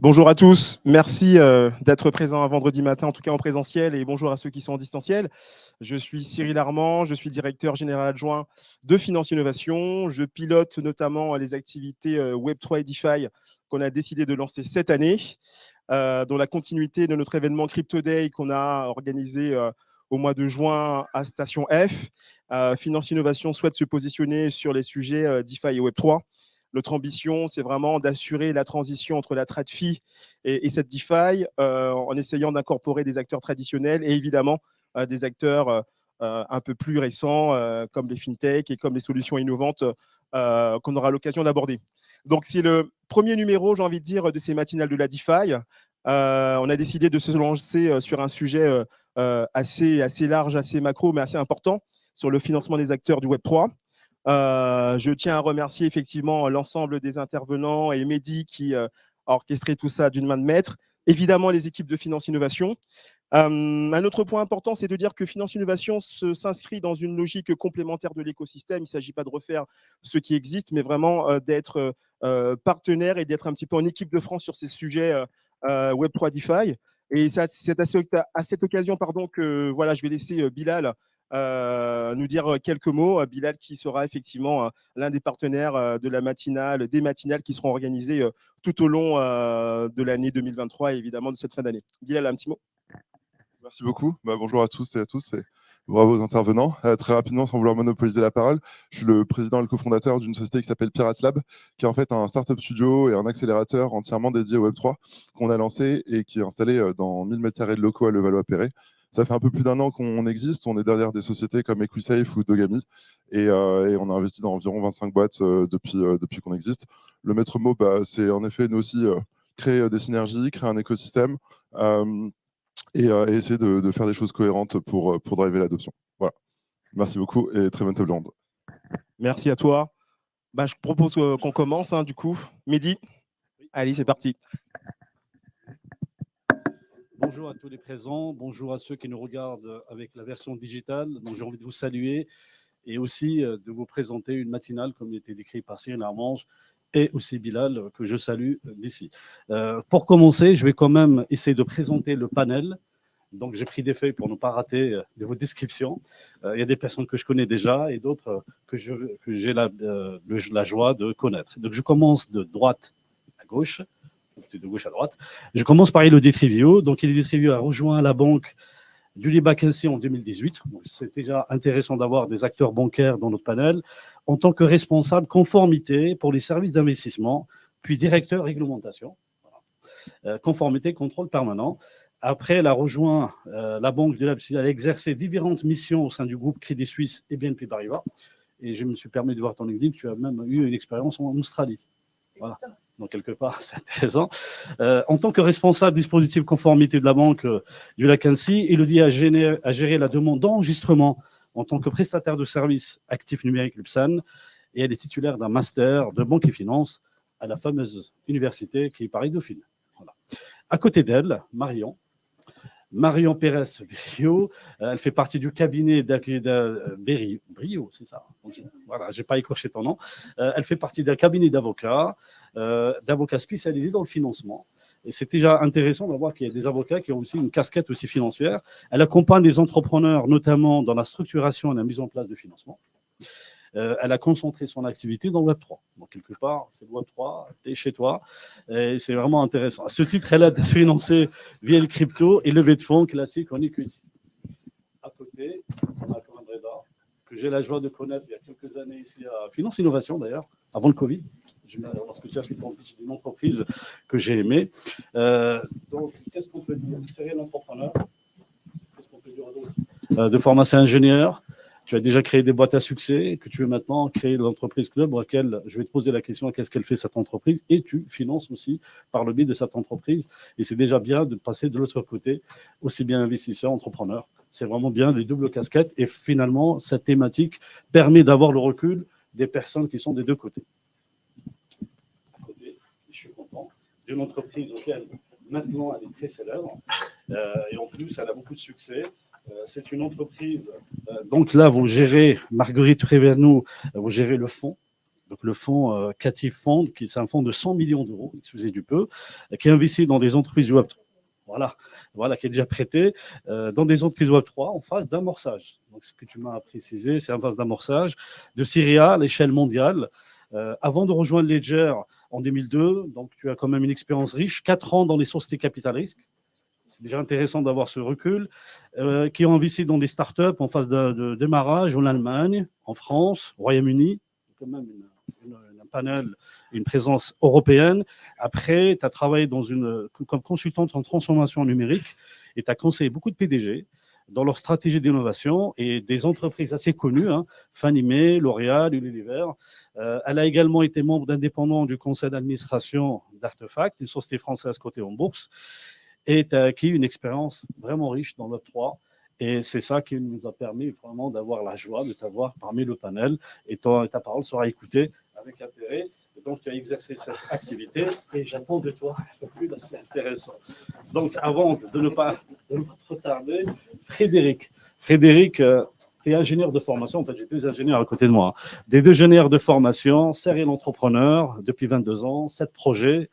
Bonjour à tous, merci d'être présents un vendredi matin, en tout cas en présentiel, et bonjour à ceux qui sont en distanciel. Je suis Cyril Armand, je suis directeur général adjoint de Finance Innovation. Je pilote notamment les activités Web3 et DeFi qu'on a décidé de lancer cette année, dans la continuité de notre événement Crypto Day qu'on a organisé au mois de juin à Station F. Finance Innovation souhaite se positionner sur les sujets DeFi et Web3. Notre ambition, c'est vraiment d'assurer la transition entre la TradFi et cette DeFi en essayant d'incorporer des acteurs traditionnels et évidemment des acteurs un peu plus récents comme les fintech et comme les solutions innovantes qu'on aura l'occasion d'aborder. Donc, c'est le premier numéro, j'ai envie de dire, de ces matinales de la DeFi. On a décidé de se lancer sur un sujet assez large, assez macro, mais assez important sur le financement des acteurs du Web3. Je tiens à remercier effectivement l'ensemble des intervenants et Mehdi qui a orchestré tout ça d'une main de maître. Évidemment, les équipes de Finance Innovation. Un autre point important, c'est de dire que Finance Innovation s'inscrit dans une logique complémentaire de l'écosystème. Il ne s'agit pas de refaire ce qui existe, mais vraiment d'être partenaire et d'être un petit peu en équipe de France sur ces sujets Web3 DeFi. Et c'est à cette occasion que voilà, je vais laisser Bilal nous dire quelques mots. Bilal qui sera effectivement l'un des partenaires de la matinale, des matinales qui seront organisées tout au long de l'année 2023 et évidemment de cette fin d'année. Bilal, un petit mot. Merci beaucoup. Bonjour à tous et à tous et bravo aux intervenants. Très rapidement, sans vouloir monopoliser la parole, je suis le président et le cofondateur d'une société qui s'appelle Pirates Lab, qui est en fait un startup studio et un accélérateur entièrement dédié au Web3 qu'on a lancé et qui est installé dans 1000 m² de locaux à Levallois-Perret. Ça fait un peu plus d'un an qu'on existe. On est derrière des sociétés comme EquiSafe ou Dogami et on a investi dans environ 25 boîtes depuis qu'on existe. Le maître mot, c'est en effet nous aussi créer des synergies, créer un écosystème. Et essayer de faire des choses cohérentes pour driver l'adoption. Voilà. Merci beaucoup et très bonne table ronde. Merci à toi. Je propose qu'on commence, du coup. Mehdi, allez, c'est parti. Bonjour à tous les présents, bonjour à ceux qui nous regardent avec la version digitale. Donc j'ai envie de vous saluer et aussi de vous présenter une matinale comme il était décrit par Cyril Armand et aussi Bilal, que je salue d'ici. Pour commencer, je vais quand même essayer de présenter le panel. Donc, j'ai pris des feuilles pour ne pas rater de vos descriptions. Il y a des personnes que je connais déjà et d'autres que j'ai la joie de connaître. Donc, je commence de droite à gauche, de gauche à droite. Je commence par Elodie Trivio. Donc, Elodie Trivio a rejoint la banque Julie Mackenzie en 2018. C'est déjà intéressant d'avoir des acteurs bancaires dans notre panel en tant que responsable conformité pour les services d'investissement, puis directeur réglementation. Voilà. Conformité, contrôle permanent. Après, elle a rejoint la banque de Leipzig. Elle a exercé différentes missions au sein du groupe Crédit Suisse et BNP Paribas. Et je me suis permis de voir ton LinkedIn, tu as même eu une expérience en Australie. Voilà. Donc, quelque part, c'est intéressant. En tant que responsable dispositif conformité de la banque du Mackenzie, Elodie a géré la demande d'enregistrement en tant que prestataire de services actifs numériques Lupsan. Et elle est titulaire d'un master de banque et finance à la fameuse université qui est Paris-Dauphine. Voilà. À côté d'elle, Marion Pérez-Brio, elle fait partie du cabinet Brio, c'est ça. Voilà, j'ai pas écorché ton nom. Elle fait partie d'un cabinet d'avocats spécialisés dans le financement. Et c'est déjà intéressant de voir qu'il y a des avocats qui ont aussi une casquette aussi financière. Elle accompagne des entrepreneurs, notamment dans la structuration et la mise en place de financement. Elle a concentré son activité dans le Web3. Donc, quelque part, c'est le Web3, tu es chez toi. Et c'est vraiment intéressant. À ce titre, elle a financé via le crypto et levée de fonds classique en equity. À côté, on a Corinne Breda, que j'ai la joie de connaître il y a quelques années ici à Finance Innovation, d'ailleurs, avant le Covid. Lorsque tu as fait ton pitch d'une entreprise que j'ai aimée. Donc, qu'est-ce qu'on peut dire? Serial entrepreneur. Qu'est-ce qu'on peut dire d'autre? De formation ingénieur. Tu as déjà créé des boîtes à succès, que tu veux maintenant créer l'entreprise club, auquel je vais te poser la question, qu'est-ce qu'elle fait cette entreprise? Et tu finances aussi par le biais de cette entreprise. Et c'est déjà bien de passer de l'autre côté, aussi bien investisseur, entrepreneur. C'est vraiment bien les doubles casquettes. Et finalement, cette thématique permet d'avoir le recul des personnes qui sont des deux côtés. À côté, je suis content d'une entreprise auquel maintenant elle est très célèbre. Et en plus, elle a beaucoup de succès. C'est une entreprise, donc là, vous gérez, Marguerite Révernou, vous gérez le fonds de le fonds Cative Fund, c'est un fonds de 100 millions d'euros, excusez du peu, qui investit dans des entreprises du Web3. Voilà, qui est déjà prêté dans des entreprises Web3 en phase d'amorçage. Donc, ce que tu m'as précisé, c'est en phase d'amorçage de Syria à l'échelle mondiale. Avant de rejoindre Ledger en 2002, donc tu as quand même une expérience riche, 4 ans dans les sociétés capital risque. C'est déjà intéressant d'avoir ce recul, qui ont investi dans des startups en phase de démarrage en Allemagne, en France, au Royaume-Uni, quand même un panel, une présence européenne. Après, tu as travaillé comme consultante en transformation numérique et tu as conseillé beaucoup de PDG dans leur stratégie d'innovation et des entreprises assez connues, Fannie Mae, L'Oréal, Unilever. Elle a également été membre d'indépendant du conseil d'administration d'Artefact, une société française cotée en bourse, et tu as acquis une expérience vraiment riche dans Web3. Et c'est ça qui nous a permis vraiment d'avoir la joie de t'avoir parmi le panel. Et ta parole sera écoutée avec intérêt. Et donc, tu as exercé cette activité et j'attends de toi un peu plus, c'est intéressant. Donc, avant de ne pas trop tarder, Frédéric, tu es ingénieur de formation. En fait, j'ai 2 ingénieurs à côté de moi. Des 2 ingénieurs de formation, serial entrepreneur depuis 22 ans, 7 projets.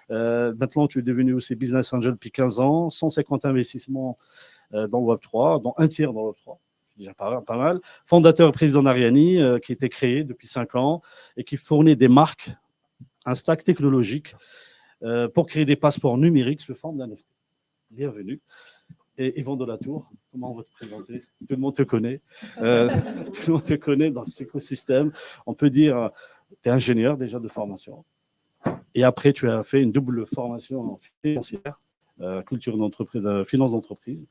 Maintenant, tu es devenu aussi business angel depuis 15 ans, 150 investissements dans le Web3, dont un tiers dans le Web3. Déjà pas mal. Fondateur et président d'Ariani, qui a été créé depuis 5 ans et qui fournit des marques, un stack technologique pour créer des passeports numériques sous forme d'un NFT. Bienvenue. Et Yvan Delatour, comment on va te présenter? Tout le monde te connaît. Tout le monde te connaît dans cet écosystème. On peut dire, tu es ingénieur déjà de formation. Et après, tu as fait une double formation financière, culture d'entreprise, finance d'entreprise.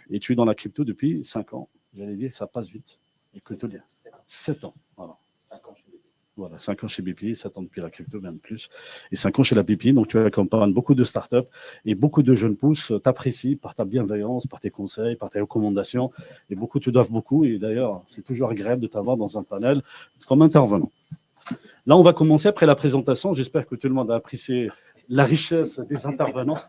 Et tu es dans la crypto depuis 5 ans. J'allais dire que ça passe vite. Et que te dire 7 ans. Voilà. 5 ans chez BPI. Voilà, 5 ans chez BPI, 7 ans depuis la crypto, même plus. Et 5 ans chez la BPI. Donc, tu accompagnes beaucoup de startups et beaucoup de jeunes pousses t'apprécient par ta bienveillance, par tes conseils, par tes recommandations. Et beaucoup te doivent beaucoup. Et d'ailleurs, c'est toujours agréable de t'avoir dans un panel comme intervenant. Là, on va commencer après la présentation. J'espère que tout le monde a apprécié la richesse des intervenants.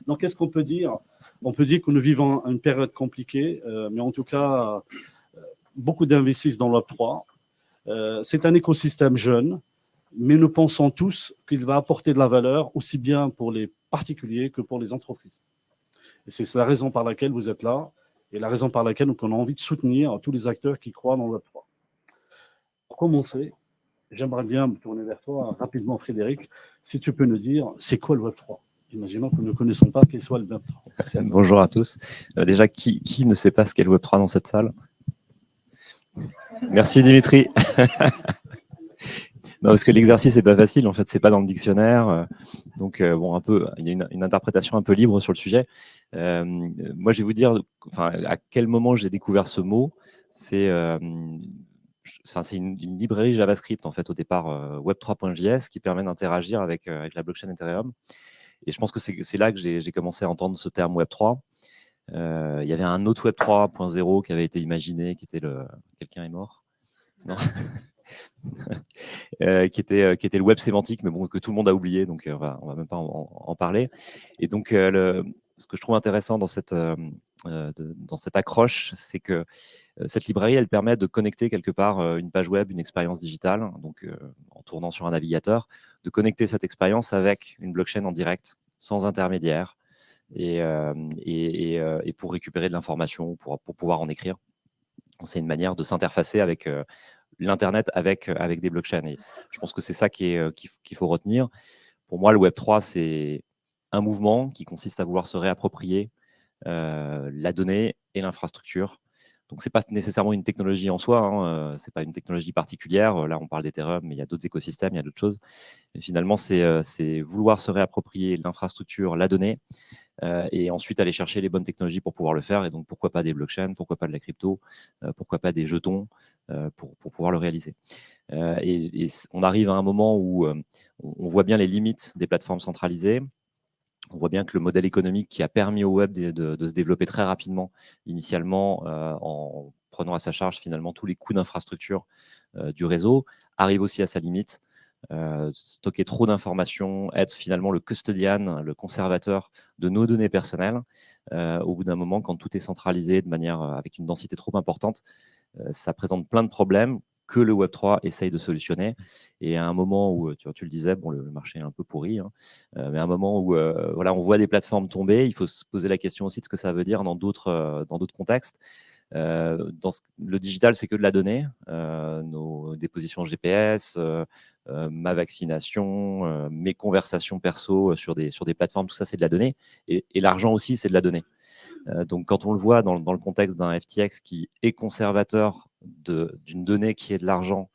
Donc, qu'est-ce qu'on peut dire? On peut dire que nous vivons une période compliquée, mais en tout cas, beaucoup d'investissent dans l'Web3. C'est un écosystème jeune, mais nous pensons tous qu'il va apporter de la valeur aussi bien pour les particuliers que pour les entreprises. Et c'est la raison par laquelle vous êtes là et la raison par laquelle on a envie de soutenir tous les acteurs qui croient dans le Web3. Pour commencer, j'aimerais bien me tourner vers toi rapidement, Frédéric, si tu peux nous dire, c'est quoi le Web3? Imaginons que nous ne connaissons pas qu'est soit le Web3. Bonjour à tous. Déjà, qui ne sait pas ce qu'est le Web3 dans cette salle? Merci Dimitri. Non, parce que l'exercice n'est pas facile, en fait, c'est pas dans le dictionnaire. Donc, bon, un peu, il y a une interprétation un peu libre sur le sujet. Moi, je vais vous dire à quel moment j'ai découvert ce mot. C'est une librairie JavaScript, en fait, au départ, web3.js, qui permet d'interagir avec la blockchain Ethereum. Et je pense que c'est là que j'ai commencé à entendre ce terme Web3. Il y avait un autre Web 3.0 qui avait été imaginé, qui était quelqu'un est mort, non qui était le web sémantique, mais bon, que tout le monde a oublié, donc on va même pas en parler. Et donc, ce que je trouve intéressant dans cette accroche, c'est que cette librairie, elle permet de connecter quelque part une page web, une expérience digitale, donc en tournant sur un navigateur, de connecter cette expérience avec une blockchain en direct, sans intermédiaire, et pour récupérer de l'information, pour pouvoir en écrire. C'est une manière de s'interfacer avec l'Internet, avec des blockchains. Et je pense que c'est ça qu'il faut retenir. Pour moi, le Web3, c'est un mouvement qui consiste à vouloir se réapproprier la donnée et l'infrastructure. Donc, ce n'est pas nécessairement une technologie en soi, ce n'est pas une technologie particulière. Là, on parle d'Ethereum, mais il y a d'autres écosystèmes, il y a d'autres choses. Et finalement, c'est vouloir se réapproprier l'infrastructure, la donnée, et ensuite aller chercher les bonnes technologies pour pouvoir le faire. Et donc, pourquoi pas des blockchains, pourquoi pas de la crypto, pourquoi pas des jetons pour pouvoir le réaliser. Et on arrive à un moment où on voit bien les limites des plateformes centralisées. On voit bien que le modèle économique qui a permis au web de se développer très rapidement, initialement, en prenant à sa charge finalement tous les coûts d'infrastructure du réseau, arrive aussi à sa limite. Stocker trop d'informations, être finalement le custodian, le conservateur de nos données personnelles. Au bout d'un moment, quand tout est centralisé de manière avec une densité trop importante, ça présente plein de problèmes que le Web3 essaye de solutionner. Et à un moment où, tu le disais, bon, le marché est un peu pourri, hein, mais à un moment où voilà, on voit des plateformes tomber, il faut se poser la question aussi de ce que ça veut dire dans d'autres contextes. Le digital, c'est que de la donnée, nos dépositions GPS, ma vaccination, mes conversations perso sur des plateformes, tout ça, c'est de la donnée. Et l'argent aussi, c'est de la donnée. Donc, quand on le voit dans le contexte d'un FTX qui est conservateur d'une donnée qui est de l'argent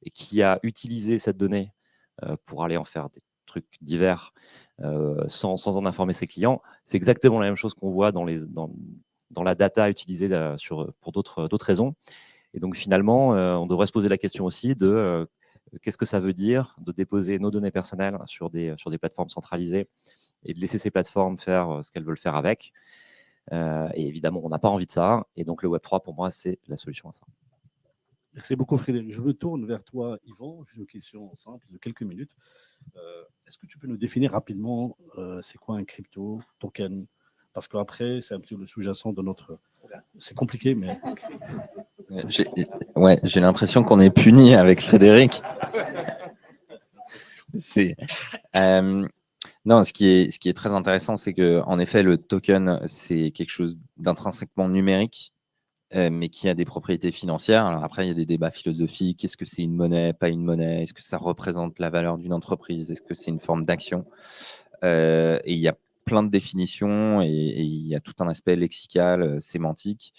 et qui a utilisé cette donnée pour aller en faire des trucs divers sans en informer ses clients, c'est exactement la même chose qu'on voit dans la data utilisée pour d'autres raisons. Et donc, finalement, on devrait se poser la question aussi de qu'est-ce que ça veut dire de déposer nos données personnelles sur des plateformes centralisées et de laisser ces plateformes faire ce qu'elles veulent faire avec. Et évidemment, on n'a pas envie de ça. Et donc, le Web3, pour moi, c'est la solution à ça. Merci beaucoup, Frédéric. Je me tourne vers toi, Yvan. J'ai une question simple de quelques minutes. Est-ce que tu peux nous définir rapidement c'est quoi un crypto token? Parce qu'après, c'est un petit peu le sous-jacent de notre... C'est compliqué, mais... J'ai l'impression qu'on est puni avec Frédéric. Non, ce qui est très intéressant, c'est qu'en effet, le token, c'est quelque chose d'intrinsèquement numérique, mais qui a des propriétés financières. Alors après, il y a des débats philosophiques. Est-ce que c'est une monnaie, pas une monnaie? Est-ce que ça représente la valeur d'une entreprise? Est-ce que c'est une forme d'action? Et il y a plein de définitions et il y a tout un aspect lexical, sémantique.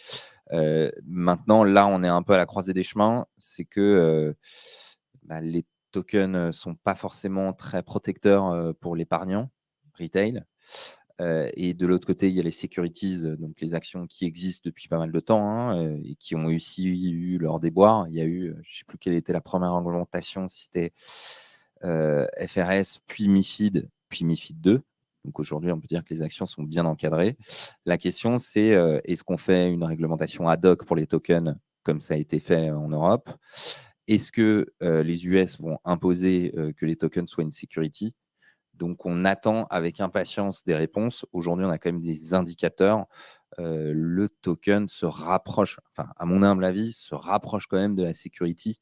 Maintenant, là, on est un peu à la croisée des chemins. C'est que les tokens ne sont pas forcément très protecteurs pour l'épargnant retail. Et de l'autre côté, il y a les securities, donc les actions qui existent depuis pas mal de temps et qui ont aussi eu leur déboire. Il y a eu, je ne sais plus quelle était la première réglementation, si c'était FRS, puis MiFID, puis MiFID 2. Donc aujourd'hui, on peut dire que les actions sont bien encadrées. La question, c'est est-ce qu'on fait une réglementation ad hoc pour les tokens, comme ça a été fait en Europe? Est-ce que les US vont imposer que les tokens soient une security? Donc, on attend avec impatience des réponses. Aujourd'hui, on a quand même des indicateurs. Le token se rapproche, enfin, à mon humble avis, se rapproche quand même de la security.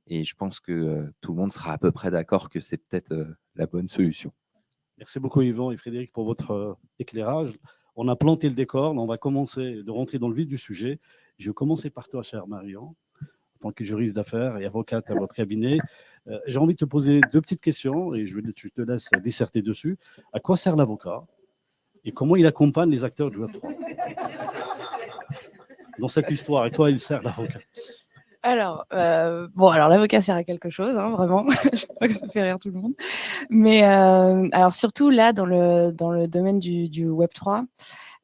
Et je pense que tout le monde sera à peu près d'accord que c'est peut-être la bonne solution. Merci beaucoup, Yvan et Frédéric, pour votre éclairage. On a planté le décor. On va commencer de rentrer dans le vif du sujet. Je vais commencer par toi, cher Marion, en tant que juriste d'affaires et avocate à votre cabinet. J'ai envie de te poser deux petites questions et je te laisse disserter dessus. À quoi sert l'avocat et comment il accompagne les acteurs du Web3 dans cette histoire? À quoi il sert l'avocat? Alors, alors l'avocat sert à quelque chose, hein, vraiment. Je crois que ça fait rire tout le monde. Mais alors surtout là, dans le domaine du Web3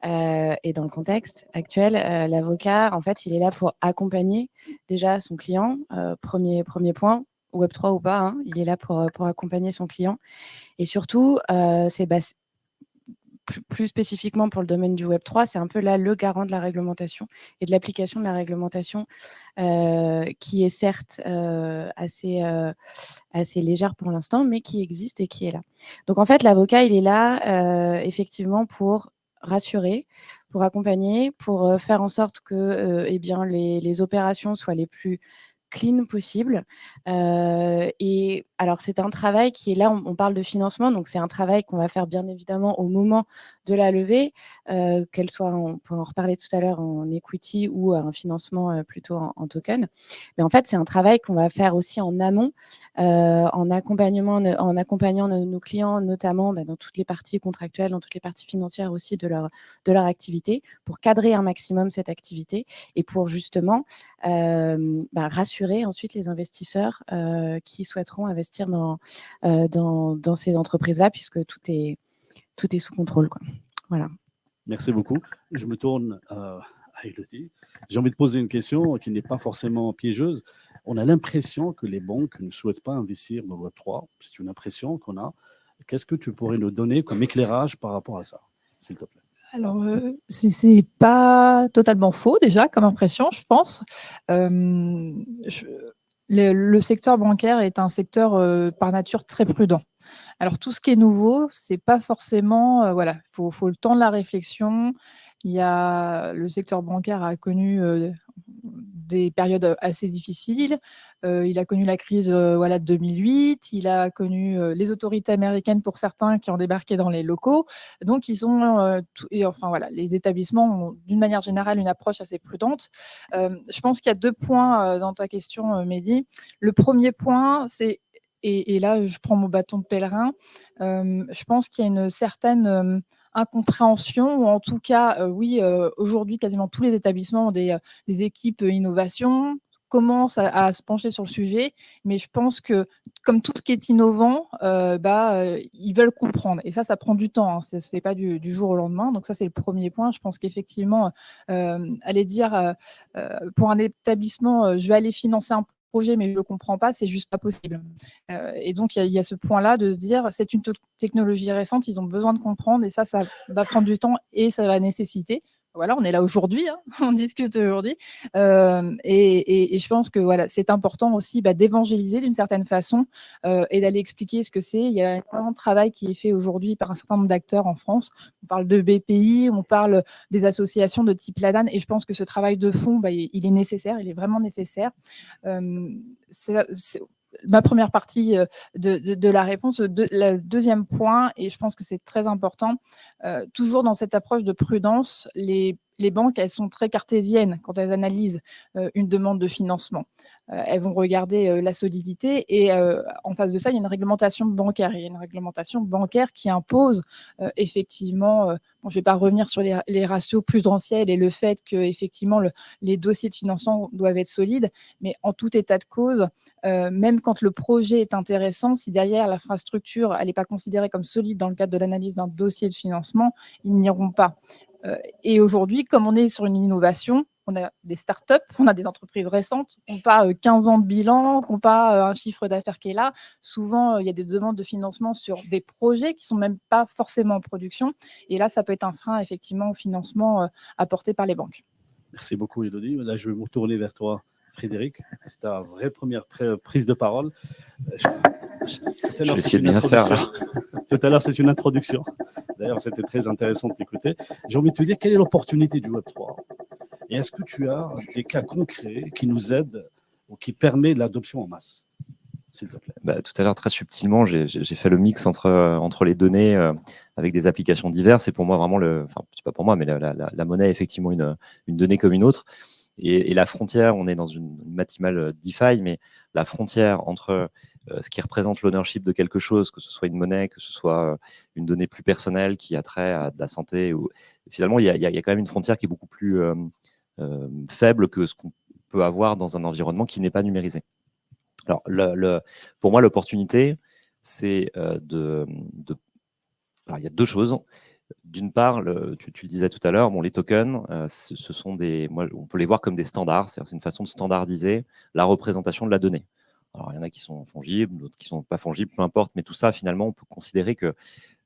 et dans le contexte actuel, l'avocat, en fait, il est là pour accompagner déjà son client. Premier point, Web3 ou pas, hein, il est là pour accompagner son client. Et surtout, c'est plus spécifiquement pour le domaine du Web3, c'est un peu là le garant de la réglementation et de l'application de la réglementation qui est certes assez légère pour l'instant, mais qui existe et qui est là. Donc en fait, l'avocat, il est là effectivement pour rassurer, pour accompagner, pour faire en sorte que les opérations soient les plus clean possible. Et alors, c'est un travail qui est là, on parle de financement, donc c'est un travail qu'on va faire bien évidemment au moment de la levée, qu'elle soit, on pourra en reparler tout à l'heure, en equity ou un financement plutôt en token. Mais en fait, c'est un travail qu'on va faire aussi en amont, en accompagnant nos clients, notamment dans toutes les parties contractuelles, dans toutes les parties financières aussi de leur activité, pour cadrer un maximum cette activité et pour justement rassurer ensuite les investisseurs qui souhaiteront investir dans ces entreprises-là, puisque tout est sous contrôle, quoi. Voilà. Merci beaucoup. Je me tourne à Elodie. J'ai envie de poser une question qui n'est pas forcément piégeuse. On a l'impression que les banques ne souhaitent pas investir dans le Web3. C'est une impression qu'on a. Qu'est-ce que tu pourrais nous donner comme éclairage par rapport à ça, s'il te plaît? Alors, c'est pas totalement faux déjà comme impression, je pense. Le secteur bancaire est un secteur par nature très prudent. Alors, tout ce qui est nouveau, c'est pas forcément... voilà, faut le temps de la réflexion. Le secteur bancaire a connu des périodes assez difficiles. Il a connu la crise de 2008, il a connu les autorités américaines pour certains qui ont débarqué dans les locaux. Donc, les établissements ont d'une manière générale une approche assez prudente. Je pense qu'il y a 2 points dans ta question, Mehdi. Le premier point, c'est, et là, je prends mon bâton de pèlerin, je pense qu'il y a une certaine incompréhension, ou en tout cas, aujourd'hui, quasiment tous les établissements ont des équipes innovation, commencent à se pencher sur le sujet, mais je pense que, comme tout ce qui est innovant, ils veulent comprendre. Et ça prend du temps, hein, ça ne se fait pas du jour au lendemain. Donc ça, c'est le premier point. Je pense qu'effectivement, aller dire pour un établissement, je vais aller financer un projet, mais je ne le comprends pas, c'est juste pas possible. Et donc, il y a ce point-là de se dire, c'est une technologie récente, ils ont besoin de comprendre, et ça va prendre du temps et ça va nécessiter. Voilà, on est là aujourd'hui, hein, on discute aujourd'hui. Et je pense que voilà, c'est important aussi d'évangéliser d'une certaine façon et d'aller expliquer ce que c'est. Il y a énormément de travail qui est fait aujourd'hui par un certain nombre d'acteurs en France. On parle de BPI, on parle des associations de type LADAN, et je pense que ce travail de fond, il est nécessaire, il est vraiment nécessaire. C'est ma première partie de la réponse. Le deuxième point, et je pense que c'est très important, toujours dans cette approche de prudence, les banques, elles sont très cartésiennes quand elles analysent une demande de financement. Elles vont regarder la solidité, et en face de ça, il y a une réglementation bancaire. Il y a une réglementation bancaire qui impose effectivement, je ne vais pas revenir sur les ratios prudentiels et le fait que effectivement les dossiers de financement doivent être solides, mais en tout état de cause, même quand le projet est intéressant, si derrière l'infrastructure elle n'est pas considérée comme solide dans le cadre de l'analyse d'un dossier de financement, ils n'iront pas. Et aujourd'hui, comme on est sur une innovation, on a des startups, on a des entreprises récentes, qui n'ont pas 15 ans de bilan, qui n'ont pas un chiffre d'affaires qui est là. Souvent, il y a des demandes de financement sur des projets qui ne sont même pas forcément en production. Et là, ça peut être un frein, effectivement, au financement apporté par les banques. Merci beaucoup, Élodie. Là, je vais me tourner vers toi, Frédéric. C'est ta vraie première prise de parole. Je vais essayer de bien faire, là. Tout à l'heure, c'est une introduction. D'ailleurs, c'était très intéressant de t'écouter. J'ai envie de te dire, quelle est l'opportunité du Web3 ? Et est-ce que tu as des cas concrets qui nous aident ou qui permettent l'adoption en masse, s'il te plaît ? Tout à l'heure, très subtilement, j'ai fait le mix entre les données avec des applications diverses. Et pour moi, vraiment, c'est pas pour moi, mais la monnaie est effectivement une donnée comme une autre. Et la frontière, on est dans une maximale DeFi, mais la frontière entre ce qui représente l'ownership de quelque chose, que ce soit une monnaie, que ce soit une donnée plus personnelle qui a trait à de la santé, finalement, il y a quand même une frontière qui est beaucoup plus faible que ce qu'on peut avoir dans un environnement qui n'est pas numérisé. Alors, pour moi, l'opportunité, c'est alors, il y a 2 choses. D'une part, tu disais tout à l'heure, les tokens, ce sont on peut les voir comme des standards, c'est une façon de standardiser la représentation de la donnée. Alors, il y en a qui sont fongibles, d'autres qui ne sont pas fongibles, peu importe, mais tout ça, finalement, on peut considérer que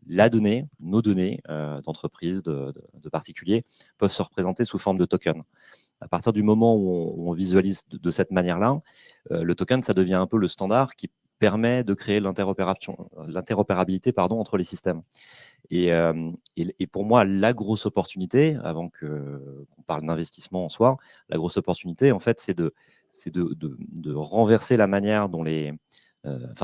la donnée, nos données d'entreprise, de particuliers, peuvent se représenter sous forme de token. À partir du moment où on visualise de cette manière-là, le token, ça devient un peu le standard qui permet de créer l'interopérabilité entre les systèmes. Et pour moi, la grosse opportunité, avant qu'on parle d'investissement en soi, la grosse opportunité, en fait, c'est de renverser la manière dont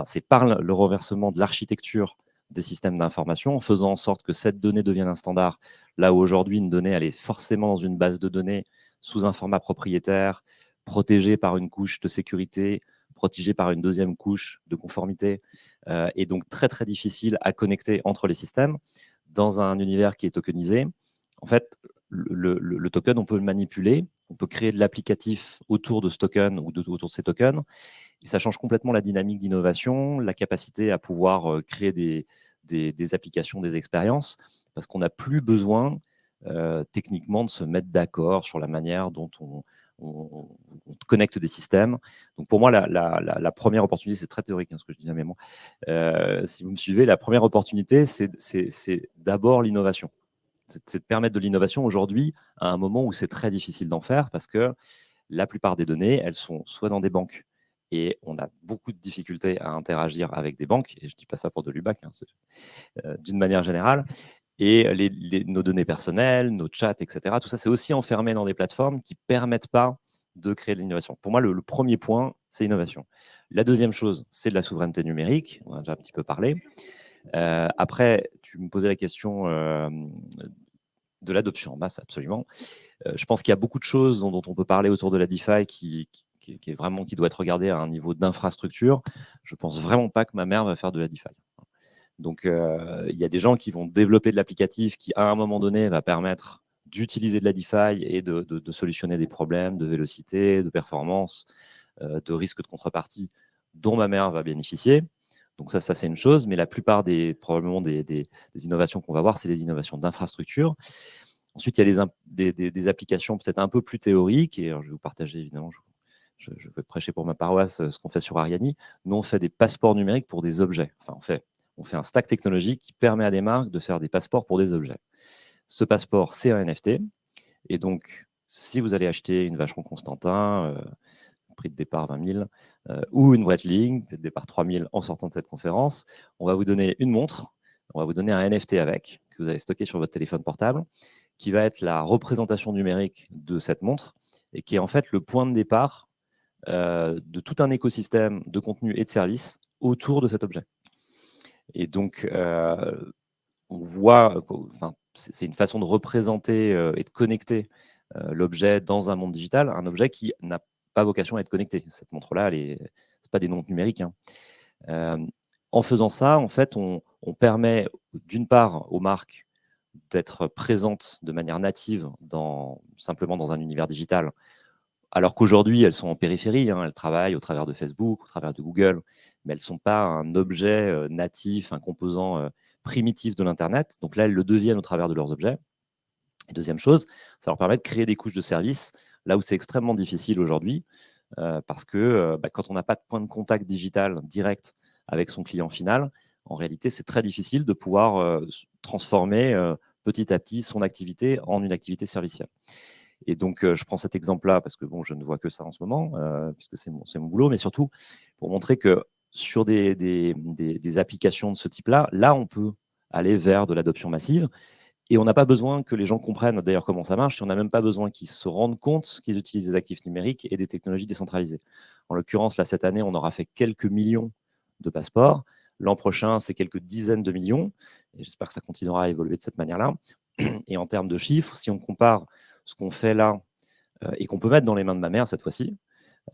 c'est par le renversement de l'architecture des systèmes d'information, en faisant en sorte que cette donnée devienne un standard, là où aujourd'hui, une donnée, elle est forcément dans une base de données sous un format propriétaire, protégée par une couche de sécurité, protégée par une deuxième couche de conformité, et donc très, très difficile à connecter entre les systèmes. Dans un univers qui est tokenisé, en fait, le token, on peut le manipuler, on peut créer de l'applicatif autour de ce token ou autour de ces tokens, et ça change complètement la dynamique d'innovation, la capacité à pouvoir créer des applications, des expériences, parce qu'on n'a plus besoin techniquement de se mettre d'accord sur la manière dont on connecte des systèmes. Donc pour moi, la première opportunité, c'est très théorique ce que je dis, mais bon, si vous me suivez, la première opportunité, c'est d'abord l'innovation. C'est de permettre de l'innovation aujourd'hui à un moment où c'est très difficile d'en faire, parce que la plupart des données, elles sont soit dans des banques, et on a beaucoup de difficultés à interagir avec des banques, et je ne dis pas ça pour de l'UBAC, d'une manière générale. Et nos données personnelles, nos chats, etc., tout ça, c'est aussi enfermé dans des plateformes qui ne permettent pas de créer de l'innovation. Pour moi, le premier point, c'est l'innovation. La deuxième chose, c'est de la souveraineté numérique. On en a déjà un petit peu parlé. Après, tu me posais la question de l'adoption en masse, absolument. Je pense qu'il y a beaucoup de choses dont on peut parler autour de la DeFi qui doit être regardée à un niveau d'infrastructure. Je ne pense vraiment pas que ma mère va faire de la DeFi. Donc, il y a des gens qui vont développer de l'applicatif qui, à un moment donné, va permettre d'utiliser de la DeFi et de solutionner des problèmes de vélocité, de performance, de risque de contrepartie dont ma mère va bénéficier. Donc ça c'est une chose, mais la plupart probablement des innovations qu'on va voir, c'est les innovations d'infrastructure. Ensuite, il y a des applications peut-être un peu plus théoriques, et alors, je vais vous partager évidemment, je vais prêcher pour ma paroisse ce qu'on fait sur Ariani. Nous, on fait des passeports numériques pour des objets. Enfin, on fait un stack technologique qui permet à des marques de faire des passeports pour des objets. Ce passeport, c'est un NFT, et donc, si vous allez acheter une Vacheron Constantin, prix de départ 20 000, ou une Breitling, prix de départ 3 000 en sortant de cette conférence, on va vous donner une montre, on va vous donner un NFT avec, que vous allez stocker sur votre téléphone portable, qui va être la représentation numérique de cette montre, et qui est en fait le point de départ de tout un écosystème de contenu et de services autour de cet objet. Et donc, on voit, c'est une façon de représenter et de connecter l'objet dans un monde digital, un objet qui n'a pas vocation à être connecté. Cette montre-là, ce n'est pas des montres numériques. En faisant ça, en fait, on permet d'une part aux marques d'être présentes de manière native simplement dans un univers digital, alors qu'aujourd'hui, elles sont en périphérie, elles travaillent au travers de Facebook, au travers de Google, mais elles ne sont pas un objet natif, un composant primitif de l'Internet. Donc là, elles le deviennent au travers de leurs objets. Et deuxième chose, ça leur permet de créer des couches de services là où c'est extrêmement difficile aujourd'hui, parce que quand on n'a pas de point de contact digital direct avec son client final, en réalité, c'est très difficile de pouvoir transformer petit à petit son activité en une activité servicielle. Et donc, je prends cet exemple-là parce que bon, je ne vois que ça en ce moment, puisque c'est mon boulot, mais surtout pour montrer que sur des applications de ce type-là, là, on peut aller vers de l'adoption massive. Et on n'a pas besoin que les gens comprennent d'ailleurs comment ça marche, on n'a même pas besoin qu'ils se rendent compte qu'ils utilisent des actifs numériques et des technologies décentralisées. En l'occurrence, là, cette année, on aura fait quelques millions de passeports. L'an prochain, c'est quelques dizaines de millions. Et j'espère que ça continuera à évoluer de cette manière-là. Et en termes de chiffres, si on compare ce qu'on fait là et qu'on peut mettre dans les mains de ma mère cette fois-ci,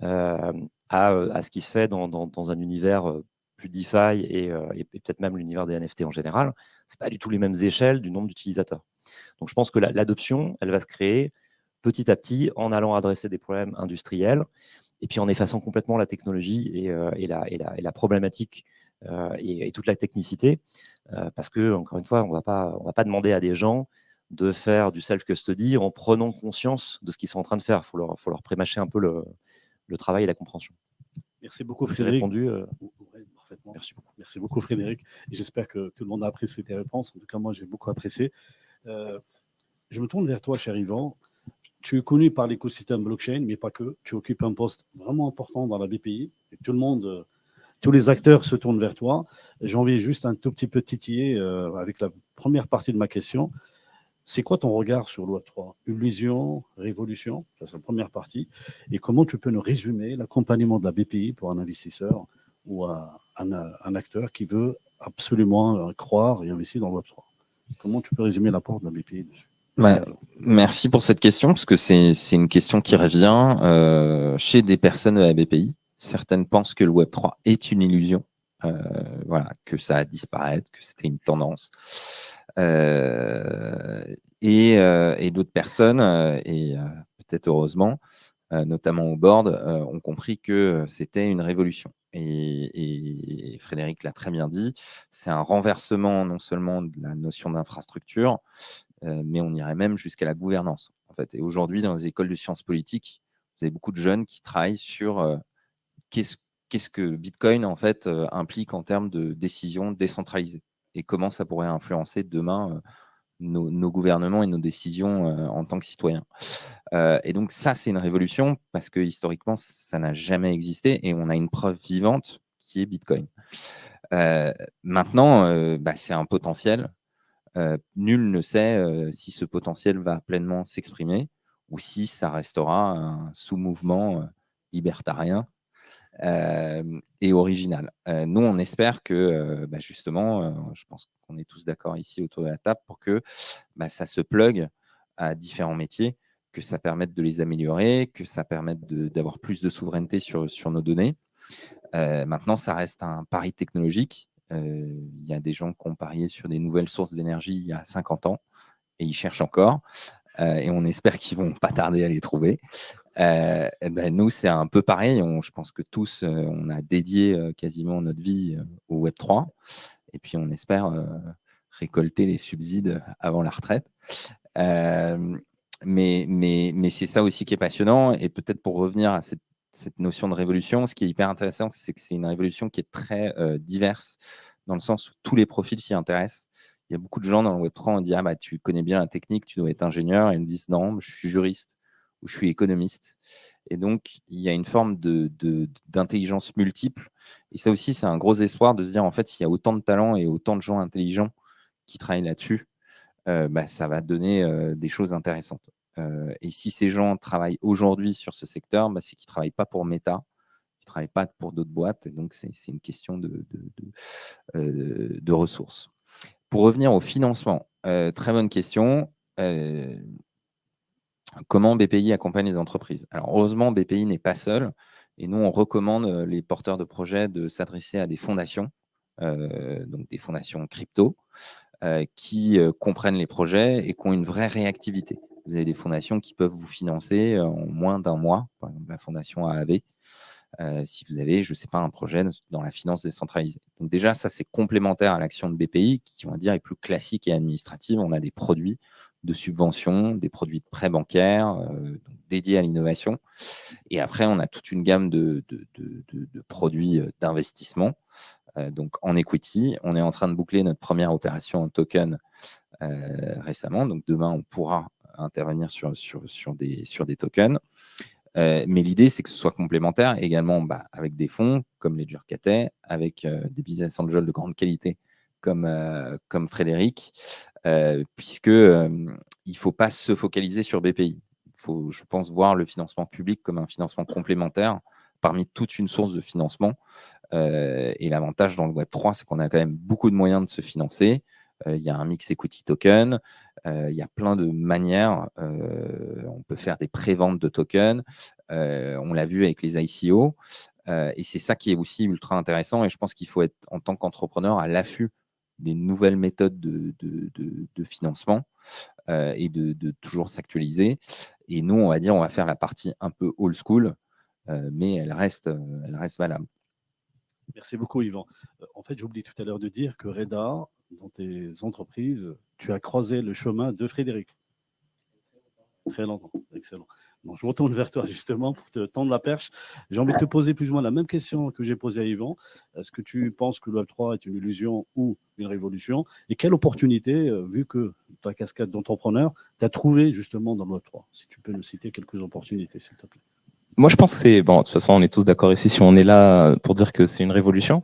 à ce qui se fait dans un univers plus DeFi et peut-être même l'univers des NFT en général, ce n'est pas du tout les mêmes échelles du nombre d'utilisateurs. Donc je pense que l'adoption, elle va se créer petit à petit en allant adresser des problèmes industriels et puis en effaçant complètement la technologie et la problématique et toute la technicité, parce que, encore une fois, on va pas demander à des gens de faire du self-custody en prenant conscience de ce qu'ils sont en train de faire. Il faut leur prémâcher un peu le travail et la compréhension. Merci beaucoup, Frédéric. Répondu, ouais, parfaitement. Merci beaucoup, Frédéric. Et j'espère que tout le monde a apprécié tes réponses. En tout cas, moi, j'ai beaucoup apprécié. Je me tourne vers toi, cher Yvan. Tu es connu par l'écosystème blockchain, mais pas que. Tu occupes un poste vraiment important dans la BPI. Et tous les acteurs se tournent vers toi. J'ai envie juste un tout petit peu titiller avec la première partie de ma question. C'est quoi ton regard sur Web3 ? Illusion, révolution, ça c'est la première partie. Et comment tu peux nous résumer l'accompagnement de la BPI pour un investisseur ou un acteur qui veut absolument croire et investir dans Web3 ? Comment tu peux résumer l'apport de la BPI dessus ? Merci pour cette question, parce que c'est une question qui revient chez des personnes de la BPI. Certaines pensent que le Web3 est une illusion, que ça va disparaître, que c'était une tendance. Et d'autres personnes, peut-être heureusement, notamment au board, ont compris que c'était une révolution. Et Frédéric l'a très bien dit, c'est un renversement non seulement de la notion d'infrastructure, mais on irait même jusqu'à la gouvernance. En fait. Et aujourd'hui, dans les écoles de sciences politiques, vous avez beaucoup de jeunes qui travaillent sur qu'est-ce que Bitcoin en fait, implique en termes de décisions décentralisées et comment ça pourrait influencer demain nos gouvernements et nos décisions en tant que citoyens. Et donc ça, c'est une révolution parce que historiquement, ça n'a jamais existé et on a une preuve vivante qui est Bitcoin. Maintenant, c'est un potentiel. Nul ne sait si ce potentiel va pleinement s'exprimer. ou si ça restera un sous-mouvement libertarien et original. Nous, on espère que, justement, je pense qu'on est tous d'accord ici autour de la table pour que ça se plug à différents métiers, que ça permette de les améliorer, que ça permette d'avoir plus de souveraineté sur nos données. Maintenant, ça reste un pari technologique. Il y a des gens qui ont parié sur des nouvelles sources d'énergie il y a 50 ans et ils cherchent encore. Et on espère qu'ils ne vont pas tarder à les trouver. Nous, c'est un peu pareil. Je pense que tous, on a dédié quasiment notre vie au Web3. Et puis, on espère récolter les subsides avant la retraite. Mais c'est ça aussi qui est passionnant. Et peut-être pour revenir à cette notion de révolution, ce qui est hyper intéressant, c'est que c'est une révolution qui est très diverse, dans le sens où tous les profils s'y intéressent. Il y a beaucoup de gens dans le Web3, on dit « tu connais bien la technique, tu dois être ingénieur », et ils me disent « non, je suis juriste ou je suis économiste ». Et donc, il y a une forme d'intelligence multiple. Et ça aussi, c'est un gros espoir de se dire, en fait, s'il y a autant de talents et autant de gens intelligents qui travaillent là-dessus, ça va donner des choses intéressantes. Et si ces gens travaillent aujourd'hui sur ce secteur, c'est qu'ils ne travaillent pas pour Meta, ils ne travaillent pas pour d'autres boîtes. Et donc, c'est une question de ressources. Pour revenir au financement, très bonne question. Comment BPI accompagne les entreprises? Alors, heureusement, BPI n'est pas seul. Et nous, on recommande les porteurs de projets de s'adresser à des fondations, donc des fondations crypto, qui comprennent les projets et qui ont une vraie réactivité. Vous avez des fondations qui peuvent vous financer en moins d'un mois, par exemple la fondation AAV, si vous avez, je ne sais pas, un projet dans la finance décentralisée. Donc déjà, ça, c'est complémentaire à l'action de BPI, qui, on va dire, est plus classique et administrative. On a des produits de subvention, des produits de prêts bancaires dédiés à l'innovation. Et après, on a toute une gamme de produits d'investissement. Donc, en equity, on est en train de boucler notre première opération en token récemment. Donc, demain, on pourra intervenir sur des tokens. Mais l'idée, c'est que ce soit complémentaire également avec des fonds comme les Cathay, avec des business angels de grande qualité comme Frédéric, puisque il ne faut pas se focaliser sur BPI. Il faut, je pense, voir le financement public comme un financement complémentaire parmi toute une source de financement. Et l'avantage dans le Web3, c'est qu'on a quand même beaucoup de moyens de se financer. Il y a un mix equity token, il y a plein de manières. On peut faire des pré-ventes de tokens. On l'a vu avec les ICO. Et c'est ça qui est aussi ultra intéressant. Et je pense qu'il faut être, en tant qu'entrepreneur, à l'affût des nouvelles méthodes de financement et de toujours s'actualiser. Et nous, on va dire, on va faire la partie un peu old school, mais elle reste valable. Merci beaucoup, Yvan. En fait, j'ai oublié tout à l'heure de dire que Reda, dans tes entreprises, tu as croisé le chemin de Frédéric. Très longtemps, excellent. Donc, je me retourne vers toi justement pour te tendre la perche. J'ai envie de te poser plus ou moins la même question que j'ai posée à Yvan. Est-ce que tu penses que le Web3 est une illusion ou une révolution? Et quelle opportunité, vu que ta casquette d'entrepreneur, tu as trouvé justement dans le Web3? Si tu peux nous citer quelques opportunités, s'il te plaît. Moi, je pense que c'est... Bon, de toute façon, on est tous d'accord ici si on est là pour dire que c'est une révolution.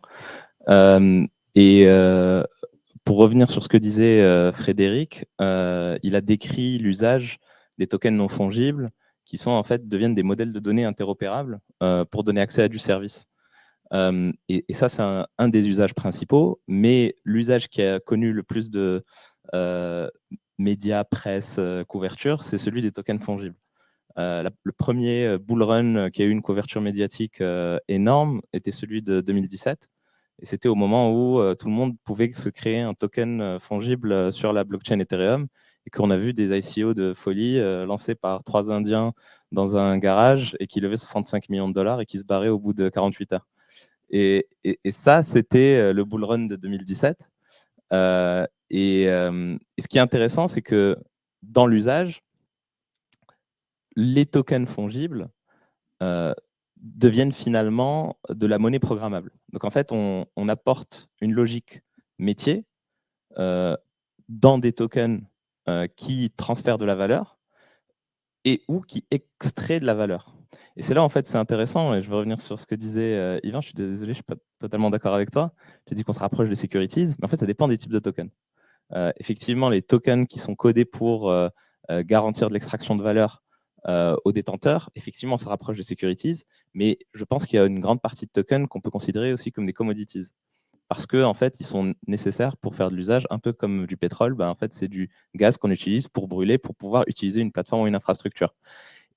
Pour revenir sur ce que disait Frédéric, il a décrit l'usage des tokens non fongibles qui sont, en fait, deviennent des modèles de données interopérables pour donner accès à du service. Et ça, c'est un des usages principaux, mais l'usage qui a connu le plus de médias, presse, couverture, c'est celui des tokens fongibles. Le premier bull run qui a eu une couverture médiatique énorme était celui de 2017. Et c'était au moment où tout le monde pouvait se créer un token fongible sur la blockchain Ethereum et qu'on a vu des ICO de folie lancés par 3 Indiens dans un garage et qui levaient 65 millions de dollars et qui se barraient au bout de 48 heures. Et ça, c'était le bull run de 2017. Ce qui est intéressant, c'est que dans l'usage, les tokens fongibles deviennent finalement de la monnaie programmable. Donc en fait, on apporte une logique métier dans des tokens qui transfèrent de la valeur et ou qui extraient de la valeur. Et c'est là, en fait, c'est intéressant, et je vais revenir sur ce que disait Yvan, je suis désolé, je ne suis pas totalement d'accord avec toi. J'ai dit qu'on se rapproche des securities, mais en fait, ça dépend des types de tokens. Effectivement, les tokens qui sont codés pour garantir de l'extraction de valeur aux détenteurs. Effectivement, on se rapproche des securities, mais je pense qu'il y a une grande partie de tokens qu'on peut considérer aussi comme des commodities. Parce qu'en fait, ils sont nécessaires pour faire de l'usage, un peu comme du pétrole. En fait, c'est du gaz qu'on utilise pour brûler, pour pouvoir utiliser une plateforme ou une infrastructure.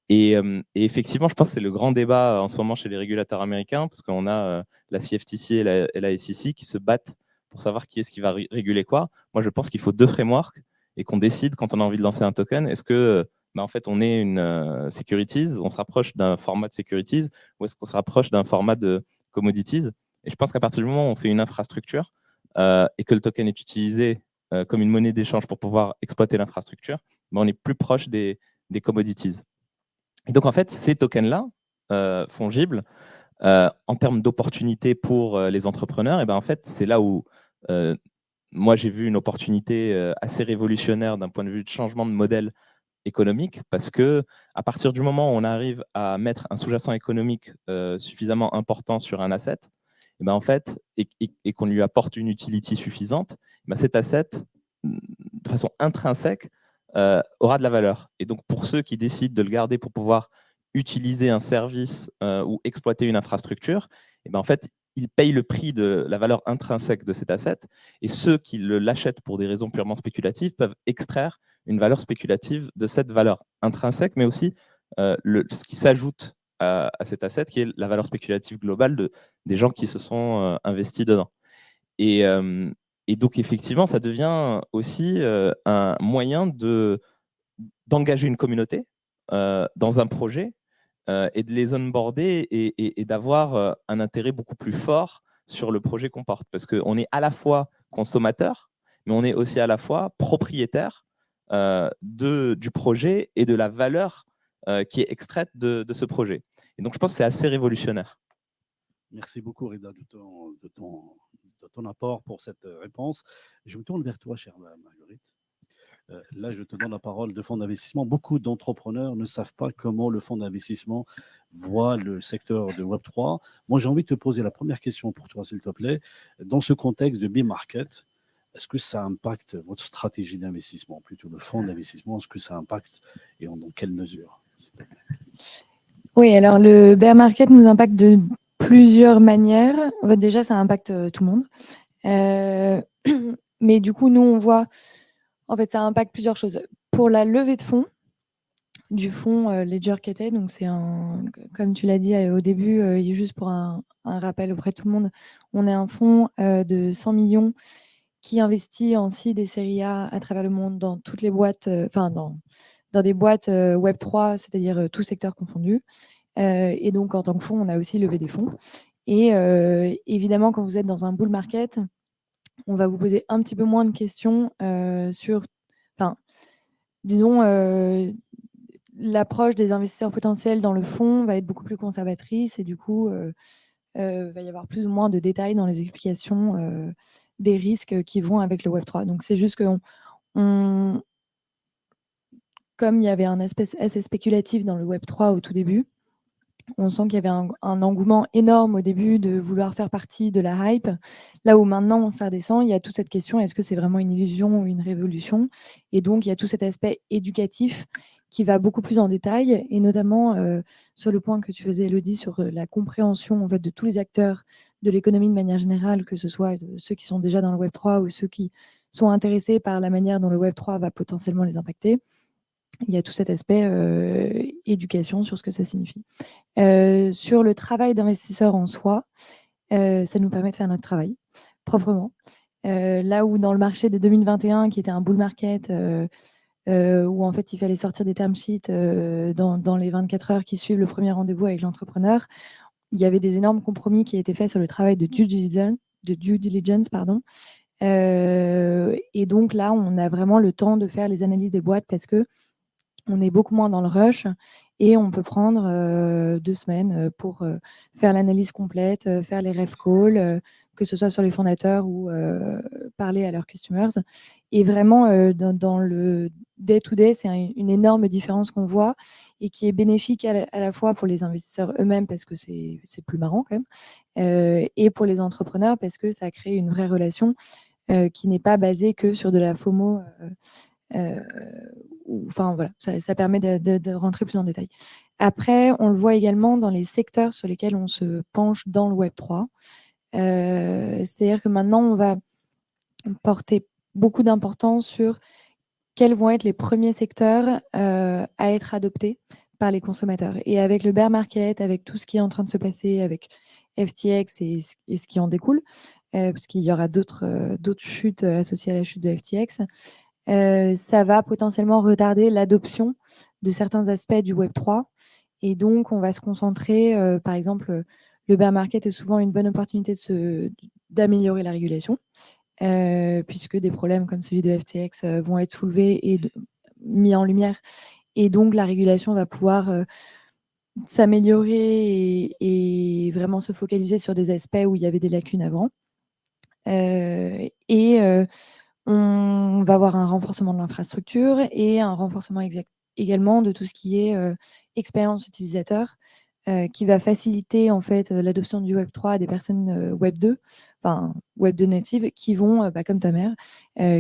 Et effectivement, je pense que c'est le grand débat en ce moment chez les régulateurs américains, parce qu'on a la CFTC et la SEC qui se battent pour savoir qui est-ce qui va réguler quoi. Moi, je pense qu'il faut 2 frameworks et qu'on décide quand on a envie de lancer un token, est-ce que en fait, on est une securities, on se rapproche d'un format de securities, ou est-ce qu'on se rapproche d'un format de commodities? Et je pense qu'à partir du moment où on fait une infrastructure et que le token est utilisé comme une monnaie d'échange pour pouvoir exploiter l'infrastructure, on est plus proche des commodities. Et donc, en fait, ces tokens-là, fongibles, en termes d'opportunités pour les entrepreneurs, en fait, c'est là où moi, j'ai vu une opportunité assez révolutionnaire d'un point de vue de changement de modèle économique, parce que à partir du moment où on arrive à mettre un sous-jacent économique suffisamment important sur un asset, en fait, et qu'on lui apporte une utility suffisante, cet asset, de façon intrinsèque, aura de la valeur. Et donc, pour ceux qui décident de le garder pour pouvoir utiliser un service ou exploiter une infrastructure, en fait, ils payent le prix de la valeur intrinsèque de cet asset. Et ceux qui l'achètent pour des raisons purement spéculatives peuvent extraire une valeur spéculative de cette valeur intrinsèque, mais aussi ce qui s'ajoute à cet asset, qui est la valeur spéculative globale des gens qui se sont investis dedans. Et donc, effectivement, ça devient aussi un moyen d'engager une communauté dans un projet et de les onboarder et d'avoir un intérêt beaucoup plus fort sur le projet qu'on porte. Parce qu'on est à la fois consommateur, mais on est aussi à la fois propriétaire du projet et de la valeur qui est extraite de ce projet. Et donc, je pense que c'est assez révolutionnaire. Merci beaucoup, Rida, de ton apport pour cette réponse. Je me tourne vers toi, chère Marguerite. Là, je te donne la parole de fonds d'investissement. Beaucoup d'entrepreneurs ne savent pas comment le fonds d'investissement voit le secteur de Web3. Moi, j'ai envie de te poser la première question pour toi, s'il te plaît. Dans ce contexte de bear market, est-ce que ça impacte votre stratégie d'investissement, plutôt le fonds d'investissement? Est-ce que ça impacte et dans quelle mesure, s'il te plaît? Oui, alors le bear market nous impacte de plusieurs manières. En fait, déjà, ça impacte tout le monde. Mais du coup, nous, on voit, en fait, ça impacte plusieurs choses. Pour la levée de fonds, du fonds Ledger KT, donc c'est comme tu l'as dit au début, juste pour un rappel auprès de tout le monde, on est un fonds de 100 millions qui investit en seed et série A à travers le monde dans toutes les boîtes, dans des boîtes Web3, c'est-à-dire tout secteur confondu. Et donc, en tant que fonds, on a aussi levé des fonds. Et évidemment, quand vous êtes dans un bull market, on va vous poser un petit peu moins de questions sur, disons, l'approche des investisseurs potentiels dans le fonds va être beaucoup plus conservatrice et du coup, va y avoir plus ou moins de détails dans les explications des risques qui vont avec le Web3. Donc, c'est juste que comme il y avait un aspect assez spéculatif dans le Web3 au tout début, on sent qu'il y avait un engouement énorme au début de vouloir faire partie de la hype. Là où maintenant, ça redescend, il y a toute cette question, est-ce que c'est vraiment une illusion ou une révolution? Et donc, il y a tout cet aspect éducatif qui va beaucoup plus en détail, et notamment sur le point que tu faisais, Elodie, sur la compréhension en fait, de tous les acteurs de l'économie de manière générale, que ce soit ceux qui sont déjà dans le Web3 ou ceux qui sont intéressés par la manière dont le Web3 va potentiellement les impacter. Il y a tout cet aspect éducation sur ce que ça signifie. Sur le travail d'investisseur en soi, ça nous permet de faire notre travail proprement. Là où dans le marché de 2021, qui était un bull market, où en fait il fallait sortir des term sheets dans les 24 heures qui suivent le premier rendez-vous avec l'entrepreneur, il y avait des énormes compromis qui étaient faits sur le travail de due diligence, pardon. Et donc là, on a vraiment le temps de faire les analyses des boîtes parce que on est beaucoup moins dans le rush et on peut prendre 2 semaines pour faire l'analyse complète, faire les ref calls, que ce soit sur les fondateurs ou parler à leurs customers. Et vraiment, dans le day-to-day, c'est une énorme différence qu'on voit et qui est bénéfique à la fois pour les investisseurs eux-mêmes parce que c'est plus marrant quand même, et pour les entrepreneurs parce que ça crée une vraie relation qui n'est pas basée que sur de la FOMO enfin voilà, ça permet de rentrer plus en détail. Après, on le voit également dans les secteurs sur lesquels on se penche dans le Web3. C'est-à-dire que maintenant, on va porter beaucoup d'importance sur quels vont être les premiers secteurs à être adoptés par les consommateurs. Et avec le bear market, avec tout ce qui est en train de se passer avec FTX et ce qui en découle, parce qu'il y aura d'autres chutes associées à la chute de FTX, ça va potentiellement retarder l'adoption de certains aspects du Web3. Et donc, on va se concentrer, par exemple, le bear market est souvent une bonne opportunité d'améliorer la régulation, puisque des problèmes comme celui de FTX vont être soulevés et mis en lumière. Et donc, la régulation va pouvoir s'améliorer et vraiment se focaliser sur des aspects où il y avait des lacunes avant. On va avoir un renforcement de l'infrastructure et un renforcement également de tout ce qui est expérience utilisateur, qui va faciliter en fait l'adoption du Web3 à des personnes Web 2, enfin Web 2 natives, qui vont, comme ta mère,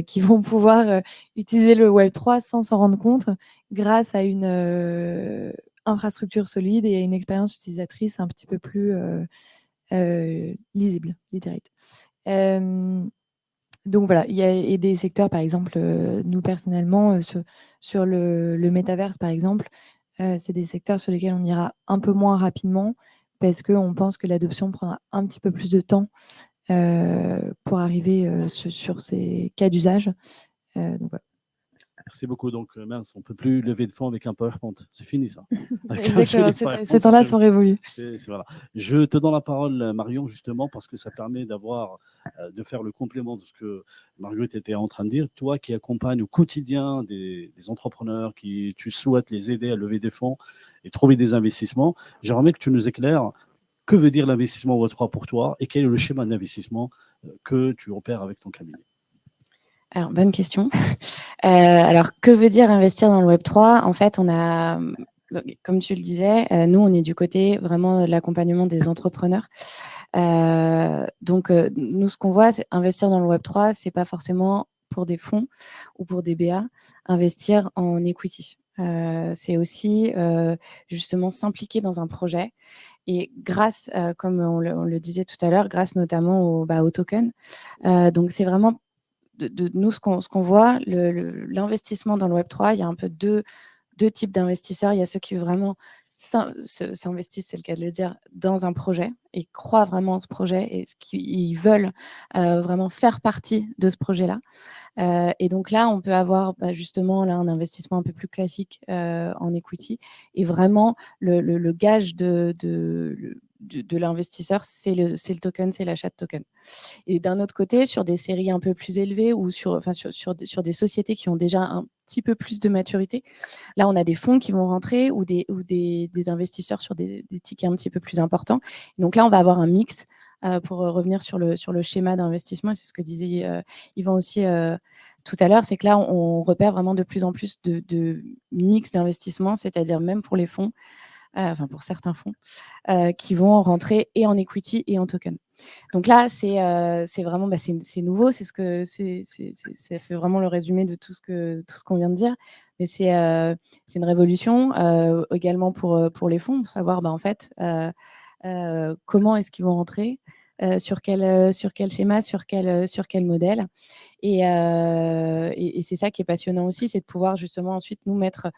qui vont pouvoir utiliser le Web3 sans s'en rendre compte, grâce à une infrastructure solide et à une expérience utilisatrice un petit peu plus lisible, literate. Donc voilà, il y a des secteurs, par exemple, nous personnellement, sur le métaverse, par exemple, c'est des secteurs sur lesquels on ira un peu moins rapidement parce qu'on pense que l'adoption prendra un petit peu plus de temps pour arriver sur ces cas d'usage. Donc voilà. Merci beaucoup. Donc, mince, on ne peut plus lever de fonds avec un PowerPoint. C'est fini, ça. Exactement, ces temps-là sont révolus. Voilà. Je te donne la parole, Marion, justement, parce que ça permet de faire le complément de ce que Marguerite était en train de dire. Toi qui accompagnes au quotidien des entrepreneurs, tu souhaites les aider à lever des fonds et trouver des investissements, j'aimerais bien que tu nous éclaires que veut dire l'investissement Web3 pour toi et quel est le schéma d'investissement que tu opères avec ton cabinet. Alors, bonne question. Alors, que veut dire investir dans le Web3 ? En fait, comme tu le disais, nous, on est du côté vraiment de l'accompagnement des entrepreneurs. Donc, nous, ce qu'on voit, c'est investir dans le Web3, c'est pas forcément pour des fonds ou pour des BA, investir en equity. C'est aussi justement s'impliquer dans un projet. Et grâce, comme on le disait tout à l'heure, grâce notamment au token. Donc, c'est vraiment de nous, ce qu'on voit, l'investissement dans le Web3, il y a un peu deux types d'investisseurs. Il y a ceux qui vraiment s'investissent, c'est le cas de le dire, dans un projet et croient vraiment en ce projet et ils veulent vraiment faire partie de ce projet-là. Et donc là, on peut avoir justement là, un investissement un peu plus classique en equity. Et vraiment, le gage de l'investisseur, c'est le token, c'est l'achat de token. Et d'un autre côté, sur des séries un peu plus élevées ou sur des sociétés qui ont déjà un petit peu plus de maturité, là, on a des fonds qui vont rentrer ou des investisseurs sur des tickets un petit peu plus importants. Donc là, on va avoir un mix pour revenir sur le schéma d'investissement. C'est ce que disait Yvan aussi tout à l'heure, c'est que là, on repère vraiment de plus en plus de mix d'investissement, c'est-à-dire même pour les fonds, enfin pour certains fonds, qui vont rentrer et en equity et en token. Donc là, c'est vraiment, c'est nouveau, ça fait vraiment le résumé de tout ce qu'on vient de dire. Mais c'est une révolution également pour les fonds, pour savoir en fait comment est-ce qu'ils vont rentrer, sur quel schéma, sur quel modèle. Et c'est ça qui est passionnant aussi, c'est de pouvoir justement ensuite nous mettre.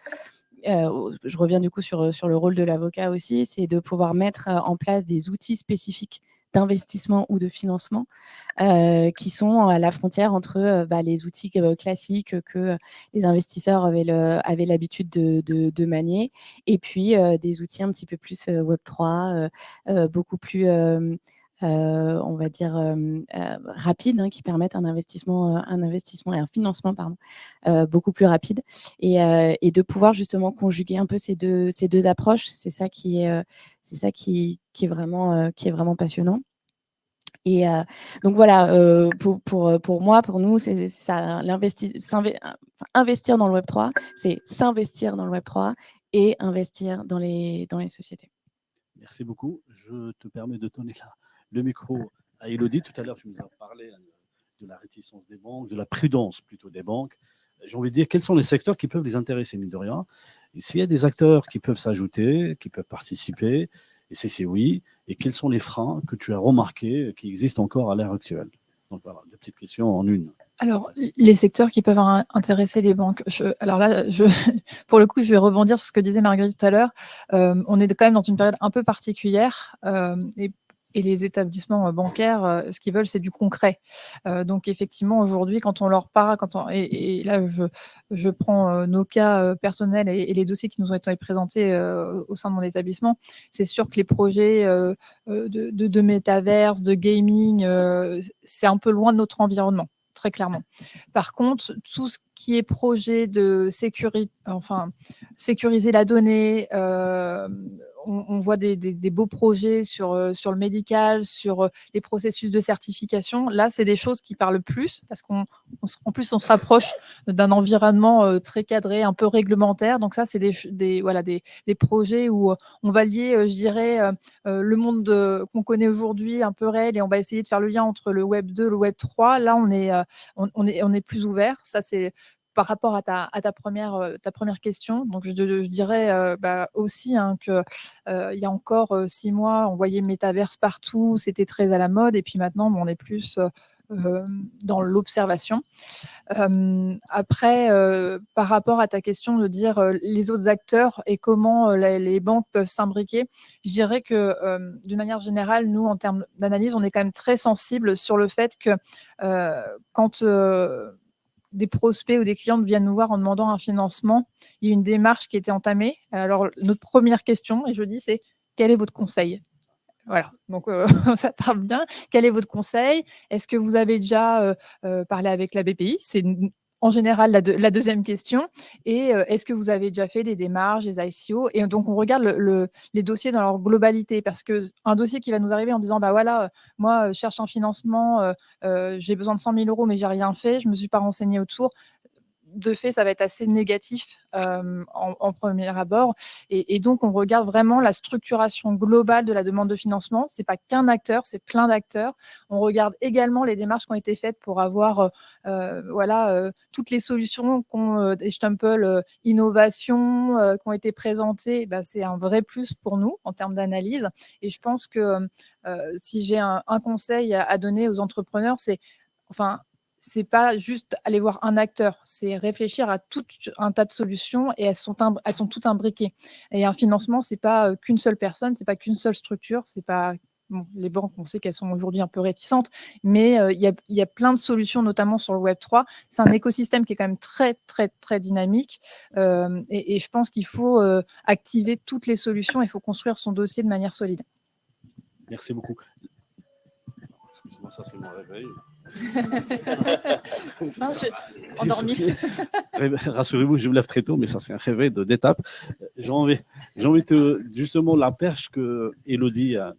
Je reviens du coup sur le rôle de l'avocat aussi, c'est de pouvoir mettre en place des outils spécifiques d'investissement ou de financement qui sont à la frontière entre les outils classiques que les investisseurs avaient l'habitude de manier et puis des outils un petit peu plus Web3, beaucoup plus on va dire rapides, qui permettent un investissement et un financement beaucoup plus rapide et de pouvoir justement conjuguer un peu ces deux approches. C'est ça qui est vraiment passionnant. Et donc voilà, pour moi, pour nous, c'est ça, investir dans le Web3, c'est s'investir dans le Web3 et investir dans les sociétés. Merci beaucoup. Je te permets de donner le micro à Élodie. Tout à l'heure, tu nous as parlé de la réticence des banques, de la prudence plutôt des banques. j'ai envie de dire, quels sont les secteurs qui peuvent les intéresser, mine de rien. Et s'il y a des acteurs qui peuvent s'ajouter, qui peuvent participer, et c'est oui, et quels sont les freins que tu as remarqués qui existent encore à l'heure actuelle? Donc voilà, deux petites questions en une. Alors, les secteurs qui peuvent intéresser les banques. Alors là, pour le coup, je vais rebondir sur ce que disait Marguerite tout à l'heure. On est quand même dans une période un peu particulière et les établissements bancaires, ce qu'ils veulent, c'est du concret. Donc, effectivement, aujourd'hui, quand on leur parle, et là, je prends nos cas personnels et les dossiers qui nous ont été présentés au sein de mon établissement, c'est sûr que les projets de métaverse, de gaming, c'est un peu loin de notre environnement. Très clairement. Par contre, tout ce qui est projet de sécuriser la donnée, on voit des beaux projets sur le médical, sur les processus de certification. Là, c'est des choses qui parlent plus parce qu'en plus, on se rapproche d'un environnement très cadré, un peu réglementaire. Donc ça, c'est des projets où on va lier, je dirais, le monde qu'on connaît aujourd'hui, un peu réel, et on va essayer de faire le lien entre le Web 2 et le Web 3. Là, on est plus ouvert. Ça, c'est par rapport à ta première question. Donc, je dirais aussi qu'il y a encore 6 mois, on voyait métaverse partout, c'était très à la mode. Et puis maintenant, on est plus dans l'observation. Après, par rapport à ta question de dire les autres acteurs et comment les banques peuvent s'imbriquer, je dirais que d'une manière générale, nous, en termes d'analyse, on est quand même très sensible sur le fait que quand des prospects ou des clients viennent nous voir en demandant un financement, il y a une démarche qui a été entamée. Alors, notre première question, et je dis, c'est quel est votre conseil? Voilà, donc ça parle bien. Quel est votre conseil? Est-ce que vous avez déjà parlé avec la BPI? C'est en général la deuxième question. Et est-ce que vous avez déjà fait des démarches, des ICO? Et donc, on regarde les dossiers dans leur globalité, parce qu'un dossier qui va nous arriver en disant, bah voilà, moi, je cherche un financement, j'ai besoin de 100 000 euros, mais j'ai rien fait, je ne me suis pas renseigné autour. De fait, ça va être assez négatif en premier abord. Et donc, on regarde vraiment la structuration globale de la demande de financement. Ce n'est pas qu'un acteur, c'est plein d'acteurs. On regarde également les démarches qui ont été faites pour avoir toutes les solutions des Stempel innovation qui ont été présentées. C'est un vrai plus pour nous en termes d'analyse. Et je pense que si j'ai un conseil à donner aux entrepreneurs, c'est pas juste aller voir un acteur, c'est réfléchir à tout un tas de solutions, et elles sont toutes imbriquées. Et un financement, c'est pas qu'une seule personne, c'est pas qu'une seule structure, c'est pas les banques, on sait qu'elles sont aujourd'hui un peu réticentes, mais il y a plein de solutions, notamment sur le Web 3. C'est un écosystème qui est quand même très, très, très dynamique. Et je pense qu'il faut activer toutes les solutions, il faut construire son dossier de manière solide. Merci beaucoup. Excusez-moi, ça c'est mon réveil. Non, je suis endormie. Rassurez-vous, je me lève très tôt, mais ça c'est un réveil d'étape. J'ai envie justement, la perche que Élodie a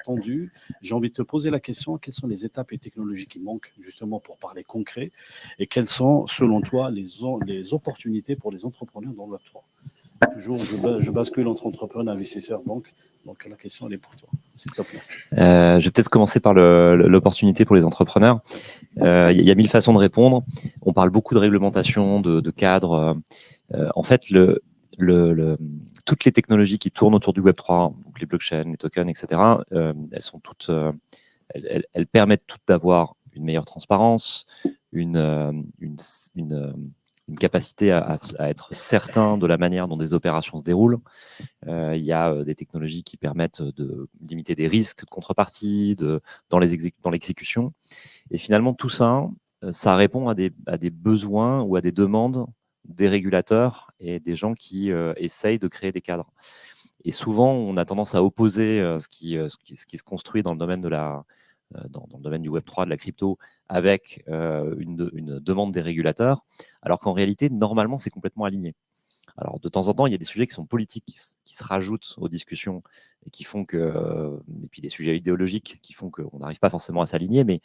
tendue, j'ai envie de te poser la question, quelles sont les étapes et technologies qui manquent justement pour parler concret, et quelles sont selon toi les opportunités pour les entrepreneurs dans le Web3? Toujours, je bascule entre entrepreneurs, investisseurs, banques. Donc la question, elle est pour toi. C'est top. Je vais peut-être commencer par l'opportunité pour les entrepreneurs. Il y a 1000 façons de répondre. On parle beaucoup de réglementation, de cadre. En fait, toutes les technologies qui tournent autour du Web3, donc les blockchains, les tokens, etc., elles permettent toutes d'avoir une meilleure transparence, une capacité à être certain de la manière dont des opérations se déroulent. Il y a des technologies qui permettent de limiter des risques de contrepartie dans l'exécution. Et finalement, tout ça, ça répond à des besoins ou à des demandes des régulateurs et des gens qui essayent de créer des cadres. Et souvent, on a tendance à opposer ce qui se construit dans le domaine dans le domaine du Web3, de la crypto, avec une demande des régulateurs, alors qu'en réalité, normalement, c'est complètement aligné. Alors, de temps en temps, il y a des sujets qui sont politiques, qui se rajoutent aux discussions, et qui font et puis des sujets idéologiques qui font qu'on n'arrive pas forcément à s'aligner, mais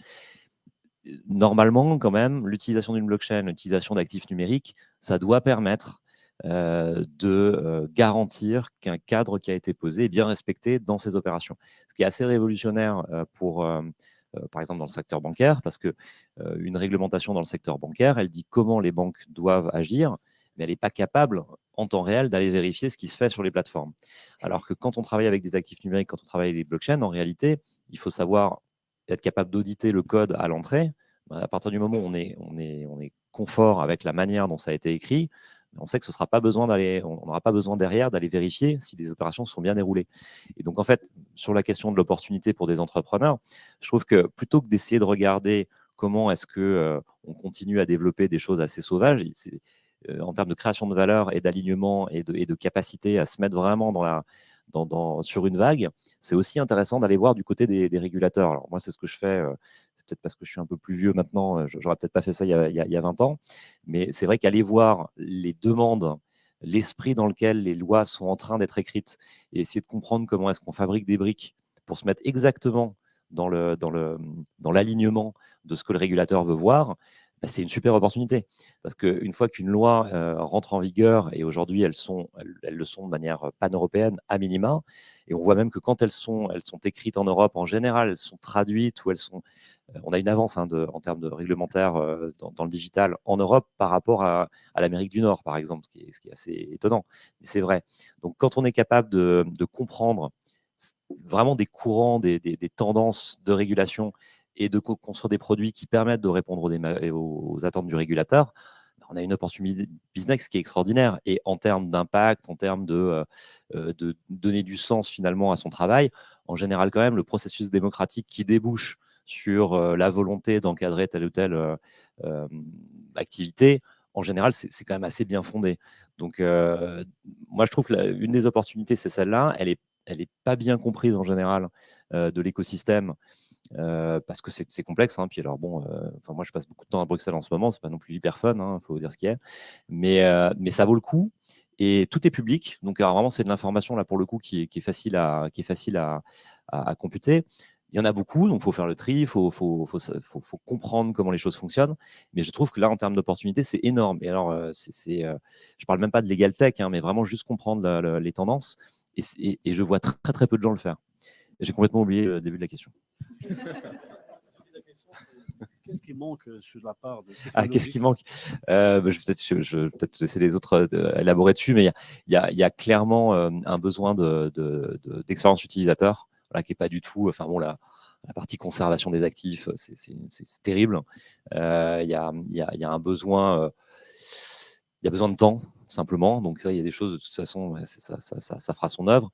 normalement, quand même, l'utilisation d'une blockchain, l'utilisation d'actifs numériques, ça doit permettre de garantir qu'un cadre qui a été posé est bien respecté dans ces opérations. Ce qui est assez révolutionnaire pour par exemple dans le secteur bancaire, parce que une réglementation dans le secteur bancaire, elle dit comment les banques doivent agir, mais elle n'est pas capable en temps réel d'aller vérifier ce qui se fait sur les plateformes. Alors que quand on travaille avec des actifs numériques, quand on travaille avec des blockchains, en réalité, il faut savoir être capable d'auditer le code à l'entrée. À partir du moment où on est confort avec la manière dont ça a été écrit, on sait que ce sera pas besoin d'aller, on n'aura pas besoin derrière d'aller vérifier si les opérations sont bien déroulées. Et donc en fait, sur la question de l'opportunité pour des entrepreneurs, je trouve que plutôt que d'essayer de regarder comment est-ce que on continue à développer des choses assez sauvages, en termes de création de valeur et d'alignement et de capacité à se mettre vraiment sur une vague, c'est aussi intéressant d'aller voir du côté des régulateurs. Alors moi, c'est ce que je fais. C'est peut-être parce que je suis un peu plus vieux maintenant. J'aurais peut-être pas fait ça il y a 20 ans. Mais c'est vrai qu'aller voir les demandes, l'esprit dans lequel les lois sont en train d'être écrites et essayer de comprendre comment est-ce qu'on fabrique des briques pour se mettre exactement dans l'alignement de ce que le régulateur veut voir, bah, c'est une super opportunité. Parce qu'une fois qu'une loi rentre en vigueur, et aujourd'hui elles le sont de manière pan-européenne à minima, et on voit même que quand elles sont écrites en Europe, en général, elles sont traduites ou on a une avance en termes de réglementaire dans le digital en Europe par rapport à l'Amérique du Nord, par exemple, ce qui est assez étonnant. Mais c'est vrai. Donc quand on est capable de comprendre vraiment des courants, des tendances de régulation et de construire des produits qui permettent de répondre aux attentes du régulateur, on a une opportunité business qui est extraordinaire. Et en termes d'impact, en termes de donner du sens finalement à son travail, en général quand même, le processus démocratique qui débouche sur la volonté d'encadrer telle ou telle activité, en général, c'est quand même assez bien fondé. Donc, moi, je trouve qu'une des opportunités, c'est celle-là. Elle est pas bien comprise en général de l'écosystème. Parce que c'est complexe. Puis alors bon, moi je passe beaucoup de temps à Bruxelles en ce moment, c'est pas non plus hyper fun, faut dire ce qu'il y a. Mais ça vaut le coup et tout est public. Donc alors, vraiment c'est de l'information là pour le coup qui est facile à computer. Il y en a beaucoup, donc il faut faire le tri, il faut comprendre comment les choses fonctionnent. Mais je trouve que là, en termes d'opportunités, c'est énorme. Et alors, je parle même pas de legal tech, mais vraiment juste comprendre les tendances. Et je vois très, très peu de gens le faire. J'ai complètement oublié le début de la question. Qu'est-ce qui manque sur la part de qu'est-ce qui manque je vais peut-être laisser les autres élaborer dessus, mais il y a clairement un besoin d'expérience utilisateur, qui n'est pas du tout. La partie conservation des actifs, c'est terrible. Il y a un besoin. Il y a besoin de temps, simplement. Donc ça, il y a des choses, de toute façon, ça fera son œuvre.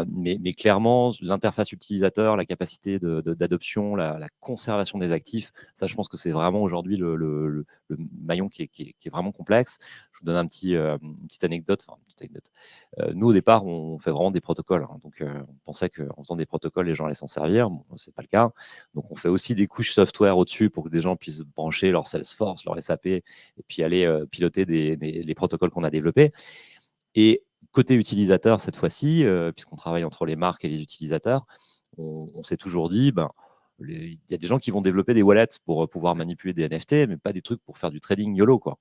Mais clairement, l'interface utilisateur, la capacité d'adoption, la conservation des actifs, ça, je pense que c'est vraiment aujourd'hui le maillon qui est vraiment complexe. Je vous donne une petite anecdote. Nous, au départ, on fait vraiment des protocoles. Donc, on pensait qu'en faisant des protocoles, les gens allaient s'en servir. Bon, ce n'est pas le cas. Donc, on fait aussi des couches software au-dessus pour que des gens puissent brancher leur Salesforce, leur SAP, et puis aller piloter les protocoles qu'on a développés. Et côté utilisateur, cette fois-ci, puisqu'on travaille entre les marques et les utilisateurs, on s'est toujours dit, il y a des gens qui vont développer des wallets pour pouvoir manipuler des NFT, mais pas des trucs pour faire du trading YOLO, quoi.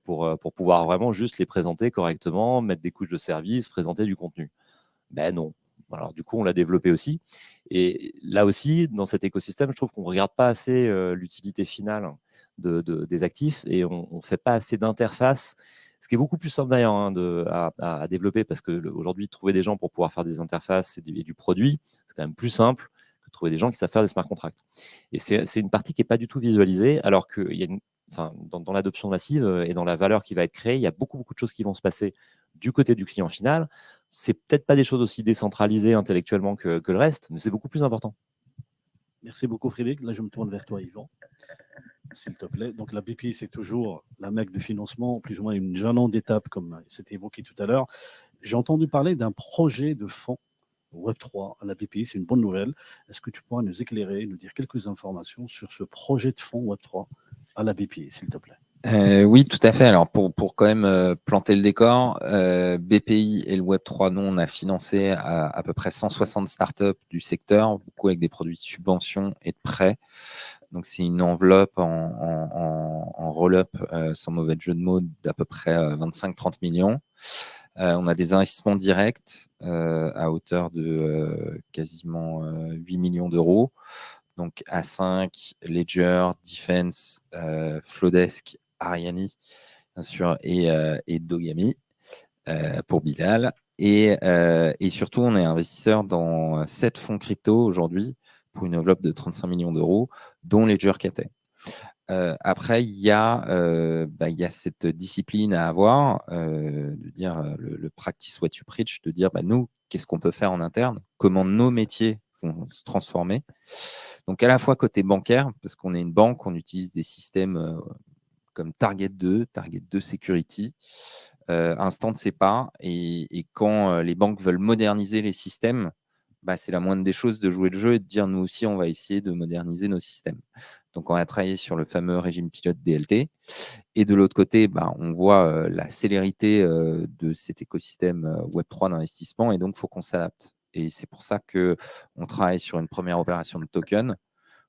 Pour pouvoir vraiment juste les présenter correctement, mettre des couches de service, présenter du contenu. Ben non. Alors du coup, on l'a développé aussi. Et là aussi, dans cet écosystème, je trouve qu'on ne regarde pas assez l'utilité finale des actifs et on ne fait pas assez d'interface. Ce qui est beaucoup plus simple d'ailleurs à développer, parce qu'aujourd'hui, trouver des gens pour pouvoir faire des interfaces et du produit, c'est quand même plus simple que trouver des gens qui savent faire des smart contracts. Et c'est une partie qui n'est pas du tout visualisée, alors que dans l'adoption massive et dans la valeur qui va être créée, il y a beaucoup de choses qui vont se passer du côté du client final. C'est peut-être pas des choses aussi décentralisées intellectuellement que le reste, mais c'est beaucoup plus important. Merci beaucoup, Frédéric. Là, je me tourne vers toi, Yvan, s'il te plaît. Donc, la BPI, c'est toujours la mecque de financement, plus ou moins une jalon d'étape, comme c'était évoqué tout à l'heure. J'ai entendu parler d'un projet de fonds Web3 à la BPI. C'est une bonne nouvelle. Est-ce que tu pourras nous éclairer, nous dire quelques informations sur ce projet de fonds Web3 à la BPI, s'il te plaît? Oui, tout à fait. Alors, pour quand même planter le décor, BPI et le Web3, nous, on a financé à peu près 160 startups du secteur, beaucoup avec des produits de subvention et de prêts. Donc, c'est une enveloppe en roll-up, sans mauvais jeu de mots, d'à peu près 25-30 millions. On a des investissements directs à hauteur de quasiment 8 millions d'euros. donc A5, Ledger, Defense, Flowdesk, Ariani, bien sûr, et Dogami pour Bilal. Et surtout, on est investisseur dans 7 fonds crypto aujourd'hui pour une enveloppe de 35 millions d'euros, dont Ledger Cathay. Après, il y a cette discipline à avoir, de dire le practice what you preach, de dire nous, qu'est-ce qu'on peut faire en interne, comment nos métiers vont se transformer. Donc, à la fois côté bancaire, parce qu'on est une banque, on utilise des systèmes comme Target 2 Security, Instant SEPA, et quand les banques veulent moderniser les systèmes, c'est la moindre des choses de jouer le jeu et de dire nous aussi, on va essayer de moderniser nos systèmes. Donc, on a travaillé sur le fameux régime pilote DLT. Et de l'autre côté, on voit la célérité de cet écosystème Web3 d'investissement, et donc il faut qu'on s'adapte. Et c'est pour ça qu'on travaille sur une première opération de token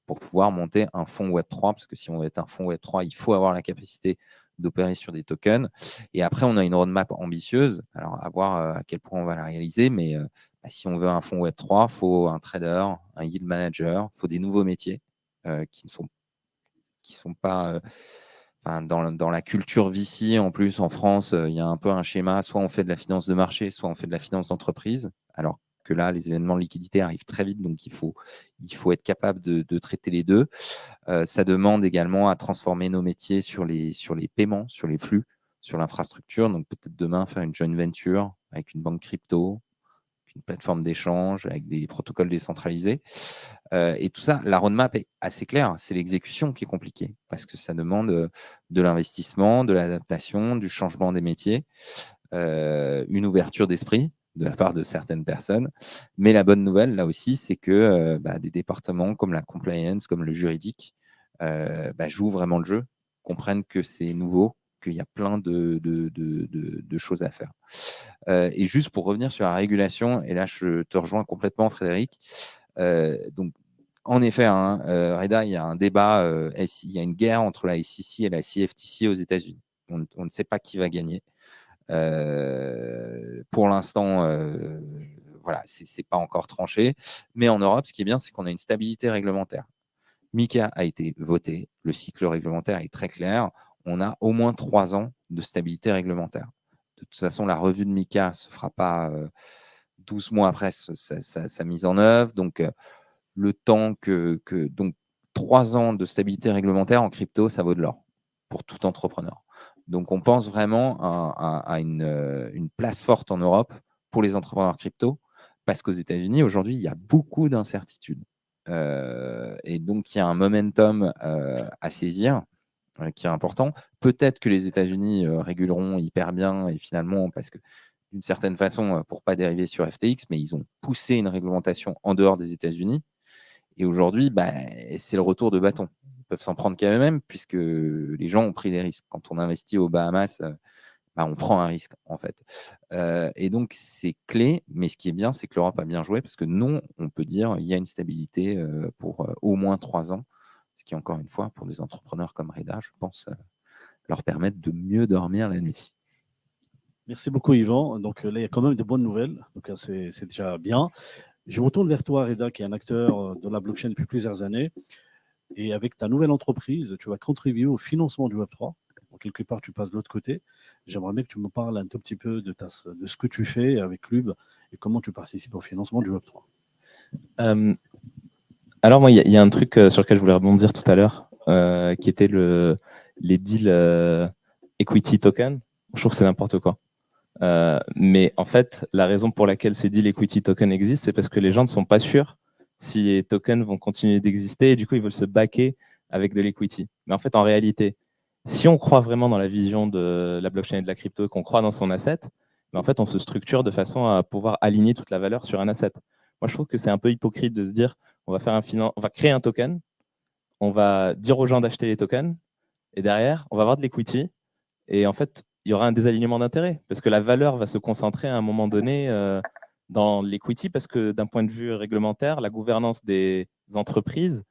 pour pouvoir monter un fonds Web3, parce que si on veut être un fonds Web3, il faut avoir la capacité d'opérer sur des tokens. Et après, on a une roadmap ambitieuse. Alors, à voir à quel point on va la réaliser, mais si on veut un fonds Web3, il faut un trader, un yield manager, il faut des nouveaux métiers qui ne sont pas... dans la culture VC, en plus, en France, il y a un peu un schéma, soit on fait de la finance de marché, soit on fait de la finance d'entreprise, alors que là, les événements de liquidité arrivent très vite, donc il faut être capable de traiter les deux. Ça demande également à transformer nos métiers sur les paiements, sur les flux, sur l'infrastructure, donc peut-être demain faire une joint venture avec une banque crypto, une plateforme d'échange avec des protocoles décentralisés. Et tout ça, la roadmap est assez claire. C'est l'exécution qui est compliquée parce que ça demande de l'investissement, de l'adaptation, du changement des métiers, une ouverture d'esprit de la part de certaines personnes. Mais la bonne nouvelle, là aussi, c'est que des départements comme la compliance, comme le juridique, jouent vraiment le jeu, comprennent que c'est nouveau, qu'il y a plein de choses à faire. Et juste pour revenir sur la régulation, et là je te rejoins complètement Frédéric, donc en effet, Reda, il y a un débat, il y a une guerre entre la SEC et la CFTC aux États-Unis. On ne sait pas qui va gagner. Pour l'instant, voilà, c'est pas encore tranché. Mais en Europe, ce qui est bien, c'est qu'on a une stabilité réglementaire. MiCA a été voté, le cycle réglementaire est très clair. On a au moins 3 ans de stabilité réglementaire. De toute façon, la revue de MiCA ne se fera pas 12 mois après sa mise en œuvre. Donc, le temps donc 3 ans de stabilité réglementaire en crypto, ça vaut de l'or pour tout entrepreneur. Donc, on pense vraiment à une place forte en Europe pour les entrepreneurs crypto, parce qu'aux États-Unis, aujourd'hui, il y a beaucoup d'incertitudes. Et donc, il y a un momentum à saisir qui est important. Peut-être que les États-Unis réguleront hyper bien, et finalement, parce que d'une certaine façon, pour ne pas dériver sur FTX, mais ils ont poussé une réglementation en dehors des États-Unis. Et aujourd'hui, c'est le retour de bâton. Ils peuvent s'en prendre qu'à eux-mêmes, puisque les gens ont pris des risques. Quand on investit aux Bahamas, on prend un risque, en fait. Et donc, c'est clé. Mais ce qui est bien, c'est que l'Europe a bien joué, parce que non, on peut dire qu'il y a une stabilité pour au moins 3 ans. Ce qui, encore une fois, pour des entrepreneurs comme Reda, je pense, leur permettre de mieux dormir la nuit. Merci beaucoup, Yvan. Donc là, il y a quand même des bonnes nouvelles. Donc c'est déjà bien. Je me retourne vers toi, Reda, qui est un acteur de la blockchain depuis plusieurs années. Et avec ta nouvelle entreprise, tu vas contribuer au financement du Web3. Donc, quelque part, tu passes de l'autre côté. J'aimerais bien que tu me parles un tout petit peu de ce que tu fais avec Lube et comment tu participes au financement du Web3. Alors, moi, il y a un truc sur lequel je voulais rebondir tout à l'heure, qui était les deals equity token. Je trouve que c'est n'importe quoi. Mais en fait, la raison pour laquelle ces deals equity token existent, c'est parce que les gens ne sont pas sûrs si les tokens vont continuer d'exister, et du coup, ils veulent se backer avec de l'equity. Mais en fait, en réalité, si on croit vraiment dans la vision de la blockchain et de la crypto, qu'on croit dans son asset, mais en fait, on se structure de façon à pouvoir aligner toute la valeur sur un asset. Moi, je trouve que c'est un peu hypocrite de se dire on va créer un token, on va dire aux gens d'acheter les tokens, et derrière, on va avoir de l'equity, et en fait, il y aura un désalignement d'intérêts, parce que la valeur va se concentrer à un moment donné dans l'equity, parce que d'un point de vue réglementaire, la gouvernance des entreprises,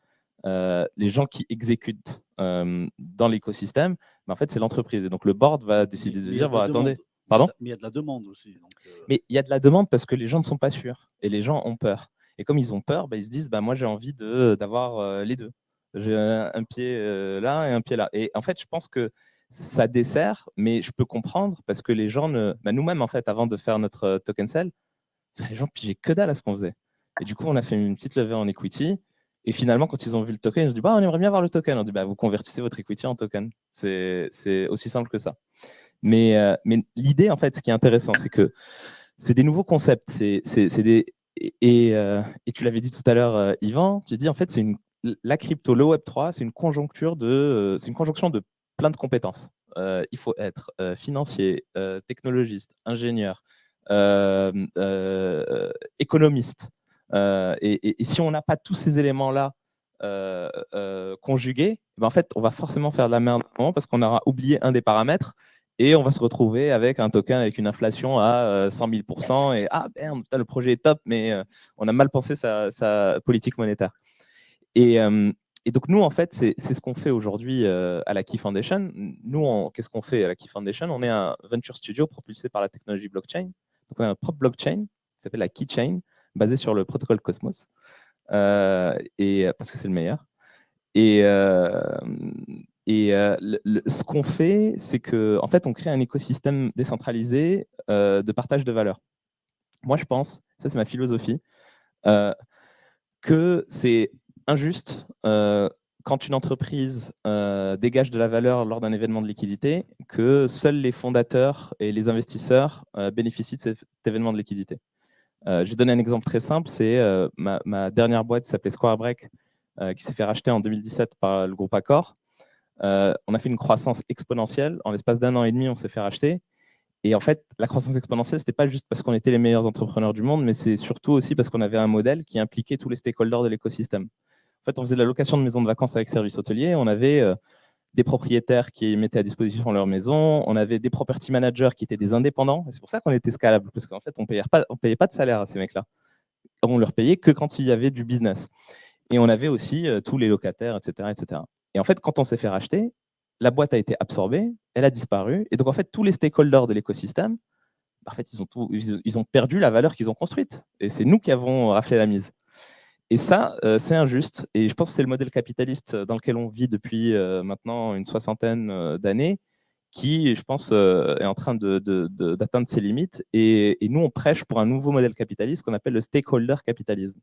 les gens qui exécutent dans l'écosystème, en fait, c'est l'entreprise. Et donc, le board va décider de dire, attendez, pardon ? Mais il y a de la demande aussi. Donc, Mais il y a de la demande parce que les gens ne sont pas sûrs et les gens ont peur. Et comme ils ont peur, ils se disent moi j'ai envie d'avoir les deux. J'ai un pied là et un pied là. Et en fait, je pense que ça dessert, mais je peux comprendre parce que les gens, nous-mêmes, en fait, avant de faire notre token sell, les gens pigeaient que dalle à ce qu'on faisait. Et du coup, on a fait une petite levée en equity. Et finalement, quand ils ont vu le token, ils se disent on aimerait bien avoir le token. On dit vous convertissez votre equity en token. C'est aussi simple que ça. Mais l'idée, en fait, ce qui est intéressant, c'est que c'est des nouveaux concepts. Et tu l'avais dit tout à l'heure, Yvan, tu dis en fait, la crypto, le Web3, c'est une conjonction de plein de compétences. Il faut être financier, technologiste, ingénieur, économiste. Et si on n'a pas tous ces éléments-là conjugués, en fait, on va forcément faire de la merde parce qu'on aura oublié un des paramètres et on va se retrouver avec un token avec une inflation à 100 000%. Et merde, le projet est top, mais on a mal pensé sa politique monétaire. Et donc, nous, en fait, c'est ce qu'on fait aujourd'hui à la Key Foundation. Nous, qu'est-ce qu'on fait à la Key Foundation? On est un venture studio propulsé par la technologie blockchain. Donc, on a un propre blockchain qui s'appelle la Keychain, basé sur le protocole Cosmos, parce que c'est le meilleur. Ce qu'on fait, c'est qu'en fait, on crée un écosystème décentralisé de partage de valeur. Moi, je pense, ça c'est ma philosophie, que c'est injuste quand une entreprise dégage de la valeur lors d'un événement de liquidité, que seuls les fondateurs et les investisseurs bénéficient de cet événement de liquidité. Je vais donner un exemple très simple, c'est ma dernière boîte qui s'appelait Square Break, qui s'est fait racheter en 2017 par le groupe Accor. On a fait une croissance exponentielle. En l'espace d'un an et demi, on s'est fait racheter. Et en fait, la croissance exponentielle, ce n'était pas juste parce qu'on était les meilleurs entrepreneurs du monde, mais c'est surtout aussi parce qu'on avait un modèle qui impliquait tous les stakeholders de l'écosystème. En fait, on faisait de la location de maisons de vacances avec service hôtelier. On avait des propriétaires qui mettaient à disposition leur maison. On avait des property managers qui étaient des indépendants. Et c'est pour ça qu'on était scalable, parce qu'en fait, on ne payait pas de salaire à ces mecs-là. On leur payait que quand il y avait du business. Et on avait aussi tous les locataires, etc., etc. Et en fait, quand on s'est fait racheter, la boîte a été absorbée, elle a disparu. Et donc, en fait, tous les stakeholders de l'écosystème, en fait, ils ont perdu la valeur qu'ils ont construite. Et c'est nous qui avons raflé la mise. Et ça, c'est injuste. Et je pense que c'est le modèle capitaliste dans lequel on vit depuis maintenant une soixantaine d'années qui, je pense, est en train d'atteindre ses limites. Et nous, on prêche pour un nouveau modèle capitaliste qu'on appelle le stakeholder capitalisme.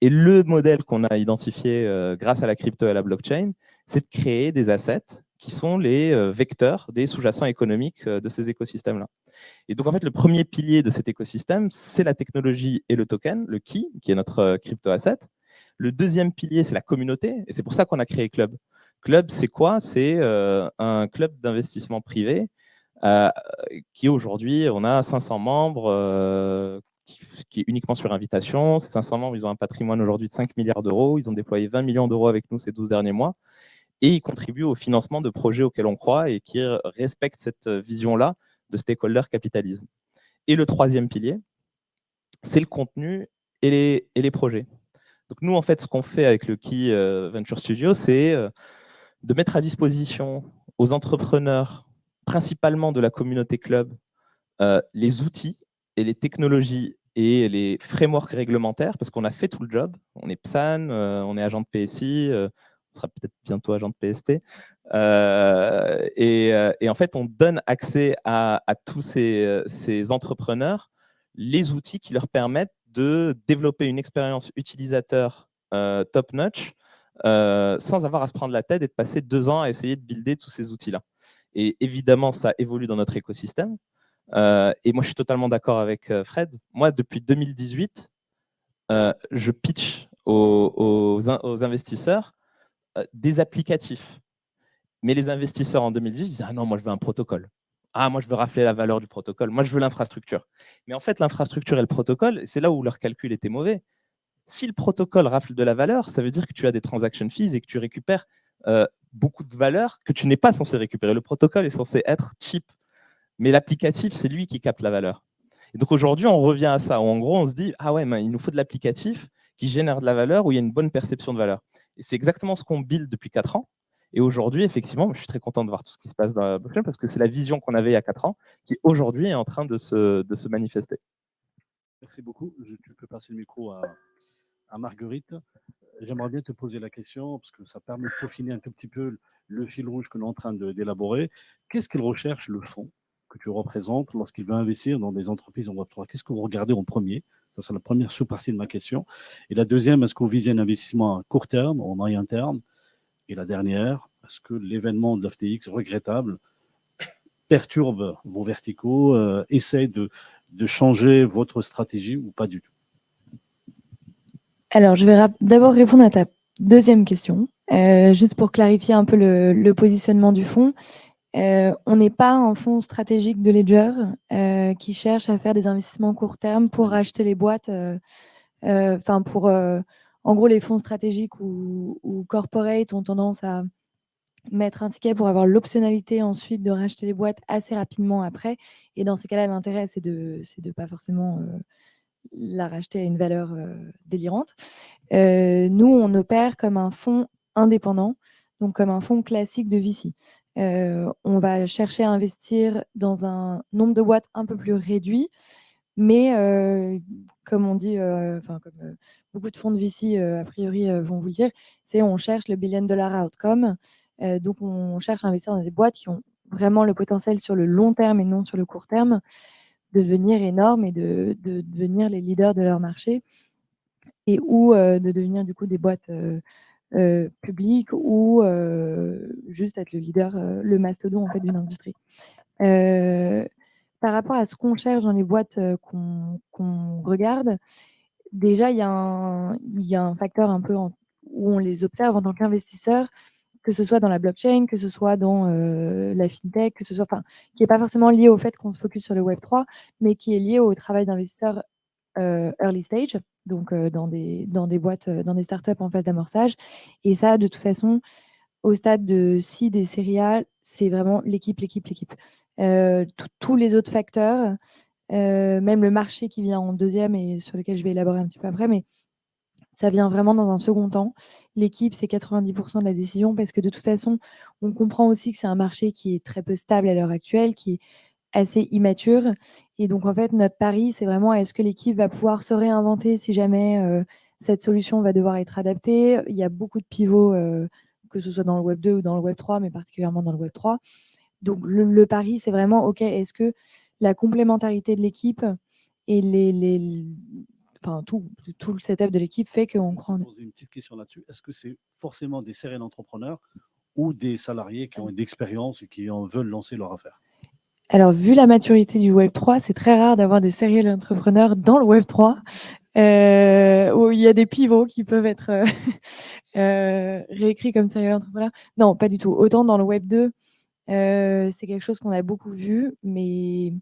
Et le modèle qu'on a identifié grâce à la crypto et à la blockchain, c'est de créer des assets qui sont les vecteurs des sous-jacents économiques de ces écosystèmes-là. Et donc, en fait, le premier pilier de cet écosystème, c'est la technologie et le token, le Key, qui est notre crypto-asset. Le deuxième pilier, c'est la communauté, et c'est pour ça qu'on a créé Club. Club, c'est quoi? C'est un club d'investissement privé qui, aujourd'hui, on a 500 membres, qui est uniquement sur invitation. Ces 500 membres, ils ont un patrimoine aujourd'hui de 5 milliards d'euros. Ils ont déployé 20 millions d'euros avec nous ces 12 derniers mois. Et ils contribuent au financement de projets auxquels on croit et qui respectent cette vision-là de stakeholder capitalisme. Et le troisième pilier, c'est le contenu et les projets. Donc nous, en fait, ce qu'on fait avec le Key Venture Studio, c'est de mettre à disposition aux entrepreneurs, principalement de la communauté club, les outils et les technologies et les frameworks réglementaires, parce qu'on a fait tout le job. On est PSAN, on est agent de PSI, on sera peut-être bientôt agent de PSP. Et en fait, on donne accès à tous ces entrepreneurs les outils qui leur permettent de développer une expérience utilisateur top-notch sans avoir à se prendre la tête et de passer 2 ans à essayer de builder tous ces outils-là. Et évidemment, ça évolue dans notre écosystème. Et moi, je suis totalement d'accord avec Fred. Moi, depuis 2018, je pitch aux investisseurs des applicatifs. Mais les investisseurs en 2018 disent « Ah non, moi, je veux un protocole. Ah, moi, je veux rafler la valeur du protocole. Moi, je veux l'infrastructure. » Mais en fait, l'infrastructure et le protocole, c'est là où leur calcul était mauvais. Si le protocole rafle de la valeur, ça veut dire que tu as des transaction fees et que tu récupères beaucoup de valeur que tu n'es pas censé récupérer. Le protocole est censé être cheap. Mais l'applicatif, c'est lui qui capte la valeur. Et donc aujourd'hui, on revient à ça. En gros, on se dit, ah ouais, il nous faut de l'applicatif qui génère de la valeur, où il y a une bonne perception de valeur. Et c'est exactement ce qu'on build depuis 4 ans. Et aujourd'hui, effectivement, je suis très content de voir tout ce qui se passe dans la blockchain, parce que c'est la vision qu'on avait il y a 4 ans, qui aujourd'hui est en train de se manifester. Merci beaucoup. Tu peux passer le micro à à Marguerite. J'aimerais bien te poser la question, parce que ça permet de peaufiner un tout petit peu le fil rouge que l'on est en train d'élaborer. Qu'est-ce qu'il recherche, le fonds que tu représentes, lorsqu'il veut investir dans des entreprises en Web3? Qu'est-ce que vous regardez en premier? Ça, c'est la première sous-partie de ma question. Et la deuxième, est-ce que vous visez un investissement à court terme, au moyen terme? Et la dernière, est-ce que l'événement de l'FTX, regrettable, perturbe vos verticaux, essaye de changer votre stratégie ou pas du tout? Alors, je vais d'abord répondre à ta deuxième question, juste pour clarifier un peu le positionnement du fonds. On n'est pas un fonds stratégique de Ledger qui cherche à faire des investissements court terme pour racheter les boîtes. En gros, les fonds stratégiques ou corporate ont tendance à mettre un ticket pour avoir l'optionnalité ensuite de racheter les boîtes assez rapidement après. Et dans ces cas-là, l'intérêt, c'est de pas forcément la racheter à une valeur délirante. Nous, on opère comme un fonds indépendant, donc comme un fonds classique de VC. On va chercher à investir dans un nombre de boîtes un peu plus réduit, mais comme on dit, comme beaucoup de fonds de VC a priori vont vous le dire, c'est on cherche le $1 billion outcome. Donc on cherche à investir dans des boîtes qui ont vraiment le potentiel sur le long terme et non sur le court terme de devenir énormes et de devenir les leaders de leur marché et ou de devenir du coup des boîtes publiques ou juste être le leader, le mastodon en fait d'une industrie. Par rapport à ce qu'on cherche dans les boîtes qu'on regarde, déjà il y a un facteur un peu où on les observe en tant qu'investisseur, que ce soit dans la blockchain, que ce soit dans la fintech, que ce soit, qui n'est pas forcément lié au fait qu'on se focus sur le Web3, mais qui est lié au travail d'investisseurs early stage, donc dans des boîtes, dans des startups en phase d'amorçage. Et ça, de toute façon, au stade de seed et série A, c'est vraiment l'équipe. Tous les autres facteurs, même le marché qui vient en deuxième et sur lequel je vais élaborer un petit peu après, mais ça vient vraiment dans un second temps. L'équipe, c'est 90% de la décision parce que de toute façon, on comprend aussi que c'est un marché qui est très peu stable à l'heure actuelle, qui est assez immature. Et donc, en fait, notre pari, c'est vraiment est-ce que l'équipe va pouvoir se réinventer si jamais cette solution va devoir être adaptée. Il y a beaucoup de pivots, que ce soit dans le Web 2 ou dans le Web 3, mais particulièrement dans le Web 3. Donc, le pari, c'est vraiment, OK, est-ce que la complémentarité de l'équipe et tout le setup de l'équipe fait qu'on croit en eux. Poser une petite question là-dessus. Est-ce que c'est forcément des serial entrepreneurs ou des salariés qui ont une expérience et qui veulent lancer leur affaire? Alors, vu la maturité du Web3, c'est très rare d'avoir des serial entrepreneurs dans le Web3, où il y a des pivots qui peuvent être réécrits comme serial entrepreneurs. Non, pas du tout. Autant dans le Web2, c'est quelque chose qu'on a beaucoup vu, mais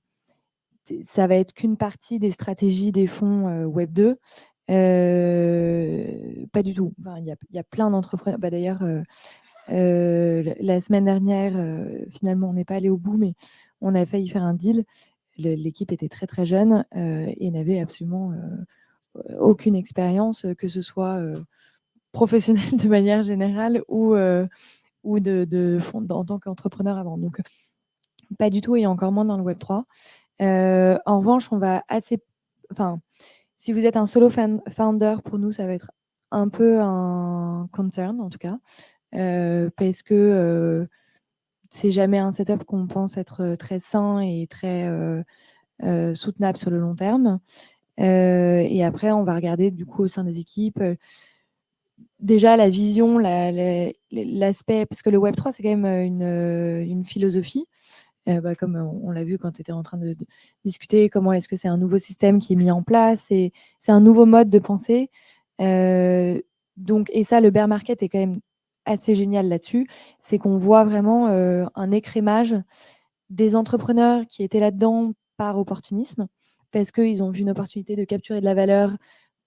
ça va être qu'une partie des stratégies des fonds Web2. Pas du tout. Enfin, il y a plein d'entrepreneurs. D'ailleurs, la semaine dernière, finalement, on n'est pas allé au bout, mais on a failli faire un deal. L'équipe était très très jeune et n'avait absolument aucune expérience, que ce soit professionnelle de manière générale ou en tant qu'entrepreneur avant. Donc, pas du tout et encore moins dans le Web3. En revanche, on va si vous êtes un solo founder, pour nous, ça va être un peu un concern, en tout cas, parce que c'est jamais un setup qu'on pense être très sain et très soutenable sur le long terme. Et après, on va regarder du coup au sein des équipes déjà la vision, l'aspect, parce que le Web3, c'est quand même une philosophie. Comme on l'a vu quand tu étais en train de discuter, comment est-ce que c'est un nouveau système qui est mis en place, et c'est un nouveau mode de pensée. Et ça, le bear market est quand même assez génial là-dessus. C'est qu'on voit vraiment un écrémage des entrepreneurs qui étaient là-dedans par opportunisme, parce qu'ils ont vu une opportunité de capturer de la valeur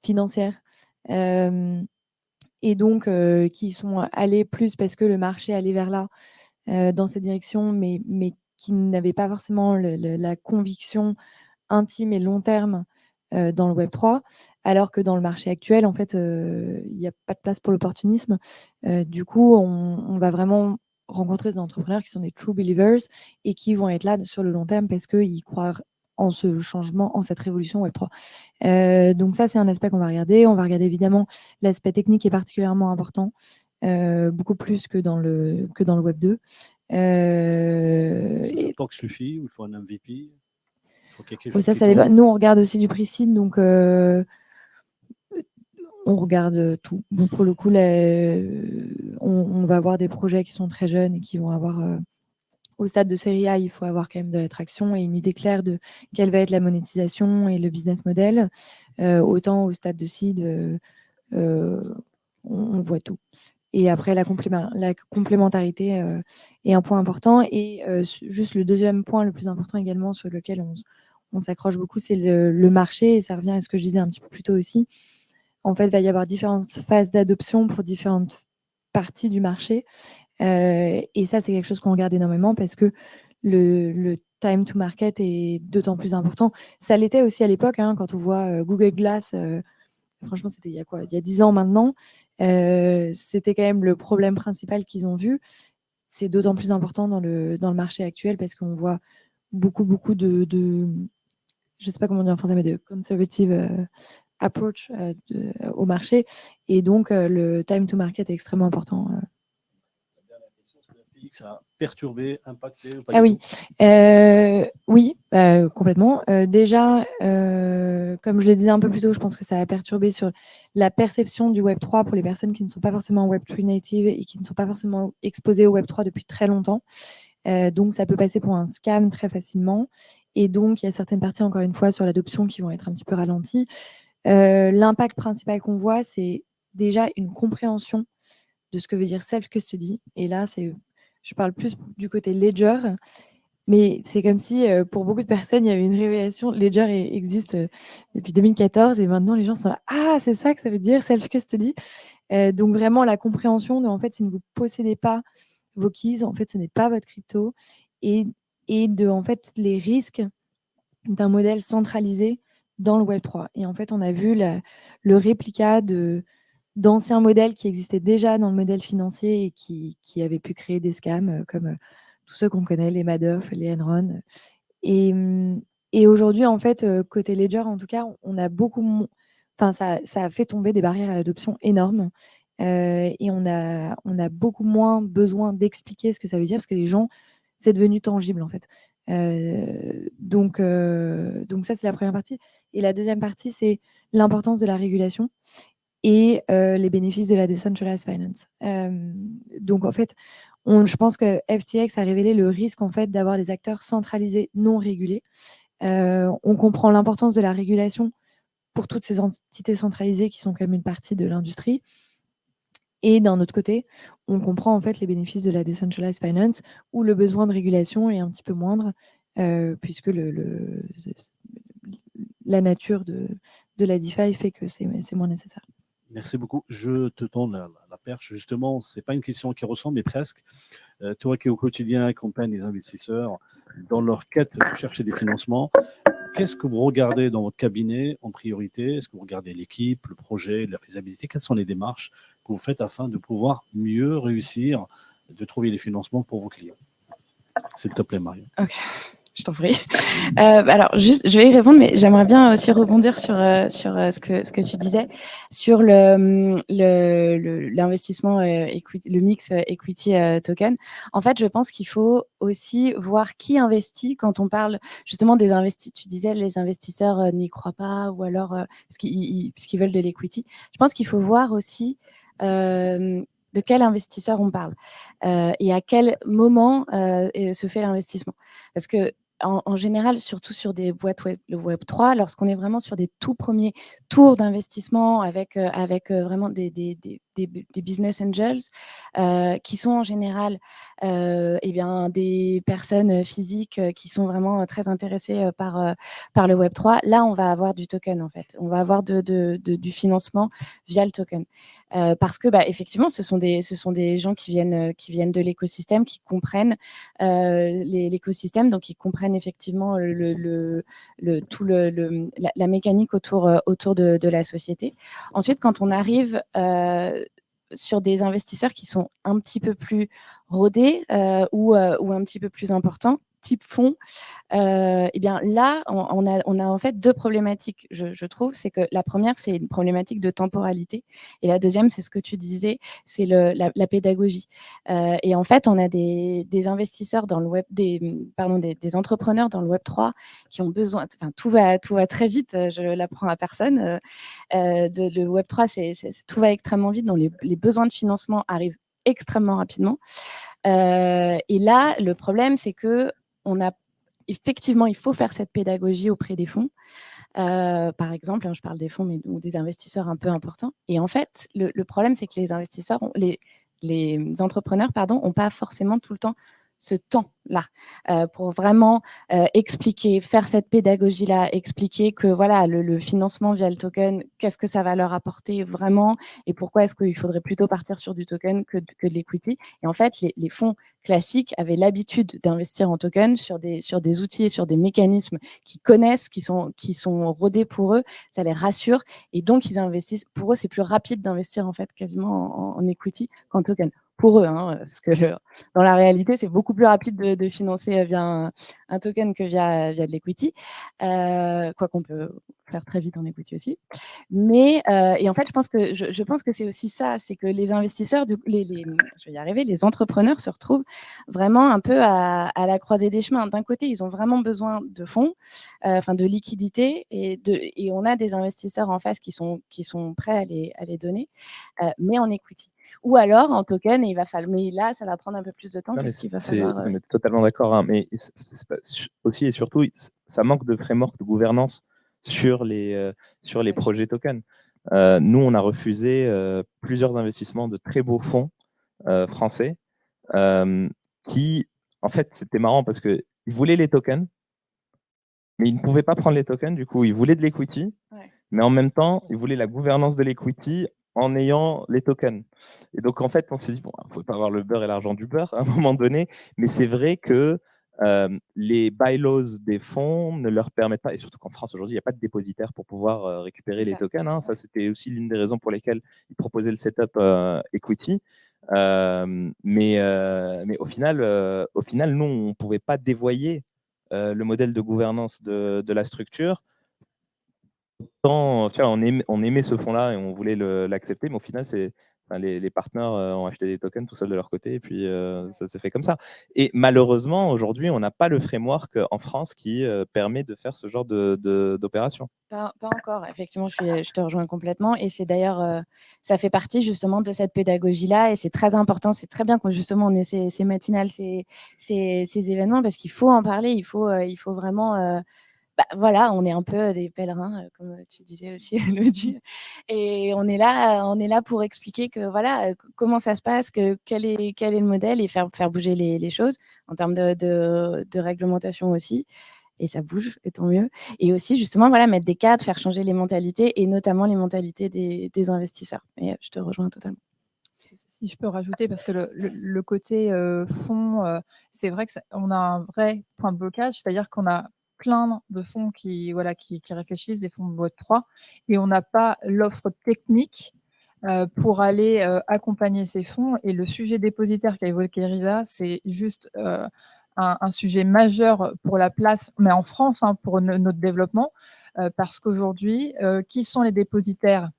financière. Et donc, qui sont allés plus parce que le marché allait vers là, dans cette direction, mais qui n'avaient pas forcément la conviction intime et long terme dans le Web3, alors que dans le marché actuel, en fait, il n'y a pas de place pour l'opportunisme. Du coup, on va vraiment rencontrer des entrepreneurs qui sont des true believers et qui vont être là sur le long terme parce qu'ils croient en ce changement, en cette révolution Web3. Donc ça, c'est un aspect qu'on va regarder. On va regarder évidemment l'aspect technique qui est particulièrement important, beaucoup plus que dans le Web 2. Est-ce que le POC suffit ou il faut un MVP? Il faut quelque chose ça qui dépend. tourne. Nous, on regarde aussi du pre-seed, donc on regarde tout. Bon, pour le coup, on va avoir des projets qui sont très jeunes et qui vont avoir... au stade de série A, il faut avoir quand même de l'attraction et une idée claire de quelle va être la monétisation et le business model. Autant au stade de seed, on voit tout. Et après, la complémentarité est un point important. Et juste le deuxième point, le plus important également, sur lequel on s'accroche beaucoup, c'est le marché. Et ça revient à ce que je disais un petit peu plus tôt aussi. En fait, il va y avoir différentes phases d'adoption pour différentes parties du marché. Et ça, c'est quelque chose qu'on regarde énormément parce que le time to market est d'autant plus important. Ça l'était aussi à l'époque, hein, quand on voit Google Glass, franchement, c'était il y a quoi? Il y a 10 ans maintenant. C'était quand même le problème principal qu'ils ont vu. C'est d'autant plus important dans le marché actuel parce qu'on voit beaucoup de je ne sais pas comment on dit en français, mais de conservative approach au marché. Et donc, le time to market est extrêmement important. Ça a perturbé, impacté ou pas Ah du oui, tout? oui, complètement. Déjà, comme je le disais un peu plus tôt, je pense que ça a perturbé sur la perception du Web3 pour les personnes qui ne sont pas forcément Web3 native et qui ne sont pas forcément exposées au Web3 depuis très longtemps. Donc, ça peut passer pour un scam très facilement. Et donc, il y a certaines parties, encore une fois, sur l'adoption qui vont être un petit peu ralenties. L'impact principal qu'on voit, c'est déjà une compréhension de ce que veut dire self-custody. Et là, je parle plus du côté ledger, mais c'est comme si pour beaucoup de personnes, il y avait une révélation. Ledger existe depuis 2014 et maintenant, les gens sont là, ah, c'est ça que ça veut dire self-custody. Donc, vraiment, la compréhension de, en fait, si vous ne possédez pas vos keys, en fait, ce n'est pas votre crypto et de, en fait, les risques d'un modèle centralisé dans le Web3. Et en fait, on a vu le réplica d'anciens modèles qui existaient déjà dans le modèle financier et qui avaient pu créer des scams comme tous ceux qu'on connaît, les Madoff, les Enron. Et aujourd'hui, en fait, côté Ledger, en tout cas, on a beaucoup... Enfin, ça a fait tomber des barrières à l'adoption énormes. Et on a beaucoup moins besoin d'expliquer ce que ça veut dire parce que les gens, c'est devenu tangible, en fait. Donc ça, c'est la première partie. Et la deuxième partie, c'est l'importance de la régulation et les bénéfices de la decentralized finance. Donc, en fait, je pense que FTX a révélé le risque en fait, d'avoir des acteurs centralisés non régulés. On comprend l'importance de la régulation pour toutes ces entités centralisées qui sont quand même une partie de l'industrie. Et d'un autre côté, on comprend en fait les bénéfices de la decentralized finance où le besoin de régulation est un petit peu moindre puisque la nature de la DeFi fait que c'est moins nécessaire. Merci beaucoup. Je te tends la perche. Justement, ce n'est pas une question qui ressemble, mais presque. Toi qui au quotidien accompagne les investisseurs dans leur quête de chercher des financements, qu'est-ce que vous regardez dans votre cabinet en priorité? Est-ce que vous regardez l'équipe, le projet, la faisabilité? Quelles sont les démarches que vous faites afin de pouvoir mieux réussir de trouver les financements pour vos clients? S'il te plaît, Marion. Ok. Je t'en prie. Alors, juste, je vais y répondre, mais j'aimerais bien aussi rebondir sur ce que tu disais, sur l'investissement equity, le mix equity token. En fait, je pense qu'il faut aussi voir qui investit quand on parle justement des investisseurs. Tu disais les investisseurs n'y croient pas ou alors parce qu'ils veulent de l'equity. Je pense qu'il faut voir aussi de quel investisseur on parle et à quel moment se fait l'investissement. Parce que en général, surtout sur des boîtes le Web3, lorsqu'on est vraiment sur des tout premiers tours d'investissement avec vraiment des business angels qui sont en général des personnes physiques qui sont vraiment très intéressées par le Web3, là, on va avoir du token en fait. On va avoir du financement via le token. Parce que effectivement, ce sont des gens qui viennent de l'écosystème, qui comprennent l'écosystème, donc ils comprennent effectivement la mécanique autour de la société. Ensuite, quand on arrive sur des investisseurs qui sont un petit peu plus rodés ou un petit peu plus importants, type fonds, eh bien là, on a en fait deux problématiques, je trouve. C'est que la première, c'est une problématique de temporalité. Et la deuxième, c'est ce que tu disais, c'est la pédagogie. Et en fait, on a des investisseurs dans le web, des entrepreneurs dans le Web3 qui ont besoin, enfin, tout va très vite, je l'apprends à personne. Le Web3, tout va extrêmement vite, donc les besoins de financement arrivent extrêmement rapidement. Et là, le problème, c'est que effectivement, il faut faire cette pédagogie auprès des fonds. Par exemple, je parle des fonds, mais ou des investisseurs un peu importants. Et en fait, le problème, c'est que les investisseurs, les entrepreneurs, n'ont pas forcément tout le temps ce temps-là pour vraiment expliquer, faire cette pédagogie-là, expliquer que voilà, le financement via le token, qu'est-ce que ça va leur apporter vraiment et pourquoi est-ce qu'il faudrait plutôt partir sur du token que de l'equity. Et en fait, les fonds classiques avaient l'habitude d'investir en token sur des outils et sur des mécanismes qu'ils connaissent, qui sont rodés pour eux, ça les rassure et donc ils investissent. Pour eux, c'est plus rapide d'investir en fait quasiment en equity qu'en token. Pour eux, parce que dans la réalité, c'est beaucoup plus rapide de financer via un token que via de l'equity, quoi qu'on peut faire très vite en equity aussi. Mais et en fait, je pense que c'est aussi ça, c'est que les investisseurs, je vais y arriver, les entrepreneurs se retrouvent vraiment un peu à la croisée des chemins. D'un côté, ils ont vraiment besoin de fonds, de liquidités, et on a des investisseurs en face qui sont prêts à les donner, mais en equity. Ou alors en token, mais là, ça va prendre un peu plus de temps parce qu'il va falloir. On est totalement d'accord, mais c'est pas, aussi et surtout, ça manque de framework de gouvernance sur les projets tokens. Nous, on a refusé plusieurs investissements de très beaux fonds français qui, en fait, c'était marrant parce qu'ils voulaient les tokens, mais ils ne pouvaient pas prendre les tokens. Du coup, ils voulaient de l'equity, mais en même temps, ils voulaient la gouvernance de l'equity en ayant les tokens. Et donc, en fait, on s'est dit, bon, il ne faut pas avoir le beurre et l'argent du beurre à un moment donné, mais c'est vrai que les bylaws des fonds ne leur permettent pas, et surtout qu'en France, aujourd'hui, il n'y a pas de dépositaire pour pouvoir récupérer les tokens. Ça, c'était aussi l'une des raisons pour lesquelles ils proposaient le setup equity. Mais au final, nous, on ne pouvait pas dévoyer le modèle de gouvernance de la structure. On aimait ce fonds-là et on voulait l'accepter, mais au final, les partenaires ont acheté des tokens tout seuls de leur côté et puis ça s'est fait comme ça. Et malheureusement, aujourd'hui, on n'a pas le framework en France qui permet de faire ce genre d'opération. Pas encore, effectivement, je te rejoins complètement. Et c'est d'ailleurs, ça fait partie justement de cette pédagogie-là et c'est très important. C'est très bien qu'on justement on ait ces matinales, ces événements parce qu'il faut en parler. Il faut vraiment. Voilà, on est un peu des pèlerins, comme tu disais aussi, Elodie. Et on est là pour expliquer que voilà, comment ça se passe, quel est le modèle et faire bouger les choses en termes de réglementation aussi. Et ça bouge, et tant mieux. Et aussi, justement, voilà, mettre des cadres, faire changer les mentalités, et notamment les mentalités des investisseurs. Et je te rejoins totalement. Si je peux rajouter, parce que le côté fonds, c'est vrai qu'on a un vrai point de blocage, c'est-à-dire qu'on a plein de fonds qui réfléchissent, des fonds de Web3, et on n'a pas l'offre technique pour aller accompagner ces fonds. Et le sujet dépositaire qu'a évoqué Risa, c'est juste un sujet majeur pour la place, mais en France, pour notre développement, parce qu'aujourd'hui, qui sont les dépositaires ?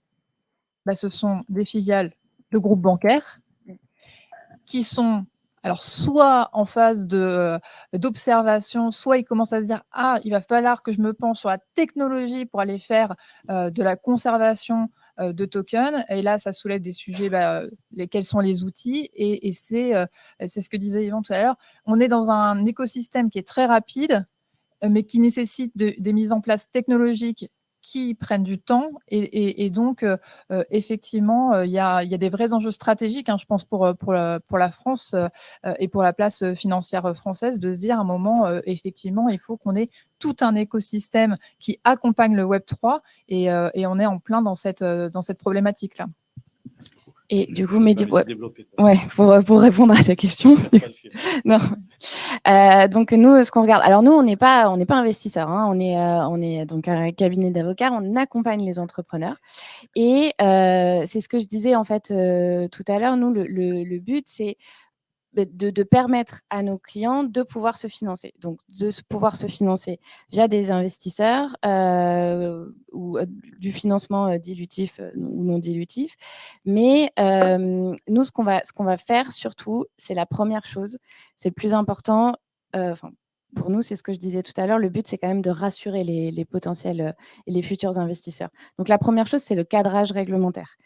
Ce sont des filiales de groupes bancaires qui sont alors soit en phase d'observation, soit ils commencent à se dire « Ah, il va falloir que je me penche sur la technologie pour aller faire de la conservation de tokens ». Et là, ça soulève des sujets, quels sont les outils. Et c'est ce que disait Yvan tout à l'heure. On est dans un écosystème qui est très rapide, mais qui nécessite des mises en place technologiques qui prennent du temps et donc effectivement il y a des vrais enjeux stratégiques, je pense pour la France et pour la place financière française, de se dire à un moment effectivement il faut qu'on ait tout un écosystème qui accompagne le Web3 et on est en plein dans cette problématique là. Et du coup, pour répondre à ta question. Non. Donc nous, ce qu'on regarde, alors nous, on n'est pas investisseurs, on est donc un cabinet d'avocats, on accompagne les entrepreneurs et c'est ce que je disais en fait tout à l'heure. Nous, le but, c'est de permettre à nos clients de pouvoir se financer. Donc, pouvoir se financer via des investisseurs ou du financement dilutif ou non dilutif. Mais nous, ce qu'on va faire surtout, c'est la première chose, c'est le plus important. Pour nous, c'est ce que je disais tout à l'heure, le but, c'est quand même de rassurer les potentiels et les futurs investisseurs. Donc, la première chose, c'est le cadrage réglementaire.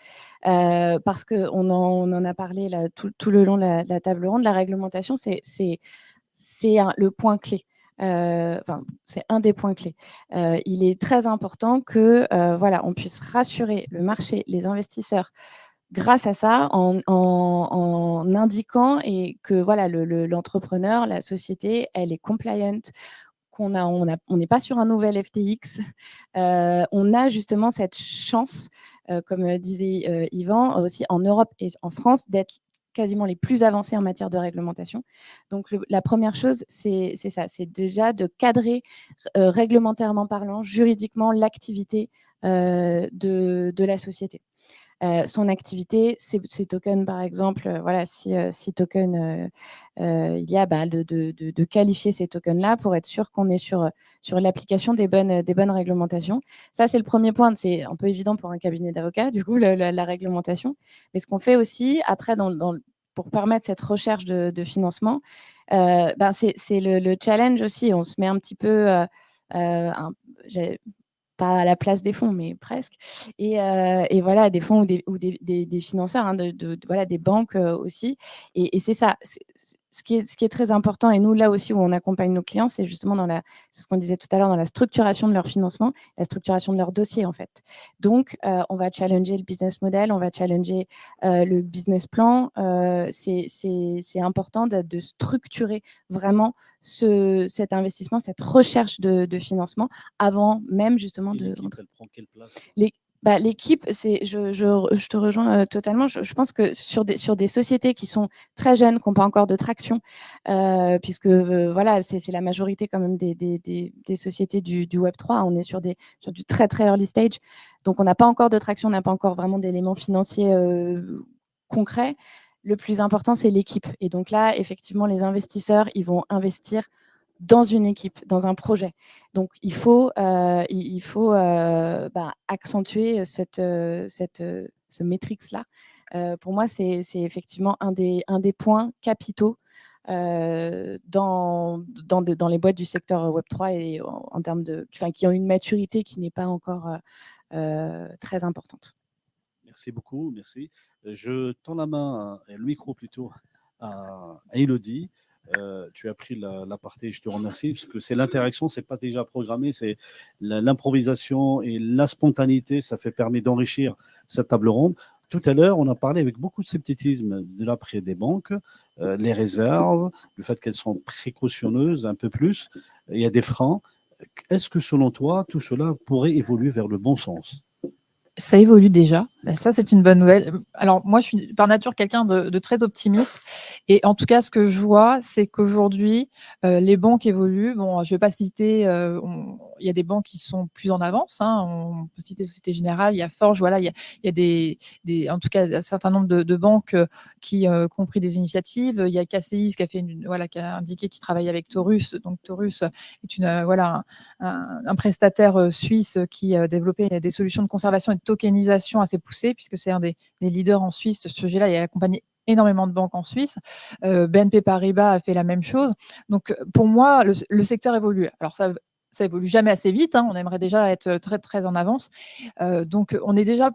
Parce qu'on en a parlé là, tout le long de la table ronde, la réglementation, c'est le point clé. C'est un des points clés. Il est très important que on puisse rassurer le marché, les investisseurs, grâce à ça, en indiquant et que l'entrepreneur, la société, elle est compliant, on n'est pas sur un nouvel FTX. On a justement cette chance, comme disait Yvan, aussi en Europe et en France, d'être quasiment les plus avancés en matière de réglementation. Donc, la première chose, c'est ça, c'est déjà de cadrer réglementairement parlant, juridiquement, l'activité de la société. Son activité, ces tokens, par exemple, si token il y a, de qualifier ces tokens-là pour être sûr qu'on est sur l'application des bonnes réglementations. Ça, c'est le premier point. C'est un peu évident pour un cabinet d'avocats, du coup, la réglementation. Mais ce qu'on fait aussi, après, pour permettre cette recherche de financement, c'est le challenge aussi. On se met un petit peu... pas à la place des fonds, mais presque. Et voilà, des fonds ou des financeurs, hein, des banques aussi. Et c'est ça, ce qui est très important. Et nous, là aussi, où on accompagne nos clients, c'est justement c'est ce qu'on disait tout à l'heure, dans la structuration de leur financement, la structuration de leur dossier, en fait. Donc, on va challenger le business model, on va challenger le business plan. C'est important de structurer vraiment cet investissement, cette recherche de financement avant même justement de... L'équipe, elle prend quelle place? L'équipe, je te rejoins totalement. Je pense que sur des sociétés qui sont très jeunes, qui n'ont pas encore de traction, puisque c'est la majorité quand même des sociétés du Web3. On est sur du très très early stage, donc on n'a pas encore de traction, on n'a pas encore vraiment d'éléments financiers concrets. Le plus important, c'est l'équipe. Et donc là, effectivement, les investisseurs, ils vont investir dans une équipe, dans un projet. Donc, il faut accentuer ce matrix-là. Pour moi, c'est effectivement un des points capitaux dans les boîtes du secteur Web3 et en termes qui ont une maturité qui n'est pas encore très importante. Merci beaucoup, merci. Je tends la main, le micro plutôt, à Elodie. Tu as pris la partie, je te remercie, parce que c'est l'interaction, c'est pas déjà programmé, c'est l'improvisation et la spontanéité, ça permet d'enrichir cette table ronde. Tout à l'heure, on a parlé avec beaucoup de scepticisme de l'après des banques, les réserves, le fait qu'elles sont précautionneuses un peu plus, il y a des freins. Est-ce que selon toi, tout cela pourrait évoluer vers le bon sens? Ça évolue déjà. Ça, c'est une bonne nouvelle. Alors, moi, je suis par nature quelqu'un de très optimiste. Et en tout cas, ce que je vois, c'est qu'aujourd'hui, les banques évoluent. Bon, je ne vais pas citer, il y a des banques qui sont plus en avance. Hein. On peut citer Société Générale, il y a Forge. Voilà, il y a en tout cas, un certain nombre de banques qui ont pris des initiatives. Il y a KCIS qui a indiqué qu'il travaille avec Taurus. Donc, Taurus est un prestataire suisse qui développait des solutions de conservation et de tokenisation assez poussées, puisque c'est un des leaders en Suisse sur ce sujet-là. Il a accompagné énormément de banques en Suisse. BNP Paribas a fait la même chose. Donc, pour moi, le secteur évolue. Alors, ça évolue jamais assez vite. Hein. On aimerait déjà être très, très en avance. Donc, on est déjà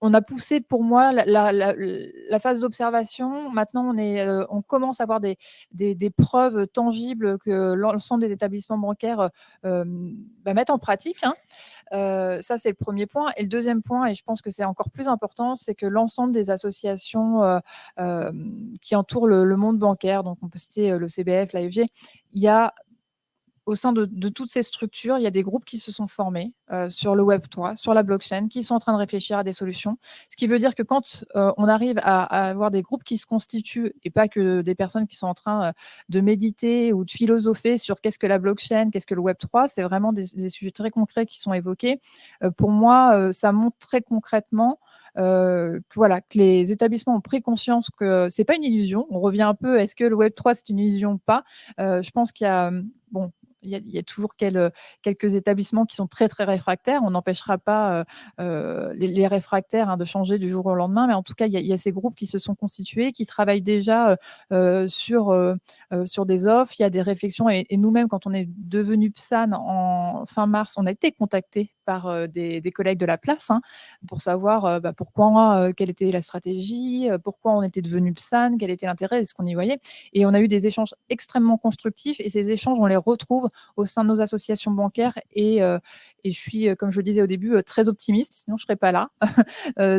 on a poussé, pour moi, la phase d'observation. Maintenant, on commence à avoir des preuves tangibles que l'ensemble des établissements bancaires mettent en pratique. Hein. Ça, c'est le premier point. Et le deuxième point, et je pense que c'est encore plus important, c'est que l'ensemble des associations qui entourent le monde bancaire, donc on peut citer le CBF, l'AFG, il y a au sein de toutes ces structures, il y a des groupes qui se sont formés sur le Web3, sur la blockchain, qui sont en train de réfléchir à des solutions. Ce qui veut dire que quand on arrive à avoir des groupes qui se constituent et pas que des personnes qui sont en train de méditer ou de philosopher sur qu'est-ce que la blockchain, qu'est-ce que le Web3, c'est vraiment des sujets très concrets qui sont évoqués. Pour moi, ça montre très concrètement que les établissements ont pris conscience que c'est pas une illusion. On revient un peu, est-ce que le Web3 c'est une illusion ou pas? Je pense qu'il y a, bon, il y a toujours quelques établissements qui sont très, très réfractaires. On n'empêchera pas les réfractaires de changer du jour au lendemain, mais en tout cas, il y a ces groupes qui se sont constitués, qui travaillent déjà sur des offres. Il y a des réflexions et nous-mêmes, quand on est devenu PSAN en fin mars, on a été contactés par des collègues de la place pour savoir pourquoi, quelle était la stratégie, pourquoi on était devenu PSAN, quel était l'intérêt, est-ce qu'on y voyait. Et on a eu des échanges extrêmement constructifs et ces échanges, on les retrouve au sein de nos associations bancaires et je suis, comme je le disais au début, très optimiste, sinon je ne serais pas là.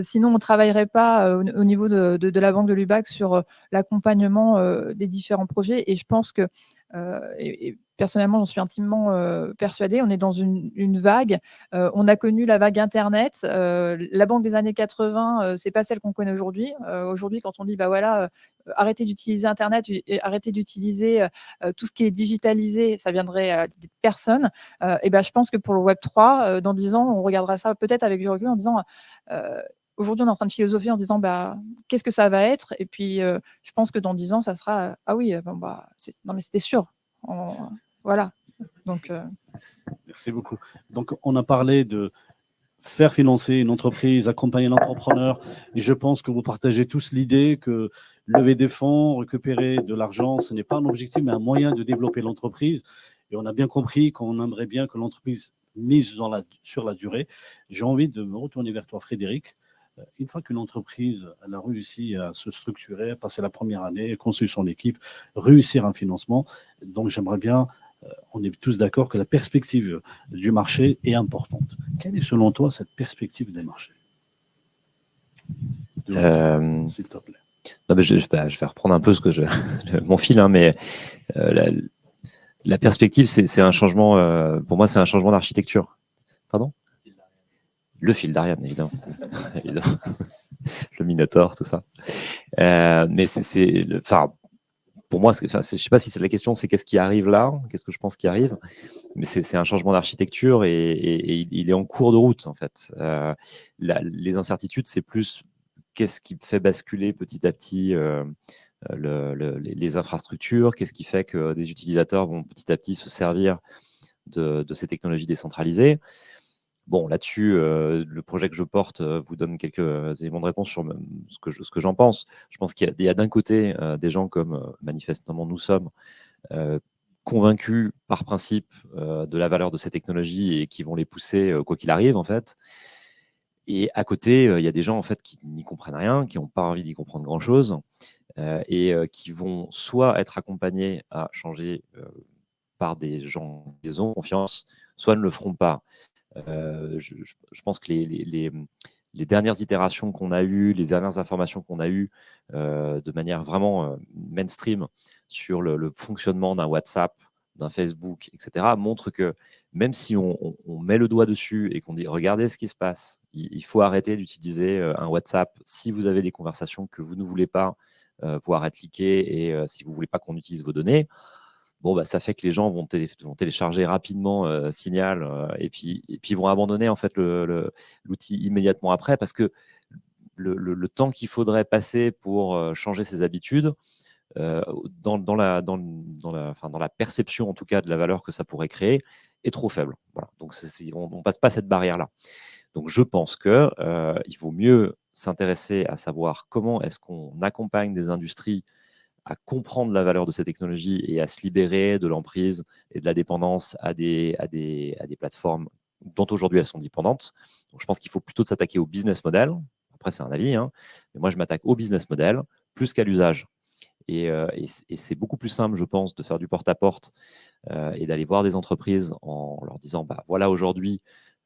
Sinon, on ne travaillerait pas au niveau de la banque de l'UBAC sur l'accompagnement des différents projets et je pense que et personnellement, j'en suis intimement persuadée. On est dans une vague. On a connu la vague Internet. La banque des années 80, c'est pas celle qu'on connaît aujourd'hui. Aujourd'hui, quand on dit, bah voilà, arrêtez d'utiliser Internet, et arrêtez d'utiliser tout ce qui est digitalisé, ça viendrait des personnes. Et ben, je pense que pour le Web 3, dans 10 ans, on regardera ça peut-être avec du recul en disant. Aujourd'hui, on est en train de philosopher en se disant bah, qu'est-ce que ça va être. Et puis, je pense que dans 10 ans, ça sera ah oui, bon, bah, non, mais c'était sûr. Voilà. Donc, Merci beaucoup. Donc, on a parlé de faire financer une entreprise, accompagner l'entrepreneur. Et je pense que vous partagez tous l'idée que lever des fonds, récupérer de l'argent, ce n'est pas un objectif, mais un moyen de développer l'entreprise. Et on a bien compris qu'on aimerait bien que l'entreprise mise sur la durée. J'ai envie de me retourner vers toi, Frédéric. Une fois qu'une entreprise elle a réussi à se structurer, passer la première année, construire son équipe, réussir un financement, donc j'aimerais bien, on est tous d'accord que la perspective du marché est importante. Quelle est selon toi cette perspective des marchés? S'il te plaît. Non, mais je vais reprendre un peu mon fil, mais la perspective, c'est un changement, pour moi, c'est un changement d'architecture. Pardon? Le fil d'Ariane, évidemment. Le Minotaur, tout ça. Mais pour moi, je ne sais pas si c'est la question, c'est qu'est-ce qui arrive là, qu'est-ce que je pense qui arrive, mais c'est un changement d'architecture et il est en cours de route, en fait. Les incertitudes, c'est plus qu'est-ce qui fait basculer petit à petit les infrastructures, qu'est-ce qui fait que des utilisateurs vont petit à petit se servir de ces technologies décentralisées. Bon, là-dessus, le projet que je porte vous donne quelques éléments de réponse sur ce que j'en pense. Je pense qu'il y a d'un côté des gens comme manifestement nous sommes convaincus par principe de la valeur de ces technologies et qui vont les pousser quoi qu'il arrive en fait. Et à côté, il y a des gens en fait qui n'y comprennent rien, qui n'ont pas envie d'y comprendre grand-chose et qui vont soit être accompagnés à changer par des gens qui ont confiance, soit ne le feront pas. Je pense que les dernières itérations qu'on a eues, les dernières informations qu'on a eues de manière vraiment mainstream sur le fonctionnement d'un WhatsApp, d'un Facebook, etc., montrent que même si on met le doigt dessus et qu'on dit « regardez ce qui se passe, il faut arrêter d'utiliser un WhatsApp si vous avez des conversations que vous ne voulez pas voir être leakées et si vous ne voulez pas qu'on utilise vos données », bon, bah, ça fait que les gens vont télécharger rapidement Signal et puis vont abandonner en fait l'outil immédiatement après parce que le temps qu'il faudrait passer pour changer ses habitudes dans la perception en tout cas de la valeur que ça pourrait créer est trop faible. Voilà. Donc on ne passe pas cette barrière-là. Donc je pense qu'il vaut mieux s'intéresser à savoir comment est-ce qu'on accompagne des industries à comprendre la valeur de ces technologies et à se libérer de l'emprise et de la dépendance à des plateformes dont aujourd'hui elles sont dépendantes. Donc, je pense qu'il faut plutôt s'attaquer au business model. Après, c'est un avis, mais moi, je m'attaque au business model plus qu'à l'usage. Et c'est beaucoup plus simple, je pense, de faire du porte-à-porte et d'aller voir des entreprises en leur disant bah, voilà aujourd'hui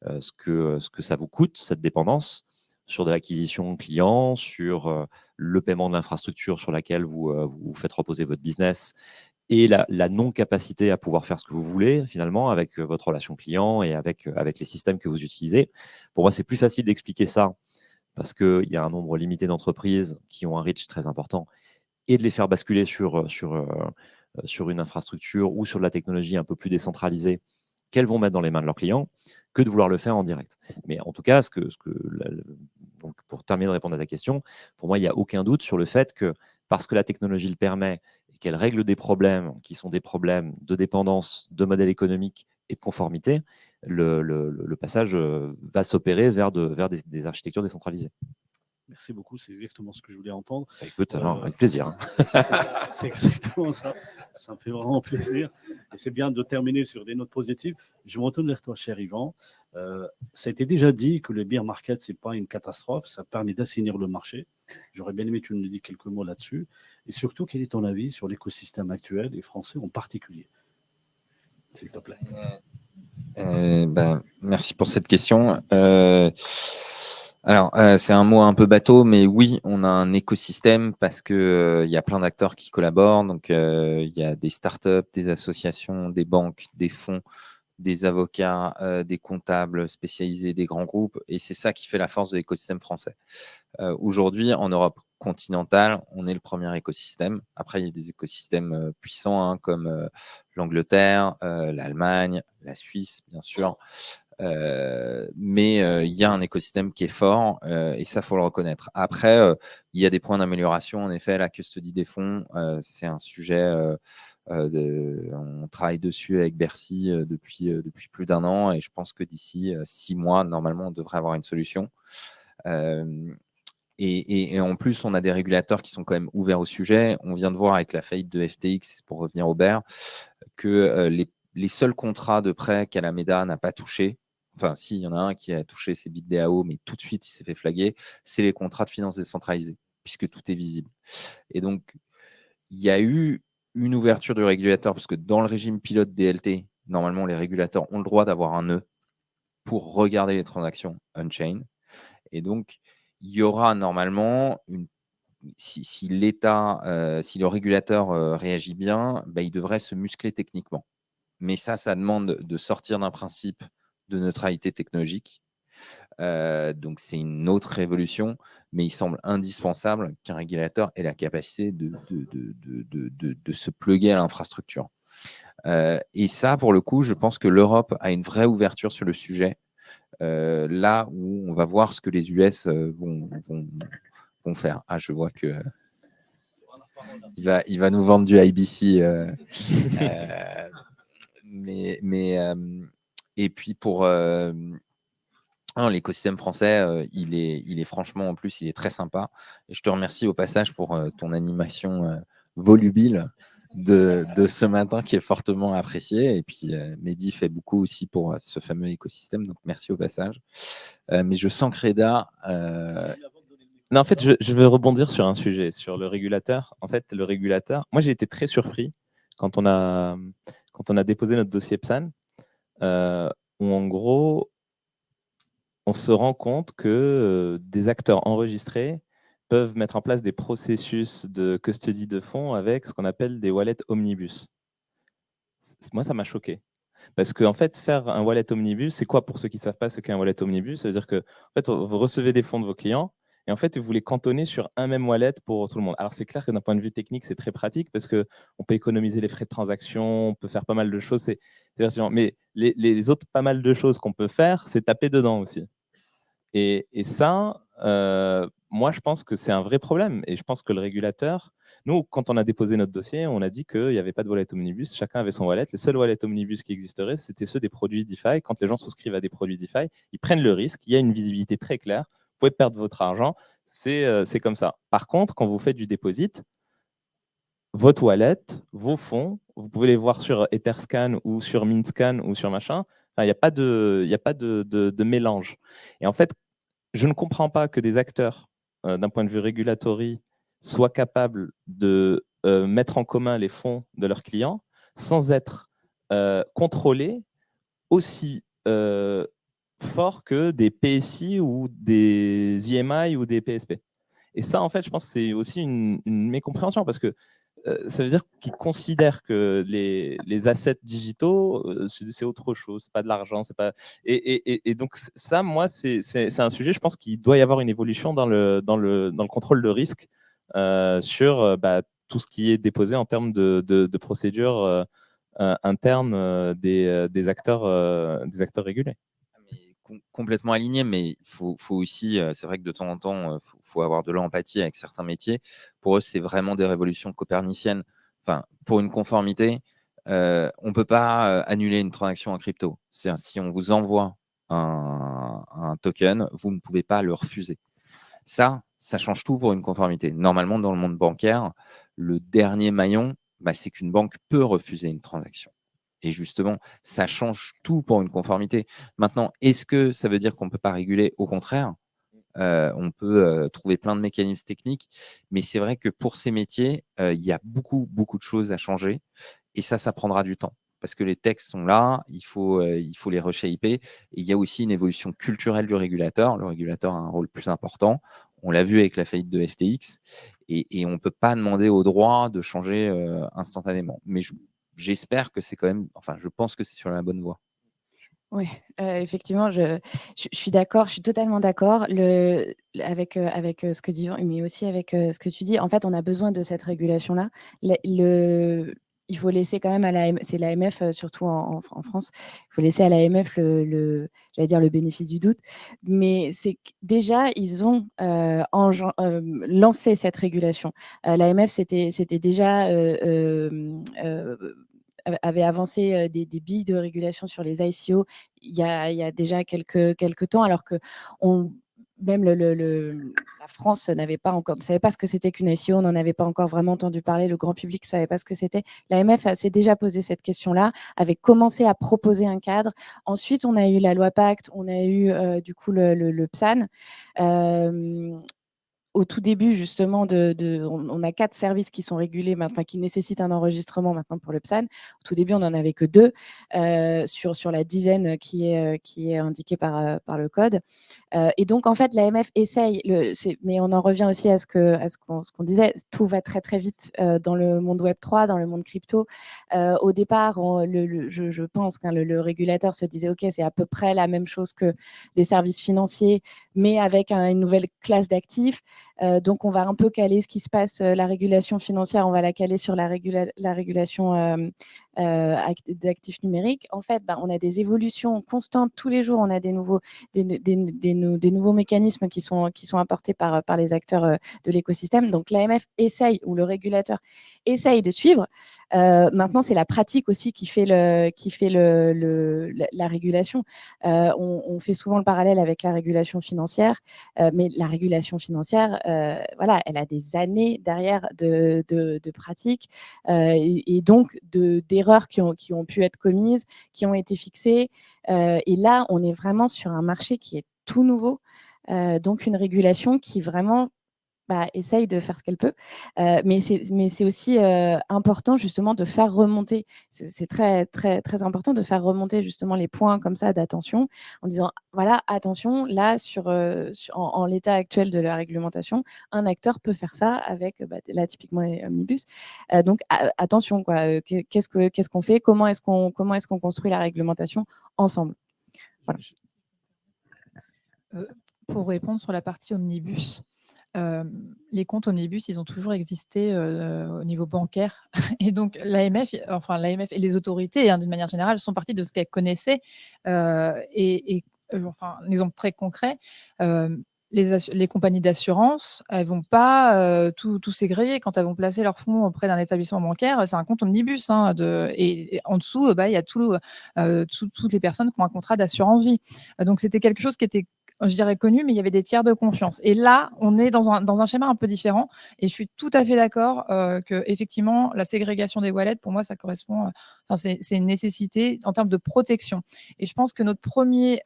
ce que ça vous coûte, cette dépendance, sur de l'acquisition client, sur le paiement de l'infrastructure sur laquelle vous faites reposer votre business et la non-capacité à pouvoir faire ce que vous voulez finalement avec votre relation client et avec les systèmes que vous utilisez. Pour moi, c'est plus facile d'expliquer ça parce qu'il y a un nombre limité d'entreprises qui ont un reach très important et de les faire basculer sur une infrastructure ou sur de la technologie un peu plus décentralisée qu'elles vont mettre dans les mains de leurs clients que de vouloir le faire en direct. Mais en tout cas, Donc, pour terminer de répondre à ta question, pour moi, il n'y a aucun doute sur le fait que parce que la technologie le permet et qu'elle règle des problèmes qui sont des problèmes de dépendance, de modèle économique et de conformité, le passage va s'opérer vers des architectures décentralisées. Merci beaucoup, c'est exactement ce que je voulais entendre. Écoute, alors, avec plaisir. C'est exactement ça. Ça me fait vraiment plaisir. Et c'est bien de terminer sur des notes positives. Je me retourne vers toi, cher Yvan. Ça a été déjà dit que le bear market, ce n'est pas une catastrophe. Ça permet d'assainir le marché. J'aurais bien aimé que tu nous dises quelques mots là-dessus. Et surtout, quel est ton avis sur l'écosystème actuel, et français en particulier? S'il te plaît. Merci pour cette question. Alors, c'est un mot un peu bateau, mais oui, on a un écosystème parce que y a plein d'acteurs qui collaborent. Donc, il y a des startups, des associations, des banques, des fonds, des avocats, des comptables spécialisés, des grands groupes. Et c'est ça qui fait la force de l'écosystème français. Aujourd'hui, en Europe continentale, on est le premier écosystème. Après, il y a des écosystèmes puissants comme l'Angleterre, l'Allemagne, la Suisse, bien sûr. Mais il y a un écosystème qui est fort et ça, il faut le reconnaître. Après, il y a des points d'amélioration. En effet, la custody des fonds, c'est un sujet, on travaille dessus avec Bercy depuis plus d'1 an et je pense que d'ici 6 mois, normalement, on devrait avoir une solution. Et en plus, on a des régulateurs qui sont quand même ouverts au sujet. On vient de voir avec la faillite de FTX, pour revenir au bear, que les seuls contrats de prêt qu'Alameda n'a pas touché, enfin, si, il y en a un qui a touché, c'est BitDAO, mais tout de suite, il s'est fait flaguer, c'est les contrats de finance décentralisée, puisque tout est visible. Et donc, il y a eu une ouverture du régulateur, parce que dans le régime pilote DLT, normalement, les régulateurs ont le droit d'avoir un nœud pour regarder les transactions on-chain. Et donc, il y aura normalement, si l'État, si le régulateur réagit bien, il devrait se muscler techniquement. Mais ça demande de sortir d'un principe de neutralité technologique. Donc, c'est une autre révolution, mais il semble indispensable qu'un régulateur ait la capacité de se plugger à l'infrastructure. Et ça, pour le coup, je pense que l'Europe a une vraie ouverture sur le sujet, là où on va voir ce que les US vont faire. Ah, je vois que il va nous vendre du IBC. Et puis pour l'écosystème français, il est franchement, en plus, il est très sympa. Et je te remercie au passage pour ton animation volubile de ce matin qui est fortement appréciée. Et puis, Mehdi fait beaucoup aussi pour ce fameux écosystème. Donc, merci au passage. Mais je sens que Reda... Non, en fait, je veux rebondir sur un sujet, sur le régulateur. En fait, le régulateur, moi, j'ai été très surpris quand on a déposé notre dossier PSAN, où en gros, on se rend compte que des acteurs enregistrés peuvent mettre en place des processus de custody de fonds avec ce qu'on appelle des wallets omnibus. Moi, ça m'a choqué. Parce qu'en fait, faire un wallet omnibus, c'est quoi pour ceux qui ne savent pas ce qu'est un wallet omnibus? Ça veut dire que en fait, vous recevez des fonds de vos clients et en fait, vous les cantonnez sur un même wallet pour tout le monde. Alors, c'est clair que d'un point de vue technique, c'est très pratique parce qu'on peut économiser les frais de transaction, on peut faire pas mal de choses. Mais les autres pas mal de choses qu'on peut faire, c'est taper dedans aussi. Et ça, moi, je pense que c'est un vrai problème. Et je pense que le régulateur, nous, quand on a déposé notre dossier, on a dit qu'il n'y avait pas de wallet omnibus. Chacun avait son wallet. Les seuls wallets omnibus qui existeraient, c'était ceux des produits DeFi. Quand les gens souscrivent à des produits DeFi, ils prennent le risque. Il y a une visibilité très claire. Vous pouvez perdre votre argent. C'est comme ça. Par contre, quand vous faites du deposit, votre wallet, vos fonds, vous pouvez les voir sur Etherscan ou sur Mintscan ou sur machin. Enfin, il n'y a pas de mélange. Et en fait, je ne comprends pas que des acteurs, d'un point de vue régulatory, soient capables de mettre en commun les fonds de leurs clients sans être contrôlés aussi fort que des PSI ou des IMI ou des PSP. Et ça, en fait, je pense que c'est aussi une mécompréhension parce que ça veut dire qu'ils considèrent que les assets digitaux, c'est autre chose, c'est pas de l'argent, c'est pas. Et donc ça, moi, c'est un sujet. Je pense qu'il doit y avoir une évolution dans le contrôle de risque sur tout ce qui est déposé en termes de procédures internes des acteurs régulés. Mais complètement aligné, mais il faut aussi, c'est vrai que de temps en temps, faut avoir de l'empathie avec certains métiers. Pour eux, c'est vraiment des révolutions coperniciennes. Enfin, pour une conformité, on ne peut pas annuler une transaction en crypto. C'est-à-dire, si on vous envoie un token, vous ne pouvez pas le refuser. Ça change tout pour une conformité. Normalement, dans le monde bancaire, le dernier maillon, c'est qu'une banque peut refuser une transaction. Et justement, ça change tout pour une conformité. Maintenant, est-ce que ça veut dire qu'on ne peut pas réguler? Au contraire, on peut trouver plein de mécanismes techniques, mais c'est vrai que pour ces métiers, il y a beaucoup, beaucoup de choses à changer et ça prendra du temps parce que les textes sont là, il faut les reshaper. Et il y a aussi une évolution culturelle du régulateur. Le régulateur a un rôle plus important. On l'a vu avec la faillite de FTX et on ne peut pas demander au droit de changer instantanément. Mais j'espère que c'est quand même, enfin, je pense que c'est sur la bonne voie. Oui, effectivement, je suis d'accord, je suis totalement d'accord avec ce que dit, mais aussi avec ce que tu dis. En fait, on a besoin de cette régulation-là. Il faut laisser quand même c'est l'AMF, surtout en France, il faut laisser à l'AMF j'allais dire le bénéfice du doute. Mais c'est déjà, ils ont lancé cette régulation. L'AMF, c'était déjà avait avancé des billes de régulation sur les ICO il y a déjà quelques temps, alors que même la France ne savait pas ce que c'était qu'une ICO, on n'en avait pas encore vraiment entendu parler, le grand public ne savait pas ce que c'était. L'AMF s'est déjà posé cette question-là, avait commencé à proposer un cadre. Ensuite, on a eu la loi Pacte, on a eu du coup le PSAN. Au tout début, justement, on a 4 services qui sont régulés, qui nécessitent un enregistrement maintenant pour le PSAN. Au tout début, on n'en avait que 2 sur la dizaine qui est indiquée par le code. Et donc, en fait, l'AMF essaye, mais on en revient aussi à ce qu'on disait, tout va très, très vite dans le monde Web3, dans le monde crypto. Au départ, je pense que le régulateur se disait, OK, c'est à peu près la même chose que des services financiers, mais avec une nouvelle classe d'actifs. Donc, on va un peu caler ce qui se passe, la régulation financière, on va la caler sur la régulation d'actifs numériques. En fait, on a des évolutions constantes tous les jours, on a des nouveaux mécanismes qui sont apportés par les acteurs de l'écosystème. Donc, l'AMF essaye, ou le régulateur essaye de suivre. Maintenant, c'est la pratique aussi qui fait la régulation. On fait souvent le parallèle avec la régulation financière, mais la régulation financière, elle a des années derrière de pratiques et donc d'erreurs qui ont pu être commises, qui ont été fixées. Et là, on est vraiment sur un marché qui est tout nouveau, donc une régulation qui vraiment essaye de faire ce qu'elle peut. Mais c'est aussi important justement de faire remonter, c'est très, très, très important de faire remonter justement les points comme ça d'attention en disant, voilà, attention, là, en l'état actuel de la réglementation, un acteur peut faire ça avec, là, typiquement les omnibus. Donc, attention, quoi, qu'est-ce qu'on fait, comment est-ce qu'on construit la réglementation ensemble. Voilà. Pour répondre sur la partie omnibus, les comptes omnibus, ils ont toujours existé au niveau bancaire. Et donc, l'AMF et les autorités, d'une manière générale, sont parties de ce qu'elles connaissaient. Un exemple très concret, les compagnies d'assurance, elles ne vont pas tout ségréger. Quand elles vont placer leurs fonds auprès d'un établissement bancaire, c'est un compte omnibus. Et en dessous, il y a toutes les personnes qui ont un contrat d'assurance vie. Donc, c'était quelque chose qui était, je dirais, connu, mais il y avait des tiers de confiance. Et là, on est dans un schéma un peu différent. Et je suis tout à fait d'accord que, effectivement, la ségrégation des wallets, pour moi, ça correspond. C'est une nécessité en termes de protection. Et je pense que notre premier